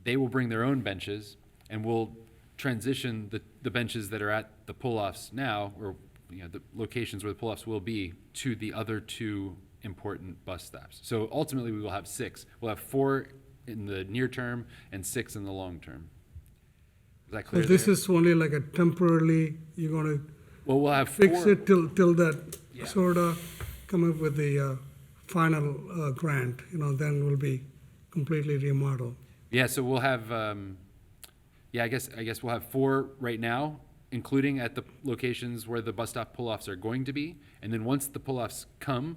they will bring their own benches, and we'll transition the benches that are at the pull-offs now, or the locations where the pull-offs will be, to the other 2 important bus stops. So ultimately, we will have 6. We'll have 4 in the near term and 6 in the long term. Is that clear? So this there? is only like a temporarily, you're gonna Well, we'll have fix 4. it till that Yeah. SORTA come up with the final grant, then we'll be completely remodeled. Yeah, so we'll have, I guess we'll have 4 right now, including at the locations where the bus stop pull-offs are going to be. And then once the pull-offs come,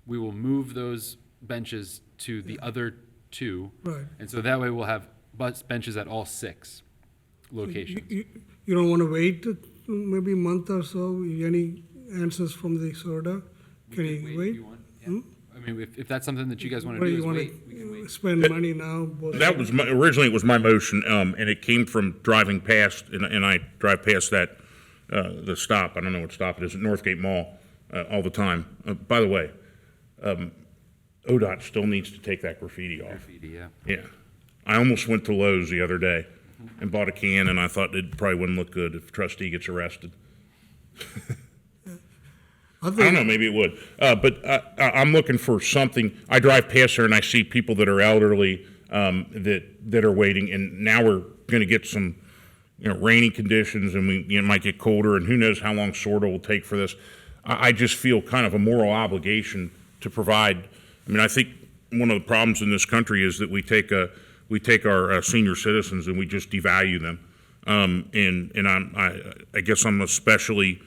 we will move those benches to the other 2. Right. And so that way we'll have bus benches at all 6 locations. You don't want to wait maybe a month or so? Any answers from the SORTA? Can We you can wait? if you want, yeah. I mean, if that's something that you guys want Or to do, you is wanna wait, we can wait. spend money now? That was originally it was my motion, and it came from driving past, and I drive past that the stop. I don't know what stop it is at Northgate Mall all the time. By the way, ODOT still needs to take that graffiti off. Graffiti, yeah. Yeah. I almost went to Lowe's the other day and bought a can, and I thought it probably wouldn't look good if a trustee gets arrested. I don't know, maybe it would. But I'm looking for something. I drive past there and I see people that are elderly that are waiting, and now we're going to get some rainy conditions, and it might get colder, and who knows how long SORTA will take for this. I just feel kind of a moral obligation to provide. I mean, I think one of the problems in this country is that we take our senior citizens and we just devalue them. And I guess I'm especially,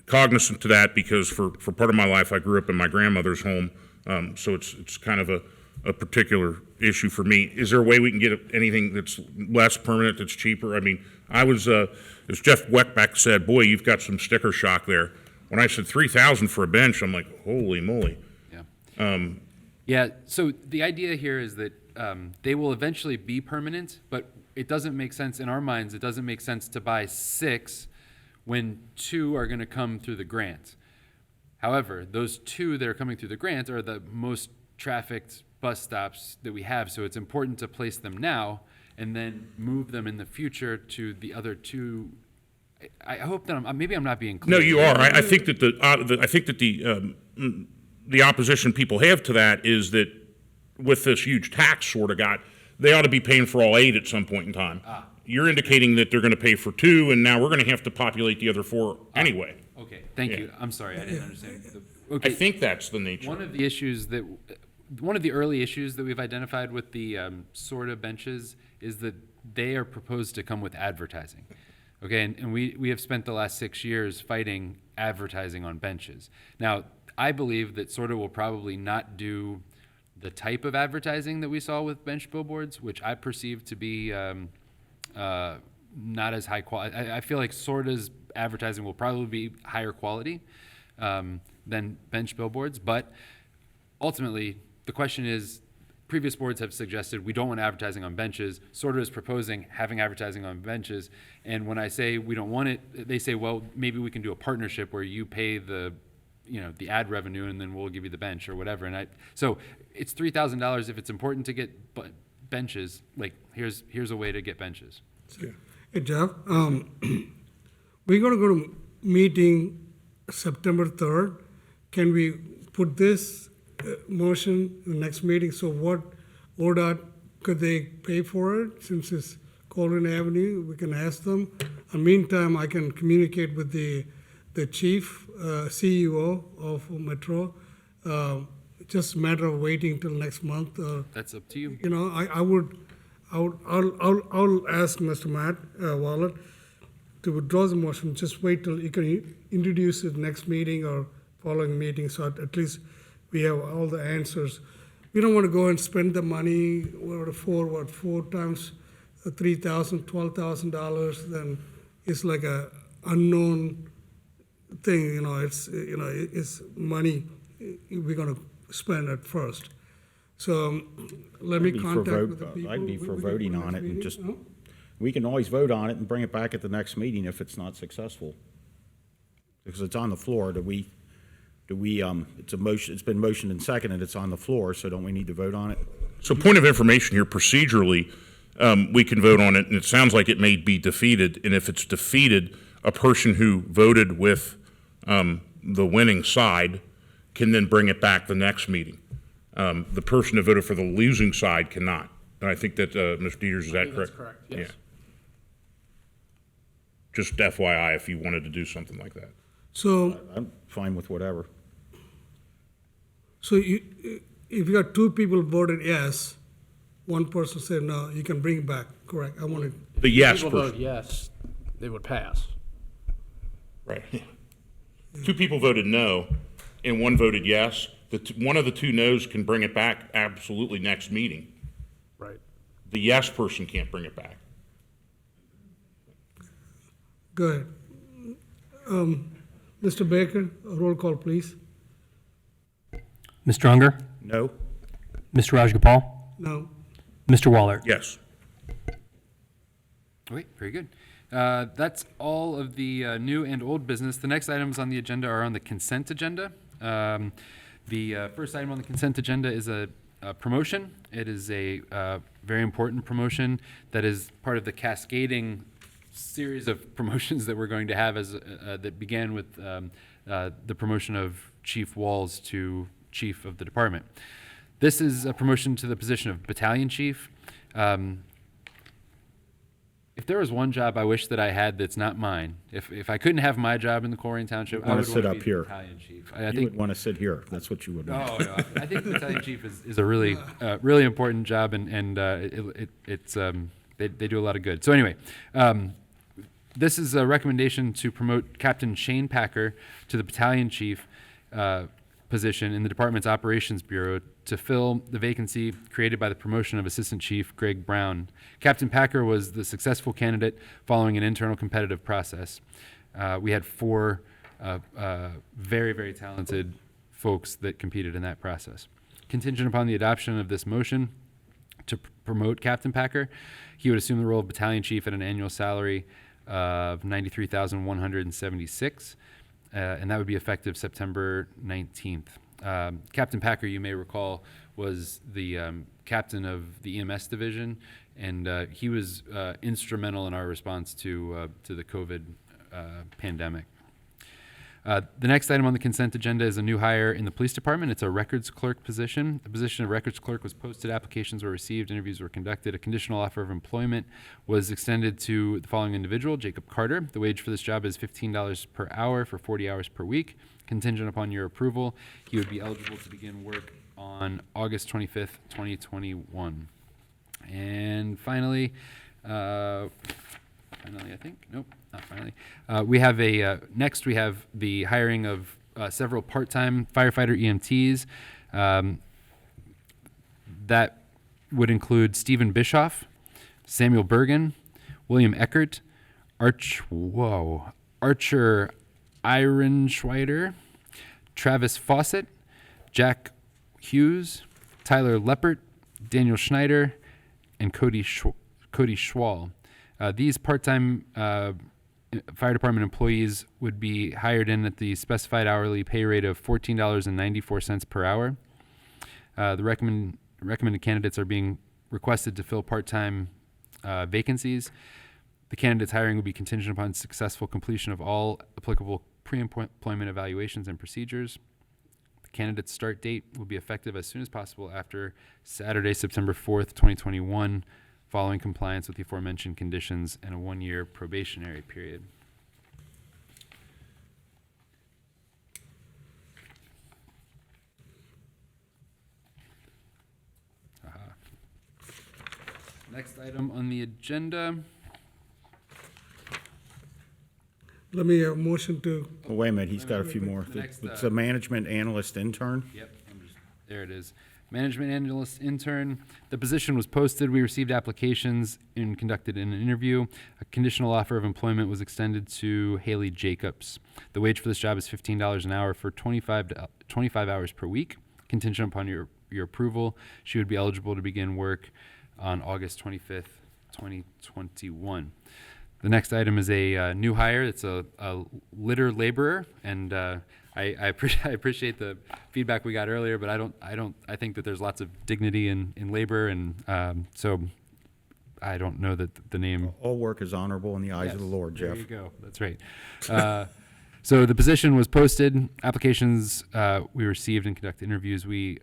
cognizant to that because for part of my life I grew up in my grandmother's home, so it's kind of a particular issue for me. Is there a way we can get anything that's less permanent, that's cheaper? I mean, I was, as Jeff Weckbeck said, boy, you've got some sticker shock there. When I said $3,000 for a bench, I'm like, holy moly. Yeah. Yeah. So the idea here is that they will eventually be permanent, but it doesn't make sense in our minds. It doesn't make sense to buy 6 when 2 are going to come through the grant. However, those 2 that are coming through the grant are the most trafficked bus stops that we have, so it's important to place them now and then move them in the future to the other 2. I hope that maybe I'm not being clear. No, you are. I think that the opposition people have to that is that with this huge tax SORTA got, they ought to be paying for all 8 at some point in time. You're indicating that they're going to pay for 2, and now we're going to have to populate the other 4 anyway. Okay, thank you. I'm sorry, I didn't understand. Okay. I think that's the nature. One of the early issues that we've identified with the SORTA benches is that they are proposed to come with advertising. Okay, and we have spent the last 6 years fighting advertising on benches. Now, I believe that SORTA will probably not do the type of advertising that we saw with bench billboards, which I perceive to be not as high quality. I feel like SORTA's advertising will probably be higher quality than bench billboards, but ultimately the question is, previous boards have suggested we don't want advertising on benches. SORTA is proposing having advertising on benches, and when I say we don't want it, they say, well, maybe we can do a partnership where you pay the ad revenue and then we'll give you the bench or whatever. And so it's $3,000 if it's important to get benches. Like here's a way to get benches. Hey Jeff, we're going to go to meeting September 3rd. Can we put this motion in the next meeting? So what ODOT, could they pay for it since it's Colerain Avenue? We can ask them. In the meantime, I can communicate with the chief, CEO of Metro. Just a matter of waiting till next month. That's up to you. I'll ask Mr. Matt Wallet to withdraw the motion. Just wait till you can introduce it next meeting or following meeting, so at least we have all the answers. We don't want to go and spend the money four times $3,000, $12,000. Then it's like a unknown thing. It's money we're going to spend at first. So let me contact with the people. I'd be for voting on it and just, we can always vote on it and bring it back at the next meeting if it's not successful. Because it's on the floor. It's a motion, it's been motioned and seconded, it's on the floor, so don't we need to vote on it? So point of information here, procedurally, we can vote on it, and it sounds like it may be defeated, and if it's defeated, a person who voted with the winning side can then bring it back the next meeting. The person who voted for the losing side cannot. And I think that, Mr. Dieters, is that correct? That's correct, yes. Yeah. Just FYI, if you wanted to do something like that. So I'm fine with whatever. So if you got 2 people voted yes, one person said no, you can bring it back, correct? I want to. The yes People person. vote yes, they would pass. Right. 2 people voted no, and 1 voted yes. One of the 2 no's can bring it back absolutely next meeting. Right. The yes person can't bring it back. Go ahead. Mr. Baker, a roll call, please. Mr. Unger? No? Mr. Rajagopal? No. Mr. Waller? Yes. Okay, very good. That's all of the new and old business. The next items on the agenda are on the consent agenda. The first item on the consent agenda is a promotion. It is a very important promotion that is part of the cascading series of promotions that we're going to have that began with the promotion of Chief Walls to Chief of the department. This is a promotion to the position of Battalion Chief. If there was one job I wish that I had that's not mine, if I couldn't have my job in the Colerain Township, I wanna would sit want to up be the here. Battalion Chief. You would want to sit here. That's what you would want. No, I think the Battalion Chief is a really, really important job, and it's they do a lot of good. So anyway, this is a recommendation to promote Captain Shane Packer to the Battalion Chief position in the department's Operations Bureau to fill the vacancy created by the promotion of Assistant Chief Greg Brown. Captain Packer was the successful candidate following an internal competitive process. We had 4 very, very talented folks that competed in that process. Contingent upon the adoption of this motion to promote Captain Packer, he would assume the role of Battalion Chief at an annual salary of $93,176. And that would be effective September 19th. Captain Packer, you may recall, was the captain of the EMS division, and he was instrumental in our response to the COVID pandemic. The next item on the consent agenda is a new hire in the police department. It's a records clerk position. The position of records clerk was posted, applications were received, interviews were conducted. A conditional offer of employment was extended to the following individual, Jacob Carter. The wage for this job is $15 per hour for 40 hours per week. Contingent upon your approval, he would be eligible to begin work on August 25th, 2021. And finally, I think, nope, not finally. We have next we have the hiring of several part-time firefighter EMTs. That would include Stephen Bischoff, Samuel Bergen, William Eckert, Archer Ironschweider, Travis Fawcett, Jack Hughes, Tyler Leppert, Daniel Schneider, and Cody Schwall. These part-time fire department employees would be hired in at the specified hourly pay rate of $14.94 per hour. The recommended candidates are being requested to fill part-time vacancies. The candidates hiring will be contingent upon successful completion of all applicable pre-employment evaluations and procedures. The candidate's start date will be effective as soon as possible after Saturday, September 4th, 2021, following compliance with the aforementioned conditions and a 1-year probationary period. Next item on the agenda. Let me have a motion to, Well, wait a minute, he's got a few more. The next, It's a management analyst intern. Yep, there it is. Management analyst intern. The position was posted. We received applications and conducted an interview. A conditional offer of employment was extended to Haley Jacobs. The wage for this job is $15 an hour for 25 hours per week. Contingent upon your approval, she would be eligible to begin work on August 25th, 2021. The next item is a new hire. It's a litter laborer, and I appreciate the feedback we got earlier, but I think that there's lots of dignity in labor, and so I don't know that the name. All work is honorable in the eyes of the Lord, Jeff. There you go. That's right. So the position was posted. Applications we received and conducted interviews. We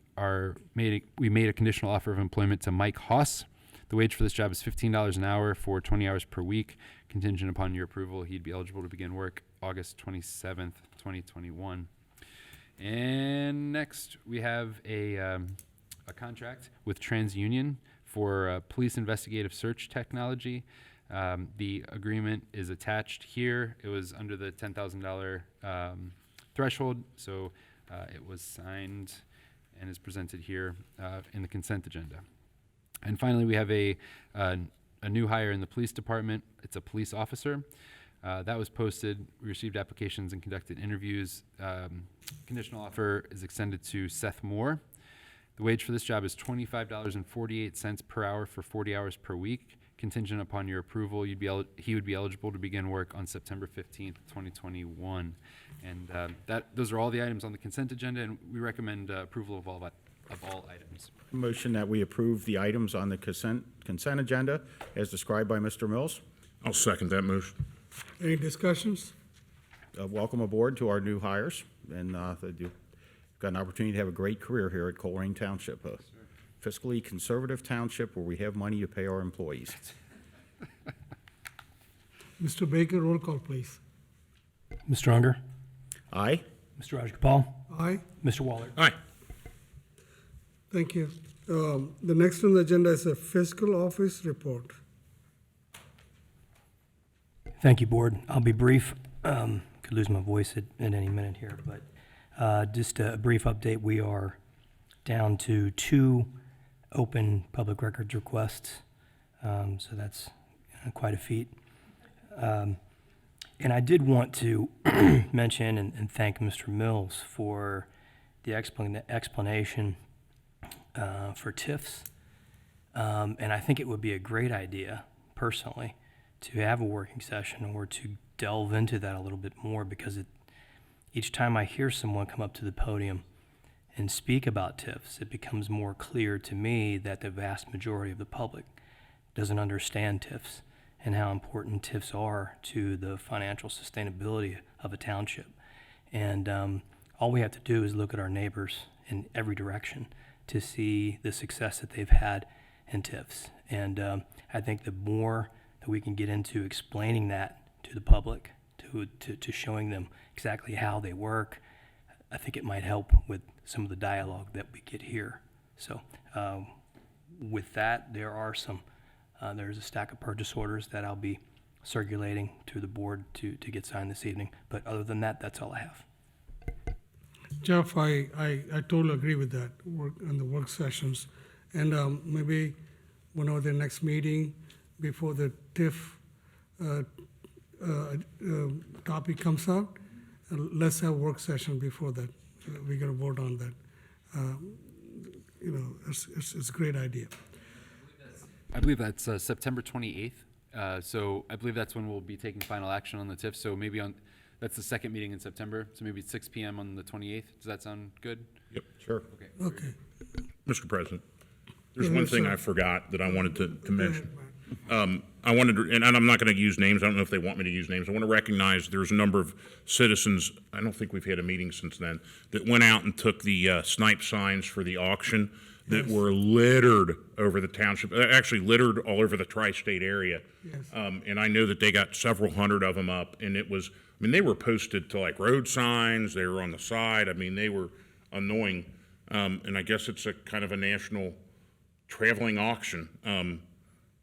made a conditional offer of employment to Mike Haas. The wage for this job is $15 an hour for 20 hours per week. Contingent upon your approval, he'd be eligible to begin work August 27th, 2021. And next, we have a contract with TransUnion for police investigative search technology. The agreement is attached here. It was under the $10,000 threshold, so it was signed and is presented here in the consent agenda. And finally, we have a new hire in the police department. It's a police officer. That was posted. We received applications and conducted interviews. Conditional offer is extended to Seth Moore. The wage for this job is $25.48 per hour for 40 hours per week. Contingent upon your approval, he would be eligible to begin work on September 15th, 2021. And those are all the items on the consent agenda, and we recommend approval of all items. Motion that we approve the items on the consent agenda as described by Mr. Mills. I'll second that motion. Any discussions? Welcome aboard to our new hires, and you've got an opportunity to have a great career here at Colerain Township, a fiscally conservative township where we have money to pay our employees. Mr. Baker, roll call, please. Mr. Unger, Aye. Mr. Rajagopal, Aye. Mr. Waller. Aye. Thank you. The next on the agenda is a fiscal office report. Thank you, Board. I'll be brief. Could lose my voice at any minute here, but just a brief update. We are down to 2 open public records requests, so that's quite a feat. And I did want to mention and thank Mr. Mills for the explanation for TIFs. And I think it would be a great idea, personally, to have a working session or to delve into that a little bit more, because each time I hear someone come up to the podium and speak about TIFs, it becomes more clear to me that the vast majority of the public doesn't understand TIFs and how important TIFs are to the financial sustainability of a township. And all we have to do is look at our neighbors in every direction to see the success that they've had in TIFs. And I think the more that we can get into explaining that to the public, to showing them exactly how they work, I think it might help with some of the dialogue that we get here. So with that, there's a stack of purchase orders that I'll be circulating to the board to get signed this evening. But other than that, that's all I have. Jeff, I totally agree with that, work on the work sessions. And maybe whenever the next meeting, before the TIF topic comes out, let's have a work session before that. We got to vote on that. It's a great idea. I believe that's September 28th. So I believe that's when we'll be taking final action on the TIF. So maybe that's the second meeting in September. So maybe 6 p.m. on the 28th. Does that sound good? Yep. Sure. Okay. Mr. President, there's one thing I forgot that I wanted to mention. I wanted to, and I'm not going to use names. I don't know if they want me to use names. I want to recognize there's a number of citizens, I don't think we've had a meeting since then, that went out and took the snipe signs for the auction that were littered over the township, actually littered all over the tri-state area. Yes. And I know that they got several hundred of them up, and they were posted to like road signs, they were on the side. I mean, they were annoying. And I guess it's a kind of a national traveling auction.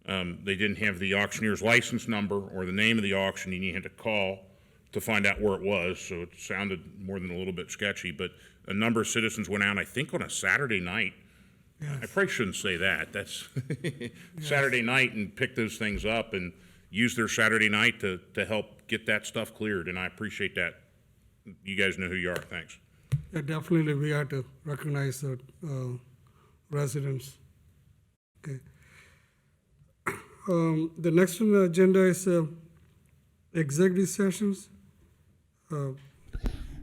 They didn't have the auctioneer's license number or the name of the auction, and you had to call to find out where it was, so it sounded more than a little bit sketchy. But a number of citizens went out, I think on a Saturday night. Yes. I probably shouldn't say that. That's Saturday night, and pick those things up and use their Saturday night to help get that stuff cleared, and I appreciate that. You guys know who you are. Thanks. Yeah, definitely we have to recognize the residents. Okay. The next on the agenda is executive sessions.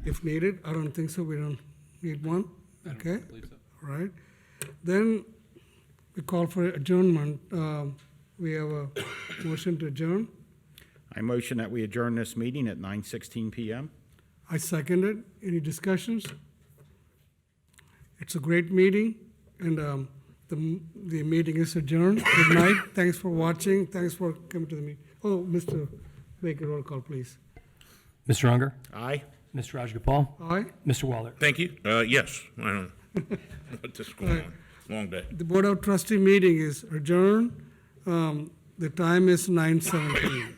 If needed, I don't think so. We don't need one. Okay. believe so. All right. Then we call for adjournment. We have a motion to adjourn. I motion that we adjourn this meeting at 9:16 p.m. I second it. Any discussions? It's a great meeting, and the meeting is adjourned. Good night. Thanks for watching. Thanks for coming to the meeting. Oh, Mr. Baker, roll call, please. Mr. Unger, Aye. Mr. Rajagopal, Aye. Mr. Waller. Thank you. Yes. I don't know what this is going on. Long day. The Board of Trustee meeting is adjourned. The time is 9:17.